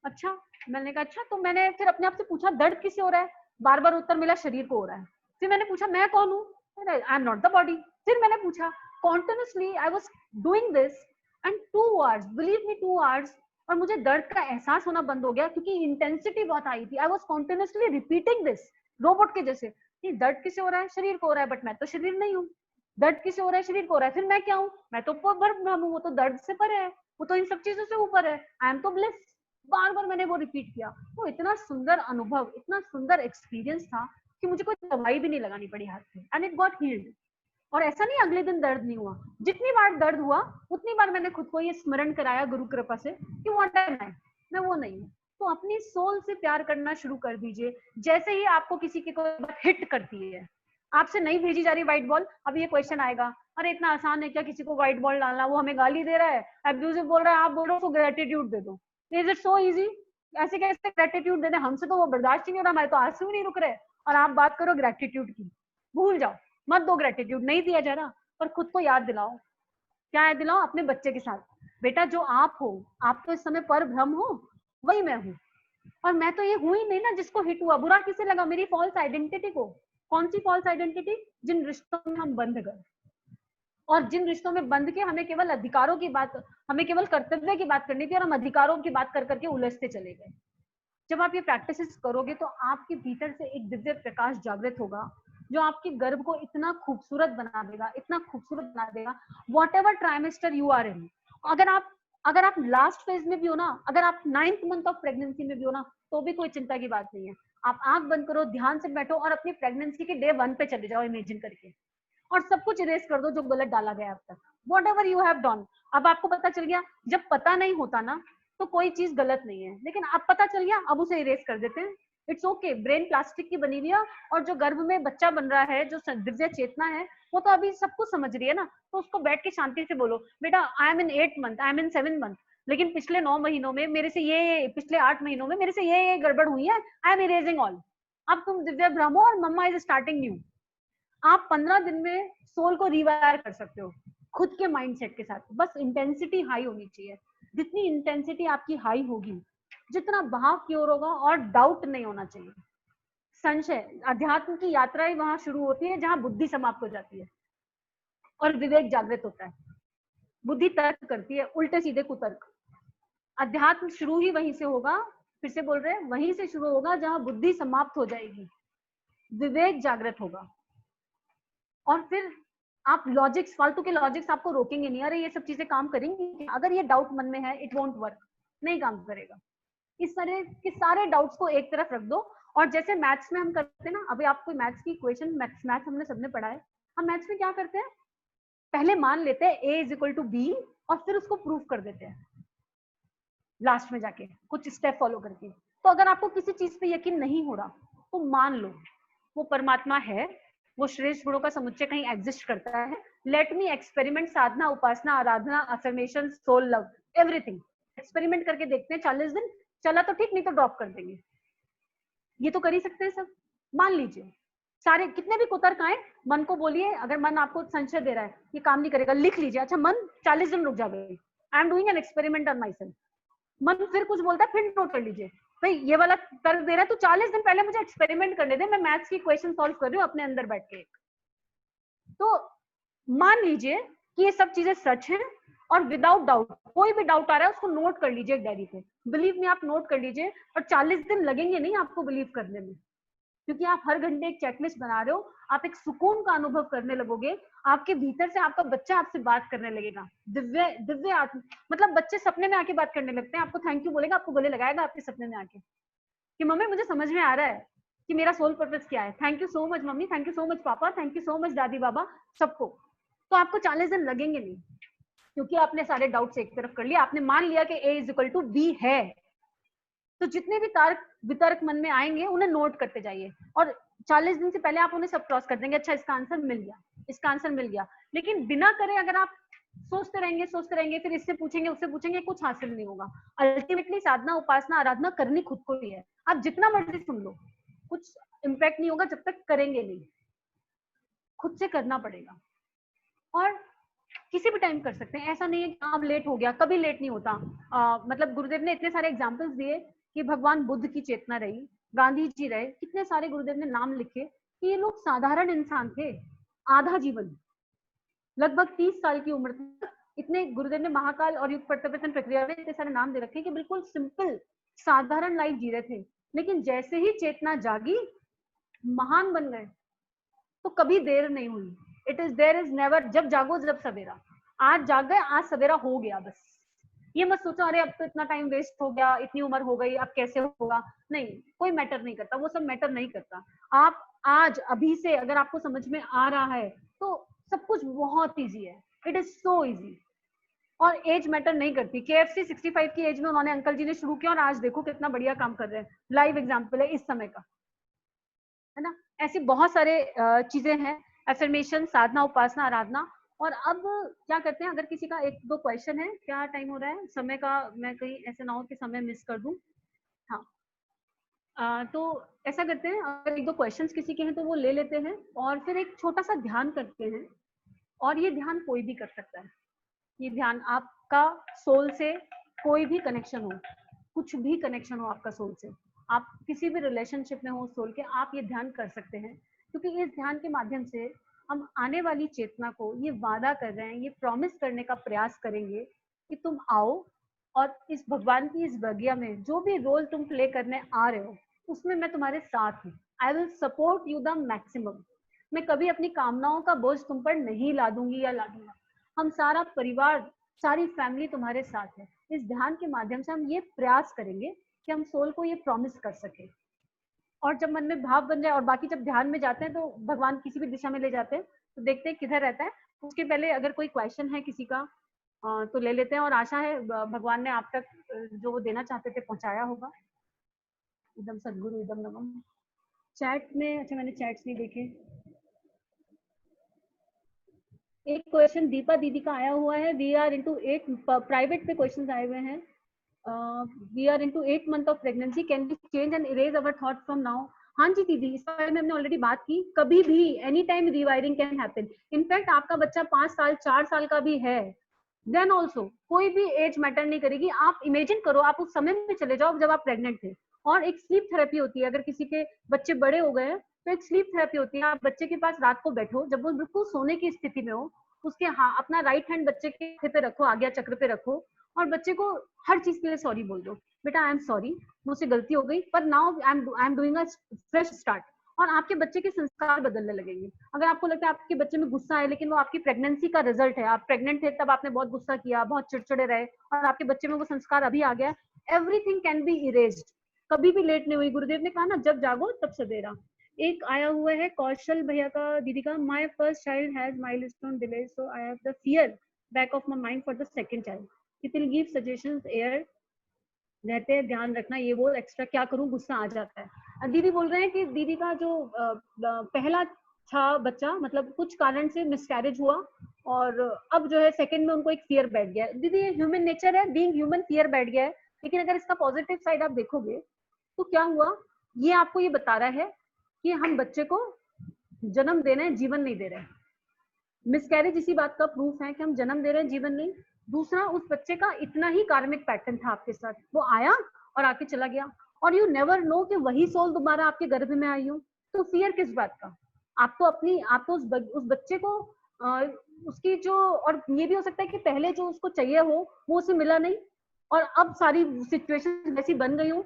अच्छा, मैंने कहा अच्छा, तो मैंने फिर अपने आप से पूछा दर्द किसे हो रहा है, बार बार उत्तर मिला शरीर को हो रहा है। फिर मैंने पूछा मैं कौन हूँ, I am not the body. फिर मैंने पूछा, continuously I was doing this and 2 hours, believe me 2 hours, और मुझे दर्द का एहसास होना बंद हो गया क्योंकि इंटेंसिटी बहुत आई थी। I was continuously repeating this robot के जैसे, कि दर्द किसे हो रहा है, शरीर को हो रहा है, बट मैं तो शरीर नहीं हूँ। दर्द किसे हो रहा है, शरीर को हो रहा है, फिर मैं क्या हूँ, मैं तो ब्रह्म हूँ, वो तो दर्द से परे है, वो तो इन सब चीजों से ऊपर है, आई एम तो ब्लिस। बार बार मैंने वो रिपीट किया। वो इतना सुंदर अनुभव, इतना सुंदर एक्सपीरियंस था कि मुझे कोई दवाई भी नहीं लगानी पड़ी हाथ पे, एंड इट गॉट हील्ड। और ऐसा नहीं अगले दिन दर्द नहीं हुआ, जितनी बार दर्द हुआ उतनी बार मैंने खुद को ये स्मरण कराया गुरु कृपा से कि व्हाट एम आई, मैं वो नहीं हूँ। तो अपनी सोल से प्यार करना शुरू कर दीजिए। जैसे ही आपको किसी की कोई बात हिट करती है, आपसे नहीं भेजी जा रही व्हाइट बॉल, अब ये क्वेश्चन आएगा, अरे इतना आसान है क्या किसी को व्हाइट बॉल डालना, वो हमें गाली दे रहा है, एब्यूजिव बोल रहा है, आप बोल रहे हो तो ग्रेटिट्यूड दे दो। Is it so easy? ऐसे कैसे ग्रेटिट्यूड दे दें, हमसे तो वो बर्दाश्त ही नहीं हो रहा, हमारे तो आंसू ही नहीं रुक रहे, और आप बात करो ग्रेटिट्यूड की। भूल जाओ, मत दो ग्रेटिट्यूड, नहीं दिया जा रहा। पर खुद को याद दिलाओ, क्या याद दिलाओ, अपने बच्चे के साथ, बेटा जो आप हो, आप तो इस समय पर ब्रह्म हो, वही मैं हूँ। और मैं तो ये हूं ही नहीं ना जिसको हिट हुआ, बुरा किसे लगा, मेरी फॉल्स आइडेंटिटी को। कौन सी फॉल्स आइडेंटिटी? जिन रिश्तों में हम बंध गए, और जिन रिश्तों में बंध के हमें केवल अधिकारों की बात, हमें केवल कर्तव्य की बात करनी थी, और हम अधिकारों की बात कर करके उलझते चले गए। जब आप ये प्रैक्टिसेस करोगे तो आपके भीतर से एक दिव्य प्रकाश जागृत होगा, जो आपके गर्भ को इतना खूबसूरत बना देगा, इतना खूबसूरत बना देगा। Whatever trimester you are in, अगर आप लास्ट फेज में भी हो ना, अगर आप 9th मंथ ऑफ प्रेगनेंसी में भी हो ना, तो भी कोई चिंता की बात नहीं है। आप आंख बंद करो, ध्यान से बैठो, और अपनी प्रेगनेंसी के डे 1 पे चले जाओ इमेजिन करके, और सब कुछ इरेज कर दो जो गलत डाला गया अब तक, what ever you have done. अब आपको पता चल गया, जब पता नहीं होता ना तो कोई चीज गलत नहीं है, लेकिन अब पता चल गया, अब उसे इरेज कर देते हैं। इट्स ओके, ब्रेन प्लास्टिक की बनी हुई है, और जो गर्भ में बच्चा बन रहा है, जो दिव्य चेतना है, वो तो अभी सब कुछ समझ रही है ना, तो उसको बैठ के शांति से बोलो, बेटा I am in 8 month, I am in 7 month, लेकिन पिछले 9 महीनों में मेरे से ये, पिछले 8 महीनों में मेरे से ये गड़बड़ हुई है, आई एम इरेजिंग ऑल। अब तुम दिव्य ब्रह्म हो, और मम्मा इज स्टार्टिंग न्यू। आप 15 दिन में सोल को रिवायर कर सकते हो खुद के माइंडसेट के साथ। बस इंटेंसिटी हाई होनी चाहिए। जितनी इंटेंसिटी आपकी हाई होगी, जितना भाव की ओर होगा, और डाउट नहीं होना चाहिए, संशय। अध्यात्म की यात्रा ही वहां शुरू होती है जहां बुद्धि समाप्त हो जाती है और विवेक जागृत होता है। बुद्धि तर्क करती है, उल्टे सीधे कुतर्क। अध्यात्म शुरू ही वहीं से होगा, फिर से बोल रहे हैं, वहीं से शुरू होगा जहां बुद्धि समाप्त हो जाएगी, विवेक जागृत होगा। और फिर आप लॉजिक्स, फालतू के लॉजिक्स आपको रोकेंगे नहीं, अरे ये सब चीजें काम करेंगी, अगर ये डाउट मन में है, इट वोंट वर्क, नहीं काम करेगा। इस तरह के सारे डाउट्स को एक तरफ रख दो। और जैसे मैथ्स में हम करते हैं ना, अभी आपको मैथ्स की इक्वेशन, मैथ्स हमने सबने पढ़ा है, हम मैथ्स में क्या करते हैं, पहले मान लेते हैं a is equal to B, और फिर उसको प्रूफ कर देते हैं लास्ट में जाके कुछ स्टेप फॉलो करके। तो अगर आपको किसी चीज पे यकीन नहीं हो रहा, तो मान लो वो परमात्मा है, वो श्रेष्ठ गुणों का समुच्चय कहीं एग्जिस्ट करता है, लेट मी एक्सपेरिमेंट, साधना, उपासना, आराधना, affirmation, soul love, everything experiment करके देखते हैं 40 दिन, चला तो ठीक, नहीं तो ड्रॉप कर देंगे। ये तो कर ही सकते हैं सब। मान लीजिए सारे कितने भी कुतर्क आए, मन को बोलिए, अगर मन आपको संशय दे रहा है ये काम नहीं करेगा, लिख लीजिए, अच्छा मन 40 दिन रुक जाए, I am doing an experiment on my self. मन फिर कुछ बोलता है, फिर नोट कर लीजिए, भाई ये वाला तर्क दे रहा है तो 40 दिन पहले मुझे एक्सपेरिमेंट करने दे, मैं मैथ्स की क्वेश्चन सॉल्व कर रही हूँ अपने अंदर बैठ के। तो मान लीजिए कि ये सब चीजें सच हैं, और विदाउट डाउट, कोई भी डाउट आ रहा है उसको नोट कर लीजिए एक डायरी पे, बिलीव में आप नोट कर लीजिए, और 40 दिन लगेंगे नहीं आपको बिलीव करने में, क्योंकि आप हर घंटे एक चेकलिस्ट बना रहे हो, आप एक सुकून का अनुभव करने लगोगे, आपके भीतर से आपका बच्चा आपसे बात करने लगेगा, दिव्य दिव्य आत्मा। मतलब बच्चे सपने में आके बात करने लगते हैं, आपको थैंक यू बोलेगा, आपको गले लगाएगा आपके सपने में आके कि मम्मी मुझे समझ में आ रहा है कि मेरा सोल पर्पस क्या है, thank you so much mummy, thank you so much पापा, थैंक यू सो मच दादी बाबा, सबको। तो आपको 40 दिन लगेंगे नहीं, क्योंकि आपने सारे डाउट्स एक तरफ कर लिया, आपने मान लिया कि a is equal to B है। तो जितने भी तार्क वितर्क मन में आएंगे उन्हें नोट करते जाइए, और 40 दिन से पहले आप उन्हें सब क्रॉस कर देंगे, अच्छा इसका आंसर मिल गया, इसका आंसर मिल गया। लेकिन बिना करे अगर आप सोचते रहेंगे, फिर इससे पूछेंगे उससे पूछेंगे, कुछ हासिल नहीं होगा। अल्टीमेटली साधना, उपासना, आराधना करनी खुद को ही है। आप जितना मर्जी सुन लो, कुछ इम्पैक्ट नहीं होगा जब तक करेंगे नहीं, खुद से करना पड़ेगा। और किसी भी टाइम कर सकते हैं, ऐसा नहीं है कि आप लेट हो गया, कभी लेट नहीं होता। मतलब गुरुदेव ने इतने सारे एग्जाम्पल्स दिए कि भगवान बुद्ध की चेतना रही, गांधी जी रहे, कितने सारे गुरुदेव ने नाम लिखे कि ये लोग साधारण इंसान थे, आधा जीवन, लगभग 30 साल की उम्र तक। इतने गुरुदेव ने महाकाल और युग परिवर्तन प्रक्रिया में इतने सारे नाम दे रखे कि बिल्कुल सिंपल साधारण लाइफ जी रहे थे, लेकिन जैसे ही चेतना जागी महान बन गए। तो कभी देर नहीं हुई, it is there is never, जब जागो जब सवेरा। आज जाग गए, आज सवेरा हो गया, बस ये मत सोचो अरे अब तो इतना टाइम वेस्ट हो गया, इतनी उम्र हो गई, अब कैसे होगा। नहीं, कोई मैटर नहीं करता, वो सब मैटर नहीं करता। आप आज अभी से अगर आपको समझ में आ रहा है तो सब कुछ बहुत इजी है, इट इज सो इजी। और एज मैटर नहीं करती। KFC 65 की एज में उन्होंने, अंकल जी ने शुरू किया और आज देखो कितना बढ़िया काम कर रहे हैं, लाइव एग्जाम्पल है इस समय का, है ना। ऐसी बहुत सारे चीजें हैं, एफर्मेशन, साधना, उपासना, आराधना। और अब क्या करते हैं, अगर किसी का एक दो क्वेश्चन है, क्या टाइम हो रहा है समय का, मैं कहीं ऐसे ना हो कि समय मिस कर दूं। हाँ, तो ऐसा करते हैं, अगर एक दो क्वेश्चंस किसी के हैं तो वो ले लेते हैं और फिर एक छोटा सा ध्यान करते हैं। और ये ध्यान कोई भी कर सकता है, ये ध्यान आपका सोल से कोई भी कनेक्शन हो, कुछ भी कनेक्शन हो आपका सोल से, आप किसी भी रिलेशनशिप में हो सोल के, आप ये ध्यान कर सकते हैं। क्योंकि इस ध्यान के माध्यम से हम आने वाली चेतना को ये वादा कर रहे हैं, ये प्रॉमिस करने का प्रयास करेंगे कि तुम आओ और इस भगवान की इस बगिया में जो भी रोल तुम प्ले करने आ रहे हो उसमें मैं तुम्हारे साथ हूँ। आई will support you the maximum. मैं कभी अपनी कामनाओं का बोझ तुम पर नहीं ला दूंगी या ला दूंगा। हम सारा परिवार, सारी फैमिली तुम्हारे साथ है। इस ध्यान के माध्यम से हम ये प्रयास करेंगे कि हम सोल को ये प्रॉमिस कर सके। और जब मन में भाव बन जाए, और बाकी जब ध्यान में जाते हैं तो भगवान किसी भी दिशा में ले जाते हैं, तो देखते हैं किधर रहता है। उसके पहले अगर कोई क्वेश्चन है किसी का तो ले लेते हैं, और आशा है भगवान ने आप तक जो वो देना चाहते थे पहुंचाया होगा। एकदम सदगुरु एकदम नमः। चैट में, अच्छा मैंने चैट्स नहीं देखे। एक क्वेश्चन दीपा दीदी का आया हुआ है, वी आर इनटू 8, प्राइवेट पे क्वेश्चंस आए हुए हैं। We are into 8 month of pregnancy, can we change and erase our thought from now. हाँ जी दीदी, इस बारे में हमने ऑलरेडी बात की, कभी भी any time rewiring can happen. In fact आपका बच्चा 5 साल 4 साल का भी है, देन ऑल्सो कोई भी एज मैटर नहीं करेगी। आप इमेजिन करो, आप उस समय में चले जाओ जब आप प्रेग्नेंट थे। और एक स्लीप थेरेपी होती है, अगर किसी के बच्चे बड़े हो गए तो एक स्लीप थेरेपी होती है। आप बच्चे के पास रात को बैठो, जब वो बिल्कुल सोने की स्थिति में हो, उसके अपना राइट हैंड बच्चे के माथे पे रखो, आज्ञा चक्र पे रखो, और बच्चे को हर चीज के लिए सॉरी बोल दो। बेटा आई एम सॉरी, मुझसे गलती हो गई, पर now I am doing a fresh start. और आपके बच्चे के संस्कार बदलने लगेंगे। अगर आपको लगता है आपके बच्चे में गुस्सा है, लेकिन वो आपकी प्रेगनेंसी का रिजल्ट है, आप प्रेग्नेंट थे तब आपने बहुत गुस्सा किया, बहुत चिड़चिड़े रहे, और आपके बच्चे में वो संस्कार अभी आ गया, एवरीथिंग कैन बी इरेज्ड। कभी भी लेट नहीं हुई। गुरुदेव ने कहा ना, जब जागो तब सवेरा। एक आया हुआ है कौशल भैया का, दीदी का, my first child has milestone delay, so I have the fear back of my mind for the second child, it will give suggestions air रहते हैं, ध्यान रखना, ये वो एक्स्ट्रा क्या करूं, गुस्सा आ जाता है। दीदी बोल रहे हैं कि दीदी का जो पहला था बच्चा, मतलब कुछ कारण से मिसकैरेज हुआ, और अब जो है सेकंड में उनको एक फियर बैठ गया है। दीदी ये ह्यूमन नेचर है, बीइंग ह्यूमन फियर बैठ गया है। लेकिन अगर इसका पॉजिटिव साइड आप देखोगे तो क्या हुआ, ये आपको ये बता रहा है कि हम बच्चे को जन्म दे रहे हैं, जीवन नहीं दे रहे हैं। मिसकैरेज इसी बात का प्रूफ है कि हम जन्म दे रहे हैं, जीवन नहीं। दूसरा, उस बच्चे का इतना ही कार्मिक पैटर्न था आपके साथ, वो आया और आके चला गया, और यू नेवर नो कि वही सोल दोबारा आपके गर्भ में आई हो। तो फियर किस बात का? आप तो उस बच्चे को उसकी जो, और ये भी हो सकता है कि पहले जो उसको चाहिए हो वो उसे मिला नहीं, और अब सारी सिचुएशन वैसी बन गई हो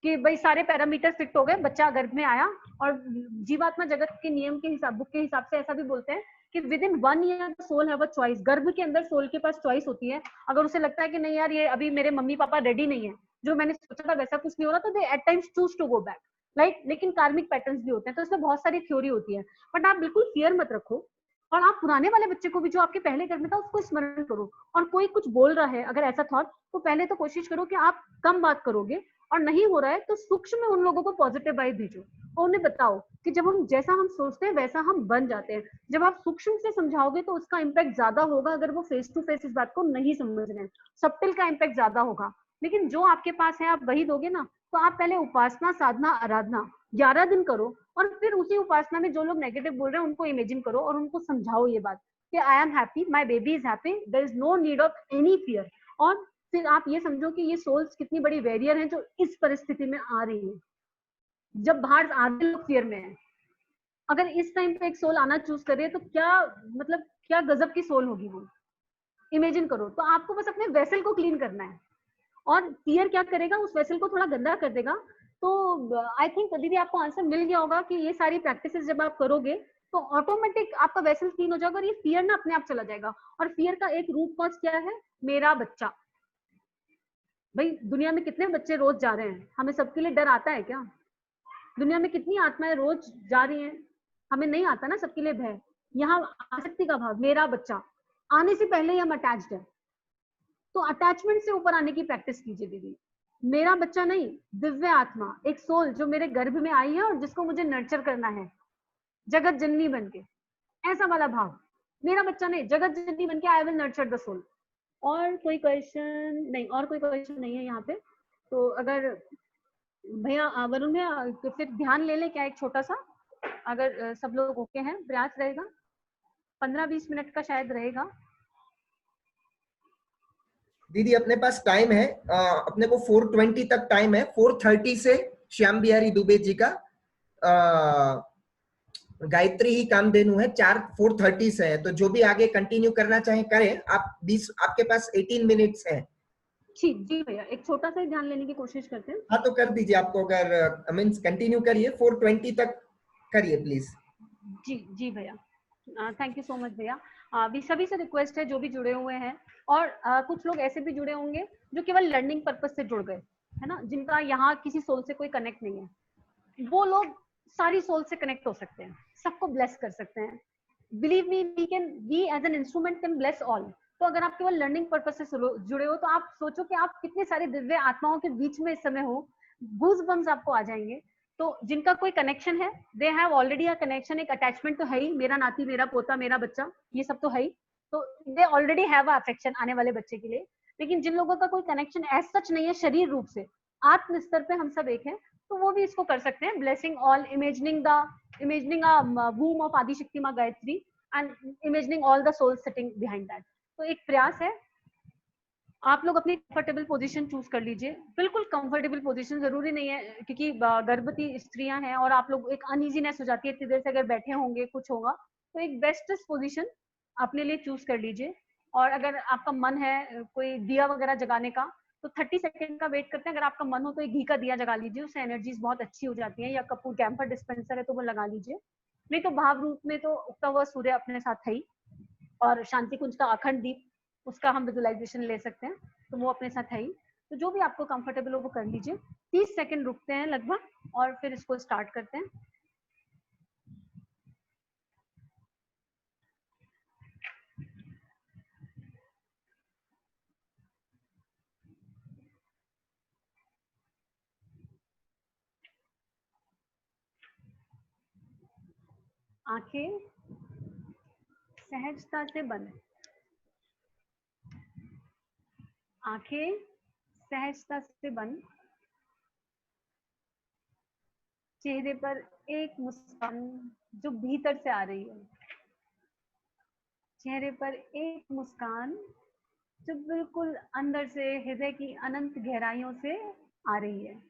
कि भाई सारे पैरामीटर फिट हो गए, बच्चा गर्भ में आया। और जीवात्मा जगत के नियम के हिसाब, बुक के हिसाब से ऐसा भी बोलते हैं कि within 1 year soul have a choice. गर्भ के अंदर सोल के पास चॉइस होती है। अगर उसे लगता है कि नहीं यार ये अभी मेरे मम्मी पापा रेडी नहीं है, जो मैंने सोचा था वैसा कुछ नहीं हो रहा, तो they at times choose to go back, right. लेकिन कार्मिक पैटर्न्स भी होते हैं, तो इसमें बहुत सारी थ्योरी होती है। बट आप बिल्कुल फियर मत रखो, और आप पुराने वाले बच्चे को भी जो आपके पहले गर्भ में था उसको स्मरण करो। और कोई कुछ बोल रहा है अगर ऐसा थॉट, तो पहले तो कोशिश करो कि आप कम बात करोगे, और नहीं हो रहा है तो सूक्ष्म में उन लोगों को पॉजिटिव वाइब भेजो और उन्हें बताओ कि जब हम जैसा हम सोचते हैं वैसा हम बन जाते हैं। जब आप सूक्ष्म से समझाओगे तो उसका इम्पैक्ट ज्यादा होगा, अगर वो फेस टू फेस इस बात को नहीं समझ रहे हैं। सबटिल का इम्पैक्ट ज्यादा होगा, लेकिन जो आपके पास है आप वही दोगे ना। तो आप पहले उपासना, साधना, आराधना 11 दिन करो, और फिर उसी उपासना में जो लोग नेगेटिव बोल रहे हैं उनको इमेजिन करो और उनको समझाओ ये बात कि I am happy, my baby is happy, there is no need of any fear. और फिर आप ये समझो कि ये सोल्स कितनी बड़ी वैरियर हैं जो इस परिस्थिति में आ रही है, जब बाहर आधे लोग फियर में है। अगर इस टाइम पे एक सोल आना चूज करे तो क्या मतलब क्या गजब की सोल होगी वो, इमेजिन करो। तो आपको बस अपने वेसल को क्लीन करना है, और फियर क्या करेगा, उस वेसल को थोड़ा गंदा कर देगा। तो आई थिंक दीदी आपको आंसर मिल गया होगा कि ये सारी प्रैक्टिसेस जब आप करोगे तो ऑटोमेटिक आपका वेसल क्लीन हो जाएगा और ये फियर ना अपने आप चला जाएगा। और फियर का एक रूट कॉज क्या है, मेरा बच्चा। भाई दुनिया में कितने बच्चे रोज जा रहे हैं, हमें सबके लिए डर आता है क्या? दुनिया में कितनी आत्माएं रोज जा रही हैं, हमें नहीं आता ना सबके लिए भय। यहाँ आसक्ति का भाव, मेरा बच्चा, आने से पहले ही हम अटैच्ड है। तो अटैचमेंट से ऊपर आने की प्रैक्टिस कीजिए दीदी। मेरा बच्चा नहीं, दिव्य आत्मा, एक सोल जो मेरे गर्भ में आई है और जिसको मुझे नर्चर करना है जगत जननी बनके, ऐसा वाला भाव। मेरा बच्चा नहीं, जगत जननी बनके I will nurture the soul. और कोई क्वेश्चन नहीं, और कोई क्वेश्चन नहीं है यहाँ पे। तो अगर भैया वरुण भैया तो फिर ध्यान ले ले क्या एक छोटा सा, अगर सब लोग ओके हैं, प्रयास रहेगा 15-20 मिनट का शायद रहेगा। दीदी अपने पास टाइम है, अपने को 4:20 तक टाइम है। 4:30 से श्याम बिहारी दुबे जी का गायत्री ही कामधेनु है, 4:30 से है। तो जो भी आगे कंटिन्यू करना चाहे करें आप। 20 आपके पास 18 मिनट्स है। ठीक जी भैया, एक छोटा सा ध्यान लेने की कोशिश करते हैं। हाँ तो कर दीजिए, आपको अगर मीन्स कंटिन्यू करिए, 4:20 तक करिए प्लीज। जी जी भैया, थैंक यू सो मच भैया। अभी सभी से रिक्वेस्ट है जो भी जुड़े हुए हैं, और कुछ लोग ऐसे भी जुड़े होंगे जो केवल लर्निंग पर्पज से जुड़ गए, है ना, जिनका यहाँ किसी सोल से कोई कनेक्ट नहीं है, वो लोग सारी सोल से कनेक्ट हो सकते हैं, सबको ब्लेस कर सकते हैं। Believe me, we as an instrument can bless all. तो अगर आप केवल लर्निंग पर्पज से जुड़े हो तो आप सोचो कि आप कितने सारे दिव्य आत्माओं के बीच में इस समय हो, गूज बम्स आपको आ जाएंगे। तो जिनका कोई कनेक्शन है, they have already a connection, एक अटैचमेंट तो है ही, मेरा नाती, मेरा पोता, मेरा बच्चा, ये सब तो है ही। तो they already have a affection आने वाले बच्चे के लिए। लेकिन जिन लोगों का कोई कनेक्शन एज सच नहीं है शरीर रूप से, आत्म स्तर पे हम सब एक हैं, तो वो भी इसको कर सकते हैं। Blessing all, imagining a womb of Adi Shakti माँ Gayatri and imagining all the soul sitting behind that. तो एक प्रयास है, आप लोग अपनी कंफर्टेबल पोजीशन चूज कर लीजिए, बिल्कुल कंफर्टेबल पोजीशन, जरूरी नहीं है क्योंकि गर्भवती स्त्रियां हैं और आप लोग एक अनइजीनेस हो जाती है इतनी देर से, अगर बैठे होंगे कुछ होगा, तो एक बेस्टेस्ट पोजीशन अपने लिए चूज कर लीजिए। और अगर आपका मन है कोई दिया वगैरह जगाने का, तो 30 सेकंड का वेट करते हैं। अगर आपका मन हो तो एक घी का दिया जगा लीजिए, उससे एनर्जीज बहुत अच्छी हो जाती है, या कपूर कैंपर डिस्पेंसर है तो वो लगा लीजिए। नहीं तो भाव रूप में तो उगता हुआ सूर्य अपने साथ है ही, और शांति कुंज का अखंड दीप, उसका हम विजुअलाइजेशन ले सकते हैं, तो वो अपने साथ है ही। तो जो भी आपको कंफर्टेबल हो वो कर लीजिए। 30 सेकंड रुकते हैं लगभग और फिर इसको स्टार्ट करते हैं। आंखें सहजता से बंद, आंखें सहजता से बंद, चेहरे पर एक मुस्कान जो भीतर से आ रही है, चेहरे पर एक मुस्कान जो बिल्कुल अंदर से, हृदय की अनंत गहराइयों से आ रही है।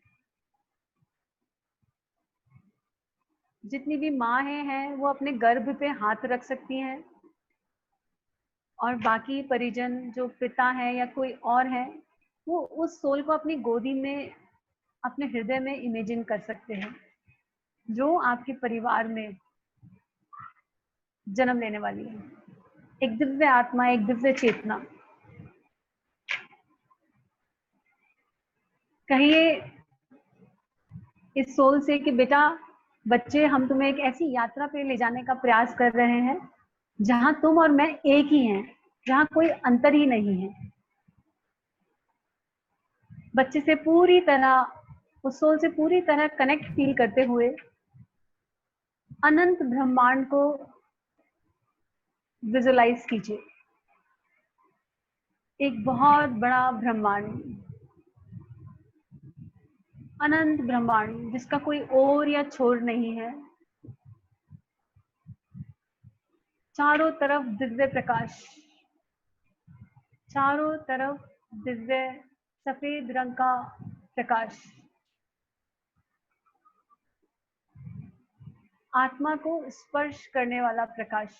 जितनी भी माँ हैं वो अपने गर्भ पे हाथ रख सकती हैं, और बाकी परिजन जो पिता है या कोई और है, वो उस सोल को अपनी गोदी में, अपने हृदय में इमेजिन कर सकते हैं, जो आपके परिवार में जन्म लेने वाली है। एक दिव्य आत्मा, एक दिव्य चेतना। कहिए इस सोल से कि बेटा, बच्चे, हम तुम्हें एक ऐसी यात्रा पे ले जाने का प्रयास कर रहे हैं जहां तुम और मैं एक ही हैं, जहां कोई अंतर ही नहीं है। बच्चे से पूरी तरह, उस सोल से पूरी तरह कनेक्ट फील करते हुए अनंत ब्रह्मांड को विजुलाइज कीजिए। एक बहुत बड़ा ब्रह्मांड, अनंत ब्रह्मांड जिसका कोई ओर या छोर नहीं है। चारों तरफ दिव्य प्रकाश, चारों तरफ दिव्य सफेद रंग का प्रकाश, आत्मा को स्पर्श करने वाला प्रकाश।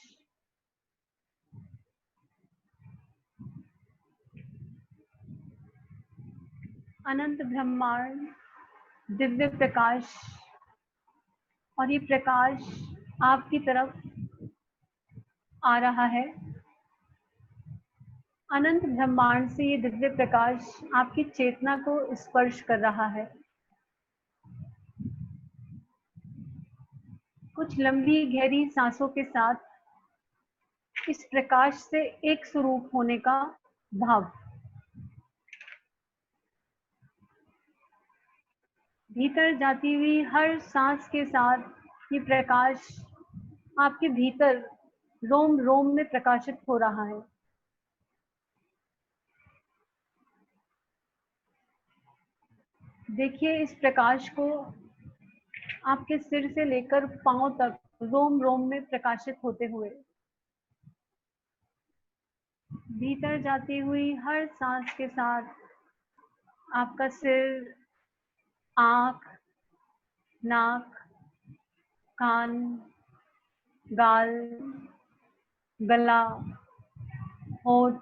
अनंत ब्रह्मांड, दिव्य प्रकाश, और ये प्रकाश आपकी तरफ आ रहा है। अनंत ब्रह्मांड से ये दिव्य प्रकाश आपकी चेतना को स्पर्श कर रहा है। कुछ लंबी गहरी सांसों के साथ इस प्रकाश से एक स्वरूप होने का भाव। भीतर जाती हुई हर सांस के साथ ये प्रकाश आपके भीतर रोम रोम में प्रकाशित हो रहा है। देखिए इस प्रकाश को आपके सिर से लेकर पांव तक रोम रोम में प्रकाशित होते हुए। भीतर जाती हुई हर सांस के साथ आपका सिर, आंख, नाक, कान, गाल, गला, होंठ,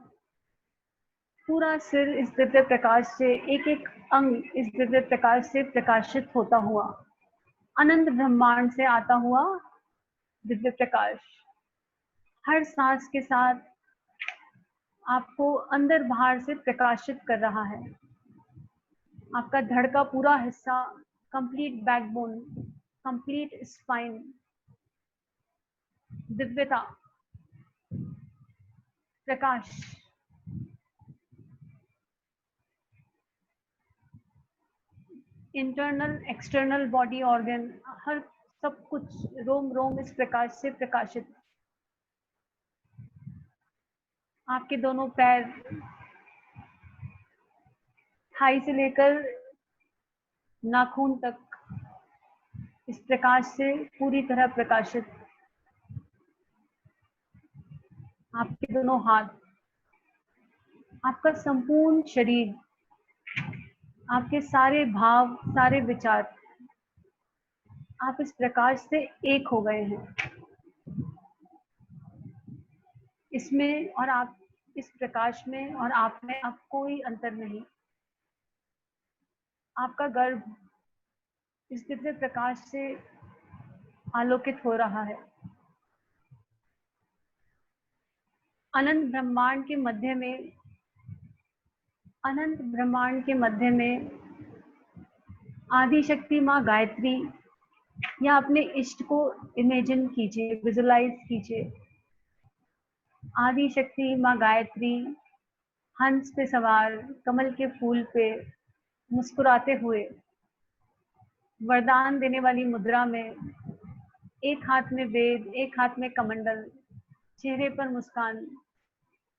पूरा सिर इस दिव्य प्रकाश से, एक एक अंग इस दिव्य प्रकाश से प्रकाशित होता हुआ, अनंत ब्रह्मांड से आता हुआ दिव्य प्रकाश हर सांस के साथ आपको अंदर बाहर से प्रकाशित कर रहा है। आपका धड़ का पूरा हिस्सा, कंप्लीट बैकबोन, कंप्लीट स्पाइन, दिव्यता, प्रकाश, इंटरनल एक्सटर्नल बॉडी ऑर्गन, हर सब कुछ रोम रोम इस प्रकाश से प्रकाशित। आपके दोनों पैर, थाई से लेकर नाखून तक इस प्रकाश से पूरी तरह प्रकाशित। आपके दोनों हाथ, आपका संपूर्ण शरीर, आपके सारे भाव, सारे विचार, आप इस प्रकाश से एक हो गए हैं। इसमें और आप, इस प्रकाश में और आप में अब कोई अंतर नहीं। आपका गर्भ इस दिव्य प्रकाश से आलोकित हो रहा है। अनंत ब्रह्मांड के मध्य में, अनंत ब्रह्मांड के मध्य में आदि शक्ति माँ गायत्री, या अपने इष्ट को इमेजिन कीजिए, विजुलाइज कीजिए। आदि शक्ति माँ गायत्री हंस पे सवार, कमल के फूल पे मुस्कुराते हुए, वरदान देने वाली मुद्रा में, एक हाथ में वेद, एक हाथ में कमंडल, चेहरे पर मुस्कान,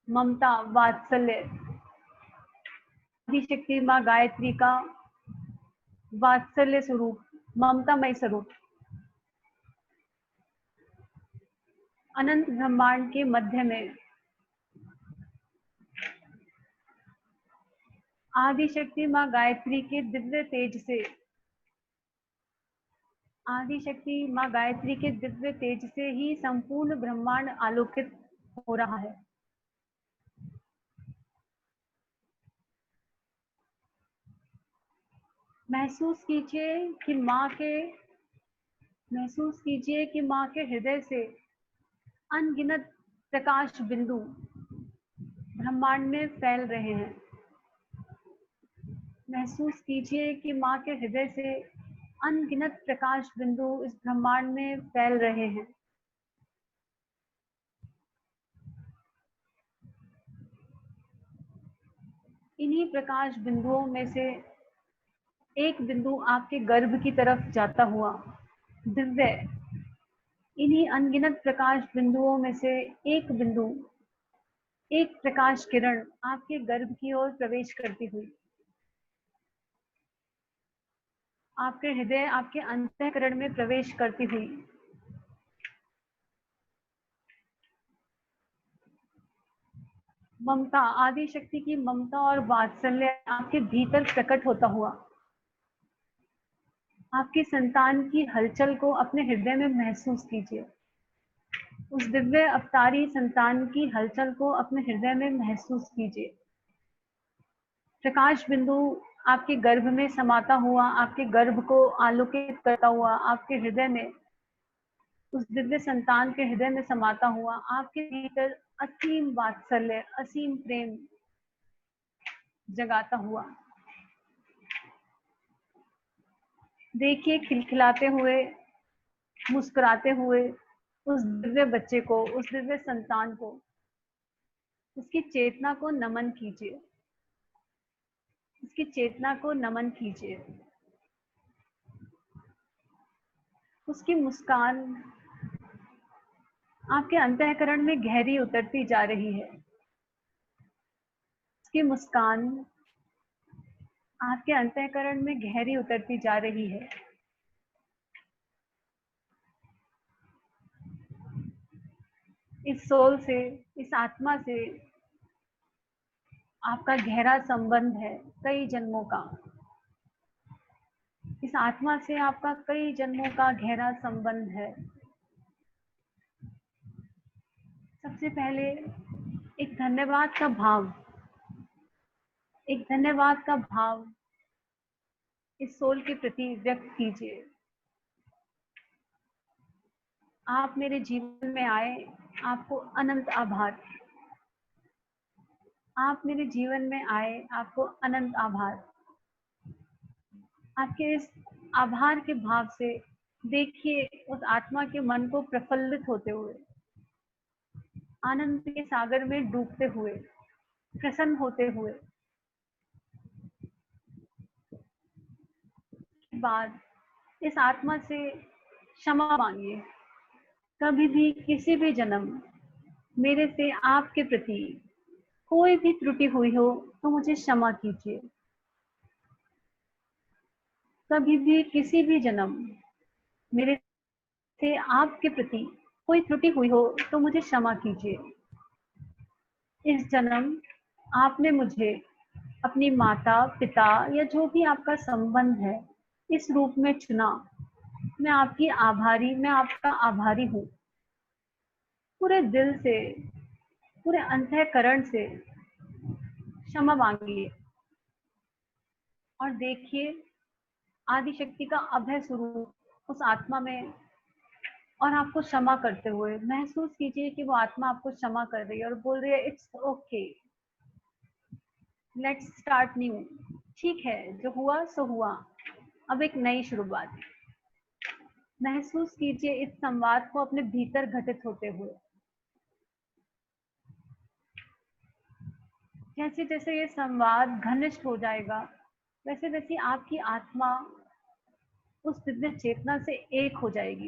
ममता, वात्सल्य, आदि शक्ति माँ गायत्री का वात्सल्य स्वरूप, ममतामय स्वरूप अनंत ब्रह्मांड के मध्य में आदि शक्ति माँ गायत्री के दिव्य तेज से, आदि शक्ति माँ गायत्री के दिव्य तेज से ही संपूर्ण ब्रह्मांड आलोकित हो रहा है। महसूस कीजिए कि माँ के हृदय से अनगिनत प्रकाश बिंदु ब्रह्मांड में फैल रहे हैं। महसूस कीजिए कि माँ के हृदय से अनगिनत प्रकाश बिंदु इस ब्रह्मांड में फैल रहे हैं। इन्हीं प्रकाश बिंदुओं में से एक बिंदु आपके गर्भ की तरफ जाता हुआ दिव्य, इन्हीं अनगिनत प्रकाश बिंदुओं में से एक बिंदु, एक प्रकाश किरण आपके गर्भ की ओर प्रवेश करती हुई आपके हृदय, आपके अंतःकरण में प्रवेश करती हुई ममता, आदि शक्ति की ममता और वात्सल्य आपके भीतर प्रकट होता हुआ आपकी संतान की हलचल को अपने हृदय में महसूस कीजिए। उस दिव्य अवतारी संतान की हलचल को अपने हृदय में महसूस कीजिए। प्रकाश बिंदु आपके गर्भ में समाता हुआ, आपके गर्भ को आलोकित करता हुआ, आपके हृदय में, उस दिव्य संतान के हृदय में समाता हुआ आपके भीतर असीम वात्सल्य, असीम प्रेम जगाता हुआ देखिए, खिलखिलाते हुए, मुस्कुराते हुए उस दिव्य बच्चे को, उस दिव्य संतान को, उसकी चेतना को नमन कीजिए, उसकी चेतना को नमन कीजिए। उसकी मुस्कान आपके अंतःकरण में गहरी उतरती जा रही है। उसकी मुस्कान आपके अंतःकरण में गहरी उतरती जा रही है। इस सोल से, इस आत्मा से आपका गहरा संबंध है, कई जन्मों का। इस आत्मा से आपका कई जन्मों का गहरा संबंध है। सबसे पहले एक धन्यवाद का भाव, एक धन्यवाद का भाव इस सोल के प्रति व्यक्त कीजिए। आप मेरे जीवन में आए, आपको अनंत आभार। आप मेरे जीवन में आए, आपको अनंत आभार। आपके इस आभार के भाव से देखिए उस आत्मा के मन को प्रफुल्लित होते हुए, आनंद के सागर में डूबते हुए, प्रसन्न होते हुए। बाद इस आत्मा से क्षमा मांगिए। कभी भी, किसी भी जन्म मेरे से आपके प्रति कोई भी त्रुटि हुई हो तो मुझे क्षमा कीजिए। कभी भी, किसी भी जन्म मेरे से आपके प्रति कोई त्रुटि हुई हो तो मुझे क्षमा कीजिए। इस जन्म आपने मुझे अपनी माता, पिता या जो भी आपका संबंध है इस रूप में चुना। मैं आपकी आभारी, मैं आपका आभारी हूँ। पूरे दिल से, पूरे अंतःकरण से क्षमा मांगिए और देखिए आदि शक्ति का अभय स्वरूप उस आत्मा में, और आपको क्षमा करते हुए महसूस कीजिए कि वो आत्मा आपको क्षमा कर रही है और बोल रही है it's okay, let's start new. ठीक है, जो हुआ सो हुआ, अब एक नई शुरुआत। महसूस कीजिए इस संवाद को अपने भीतर घटित होते हुए। जैसे जैसे ये संवाद घनिष्ठ हो जाएगा, वैसे वैसे आपकी आत्मा उस दिव्य चेतना से एक हो जाएगी।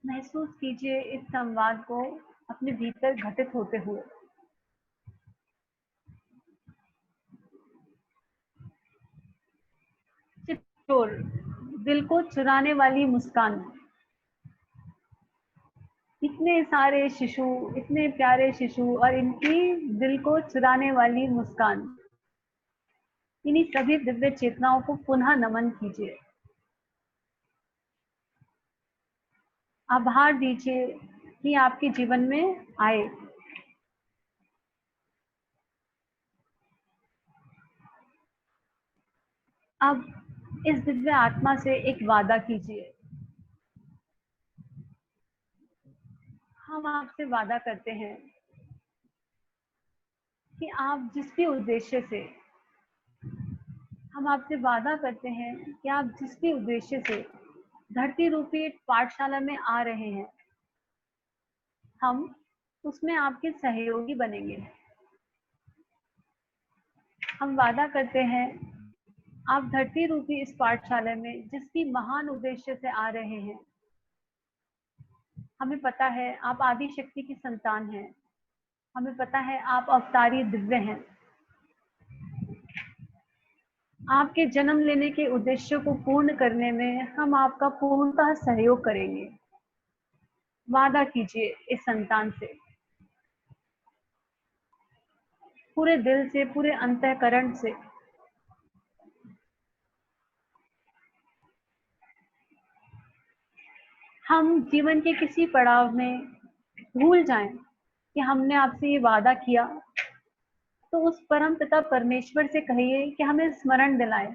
महसूस कीजिए इस संवाद को अपने भीतर घटित होते हुए। चित्तौर, दिल को चुराने वाली मुस्कान। इतने सारे शिशु, इतने प्यारे शिशु और इनकी दिल को चुराने वाली मुस्कान, इन्हीं सभी दिव्य चेतनाओं को पुनः नमन कीजिए। आभार दीजिए कि आपके जीवन में आए। अब इस दिव्य आत्मा से एक वादा कीजिए। हम आपसे वादा करते हैं कि आप जिस भी उद्देश्य से, हम आपसे वादा करते हैं कि आप जिस भी उद्देश्य से धरती रूपी एक पाठशाला में आ रहे हैं, हम उसमें आपके सहयोगी बनेंगे। हम वादा करते हैं आप धरती रूपी इस पाठशाला में जिस भी महान उद्देश्य से आ रहे हैं, हमें पता है आप आदि शक्ति की संतान हैं, हमें पता है आप अवतारी दिव्य हैं। आपके जन्म लेने के उद्देश्य को पूर्ण करने में हम आपका पूर्णतः सहयोग करेंगे। वादा कीजिए इस संतान से। पूरे दिल से, पूरे अंतःकरण से। हम जीवन के किसी पड़ाव में भूल जाएं कि हमने आपसे ये वादा किया, तो उस परम पिता परमेश्वर से कहिए कि हमें स्मरण दिलाए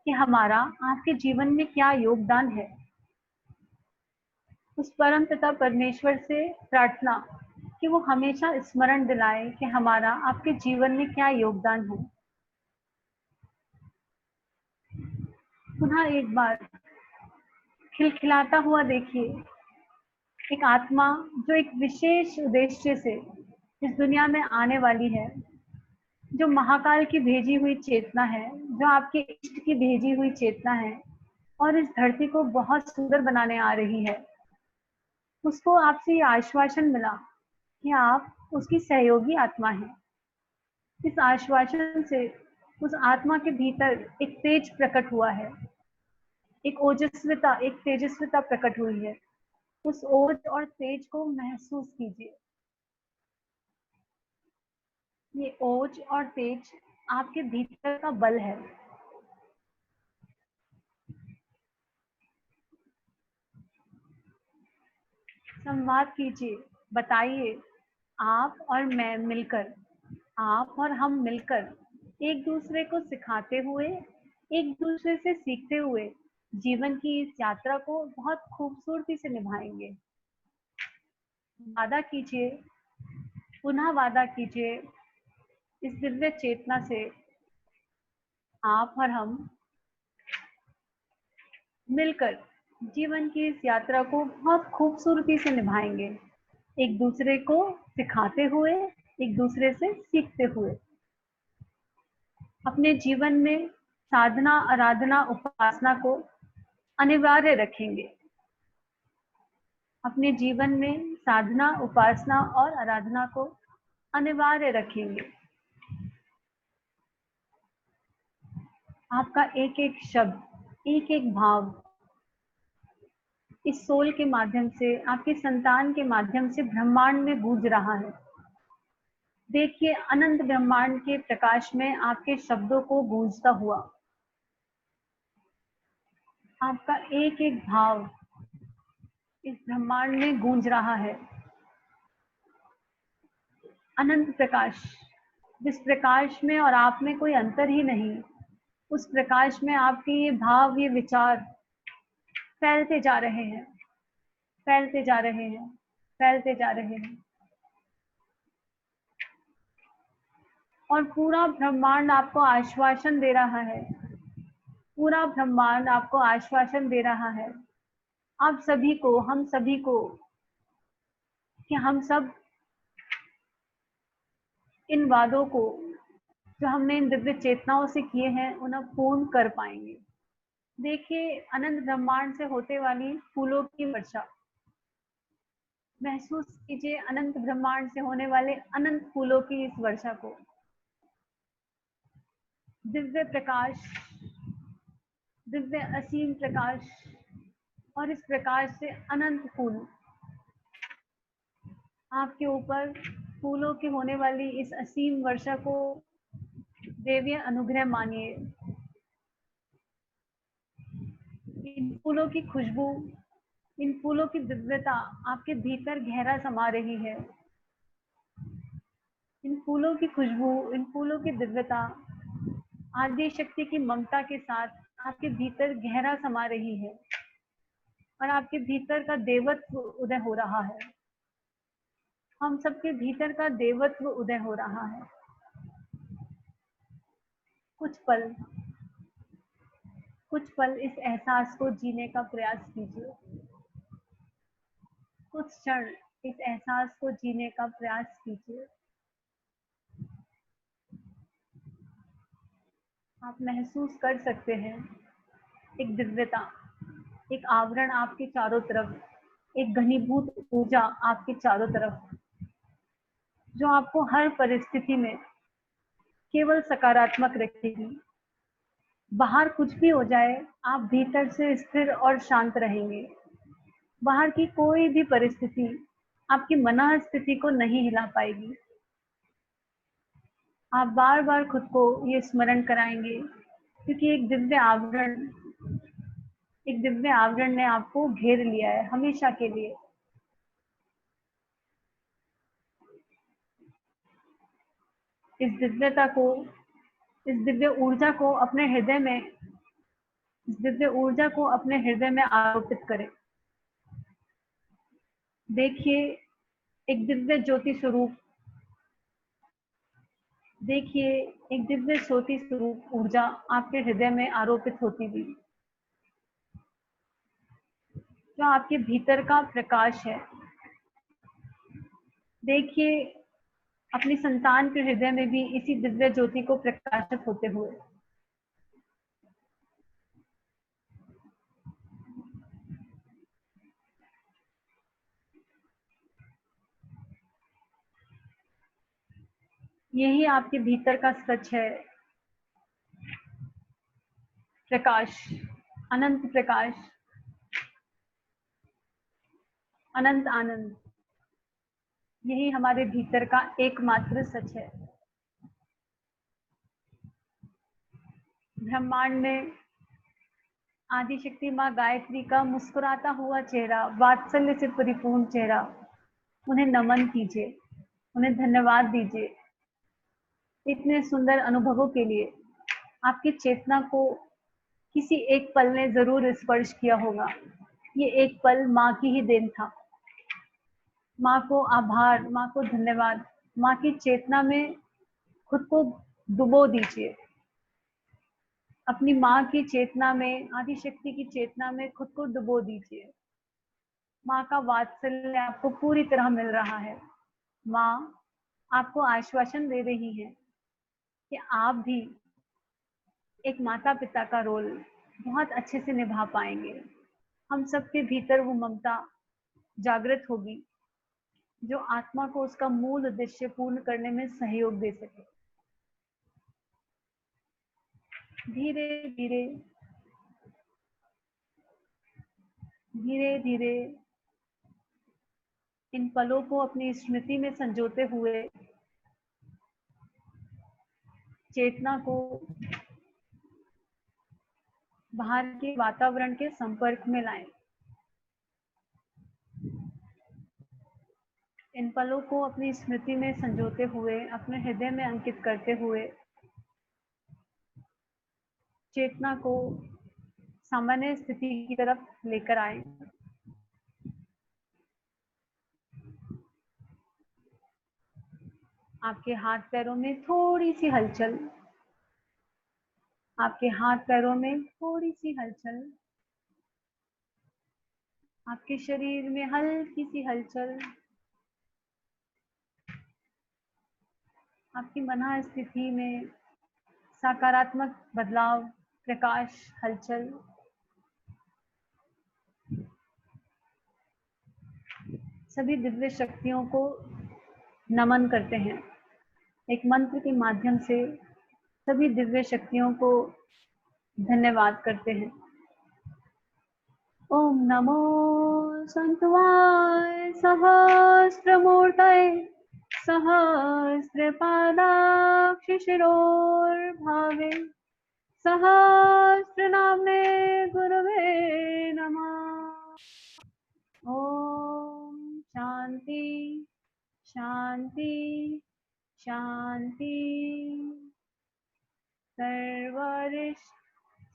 कि हमारा आपके जीवन में क्या योगदान है। उस परम पिता परमेश्वर से प्रार्थना कि वो हमेशा स्मरण दिलाए कि हमारा आपके जीवन में क्या योगदान है। पुनः एक बार खिलखिलाता हुआ देखिए, एक आत्मा जो एक विशेष उद्देश्य से इस दुनिया में आने वाली है, जो महाकाल की भेजी हुई चेतना है, जो आपके इष्ट की भेजी हुई चेतना है और इस धरती को बहुत सुंदर बनाने आ रही है। उसको आपसे ये आश्वासन मिला कि आप उसकी सहयोगी आत्मा है। इस आश्वासन से उस आत्मा के भीतर एक तेज प्रकट हुआ है, एक ओजस्विता, एक तेजस्विता प्रकट हुई है। उस ओज और तेज को महसूस कीजिए। ये ओज और तेज आपके भीतर का बल है। संवाद कीजिए, बताइए, आप और मैं मिलकर, आप और हम मिलकर एक दूसरे को सिखाते हुए, एक दूसरे से सीखते हुए जीवन की इस यात्रा को बहुत खूबसूरती से निभाएंगे। वादा कीजिए, पुनः वादा कीजिए इस दिव्य चेतना से, आप और हम मिलकर जीवन की इस यात्रा को बहुत खूबसूरती से निभाएंगे, एक दूसरे को सिखाते हुए, एक दूसरे से सीखते हुए। अपने जीवन में साधना, आराधना, उपासना को अनिवार्य रखेंगे। अपने जीवन में साधना, उपासना और आराधना को अनिवार्य रखेंगे। आपका एक एक शब्द, एक एक भाव इस सोल के माध्यम से, आपके संतान के माध्यम से ब्रह्मांड में गूंज रहा है। देखिए, अनंत ब्रह्मांड के प्रकाश में आपके शब्दों को गूंजता हुआ। आपका एक एक भाव इस ब्रह्मांड में गूंज रहा है। अनंत प्रकाश, जिस प्रकाश में और आप में कोई अंतर ही नहीं, उस प्रकाश में आपके ये भाव, ये विचार फैलते जा रहे हैं, फैलते जा रहे हैं, फैलते जा रहे हैं। और पूरा ब्रह्मांड आपको आश्वासन दे रहा है, पूरा ब्रह्मांड आपको आश्वासन दे रहा है, आप सभी को, हम सभी को, कि हम सब इन वादों को जो हमने इन दिव्य चेतनाओं से किए हैं, उन्हें पूर्ण कर पाएंगे। देखिए, अनंत ब्रह्मांड से होते वाली फूलों की वर्षा, महसूस कीजिए अनंत ब्रह्मांड से होने वाले अनंत फूलों की इस वर्षा को। दिव्य प्रकाश, दिव्य असीम प्रकाश, और इस प्रकाश से अनंत फूल आपके ऊपर, फूलों की होने वाली इस असीम वर्षा को देवीय अनुग्रह मानिए। इन फूलों की खुशबू, इन फूलों की दिव्यता आपके भीतर गहरा समा रही है। इन फूलों की खुशबू, इन फूलों की दिव्यता आदि शक्ति की ममता के साथ आपके भीतर गहरा समा रही है, और आपके भीतर का देवत्व उदय हो रहा है। हम सबके भीतर का देवत्व उदय हो रहा है। कुछ पल इस एहसास को जीने का प्रयास कीजिए। कुछ क्षण इस एहसास को जीने का प्रयास कीजिए। आप महसूस कर सकते हैं एक दिव्यता, एक आवरण आपके चारों तरफ, एक घनीभूत ऊर्जा आपके चारों तरफ, जो आपको हर परिस्थिति में केवल सकारात्मक रखेगी। बाहर कुछ भी हो जाए, आप भीतर से स्थिर और शांत रहेंगे। बाहर की कोई भी परिस्थिति आपकी मनः स्थिति को नहीं हिला पाएगी। आप बार बार खुद को ये स्मरण कराएंगे, क्योंकि एक दिव्य आवरण ने आपको घेर लिया है हमेशा के लिए। इस दिव्यता को, इस दिव्य ऊर्जा को अपने हृदय में, इस दिव्य ऊर्जा को अपने हृदय में आरोपित करें। देखिए एक दिव्य ज्योति स्वरूप, देखिए एक दिव्य ज्योति स्वरूप ऊर्जा आपके हृदय में आरोपित होती हुई, जो आपके भीतर का प्रकाश है। देखिए अपनी संतान के हृदय में भी इसी दिव्य ज्योति को प्रकाशित होते हुए। यही आपके भीतर का सच है, प्रकाश, अनंत प्रकाश, अनंत आनंद। यही हमारे भीतर का एकमात्र सच है। ब्रह्मांड में आदिशक्ति माँ गायत्री का मुस्कुराता हुआ चेहरा, वात्सल्य से परिपूर्ण चेहरा, उन्हें नमन कीजिए, उन्हें धन्यवाद दीजिए इतने सुंदर अनुभवों के लिए। आपकी चेतना को किसी एक पल ने जरूर स्पर्श किया होगा। ये एक पल माँ की ही देन था। माँ को आभार, माँ को धन्यवाद। माँ की चेतना में खुद को डुबो दीजिए। अपनी माँ की चेतना में, आदिशक्ति की चेतना में खुद को डुबो दीजिए। माँ का वात्सल्य आपको पूरी तरह मिल रहा है। माँ आपको आश्वासन दे रही है कि आप भी एक माता पिता का रोल बहुत अच्छे से निभा पाएंगे। हम सबके भीतर वो ममता जागृत होगी जो आत्मा को उसका मूल उद्देश्य पूर्ण करने में सहयोग दे सके। धीरे धीरे धीरे धीरे इन पलों को अपनी स्मृति में संजोते हुए चेतना को बाहर के वातावरण के संपर्क में लाएं। इन पलों को अपनी स्मृति में संजोते हुए, अपने हृदय में अंकित करते हुए चेतना को सामान्य स्थिति की तरफ लेकर आए। आपके हाथ पैरों में थोड़ी सी हलचल, आपके हाथ पैरों में थोड़ी सी हलचल, आपके शरीर में हल्की सी हलचल, आपकी मन स्थिति में सकारात्मक बदलाव, प्रकाश, हलचल। सभी दिव्य शक्तियों को नमन करते हैं। एक मंत्र के माध्यम से सभी दिव्य शक्तियों को धन्यवाद करते हैं। ओम नमो संतवाय सहस्त्रमूर्तये सहस्रपादाक्षिशिरोर्भावे सहस्रनाम्ने गुरवे नमः। ओम शांति शांति शांति। सर्वरिष्ट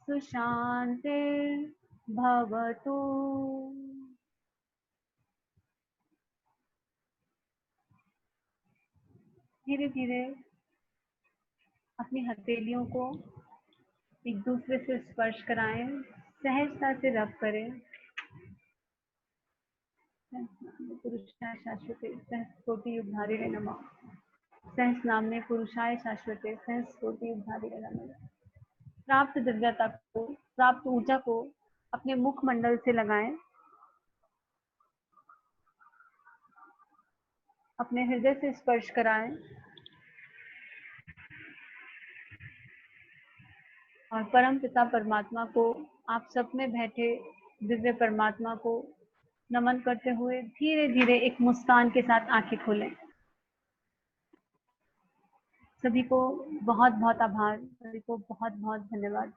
सुशांतिर्भवतु। धीरे धीरे अपनी हथेलियों को एक दूसरे से स्पर्श कराएं, सहजता से रब करें। पुरुषाय शाश्वते सहस्रकोटि युगधारिणे नमः। सहस नाम में पुरुषाय शाश्वते सहस्रकोटि युगधारिणे नमः। प्राप्त दिव्यता को, प्राप्त ऊर्जा को अपने मुखमंडल से लगाएं, अपने हृदय से स्पर्श कराएं और परम पिता परमात्मा को, आप सब में बैठे दिव्य परमात्मा को नमन करते हुए धीरे धीरे एक मुस्कान के साथ आंखें खोलें। सभी को बहुत बहुत आभार, सभी को बहुत बहुत धन्यवाद।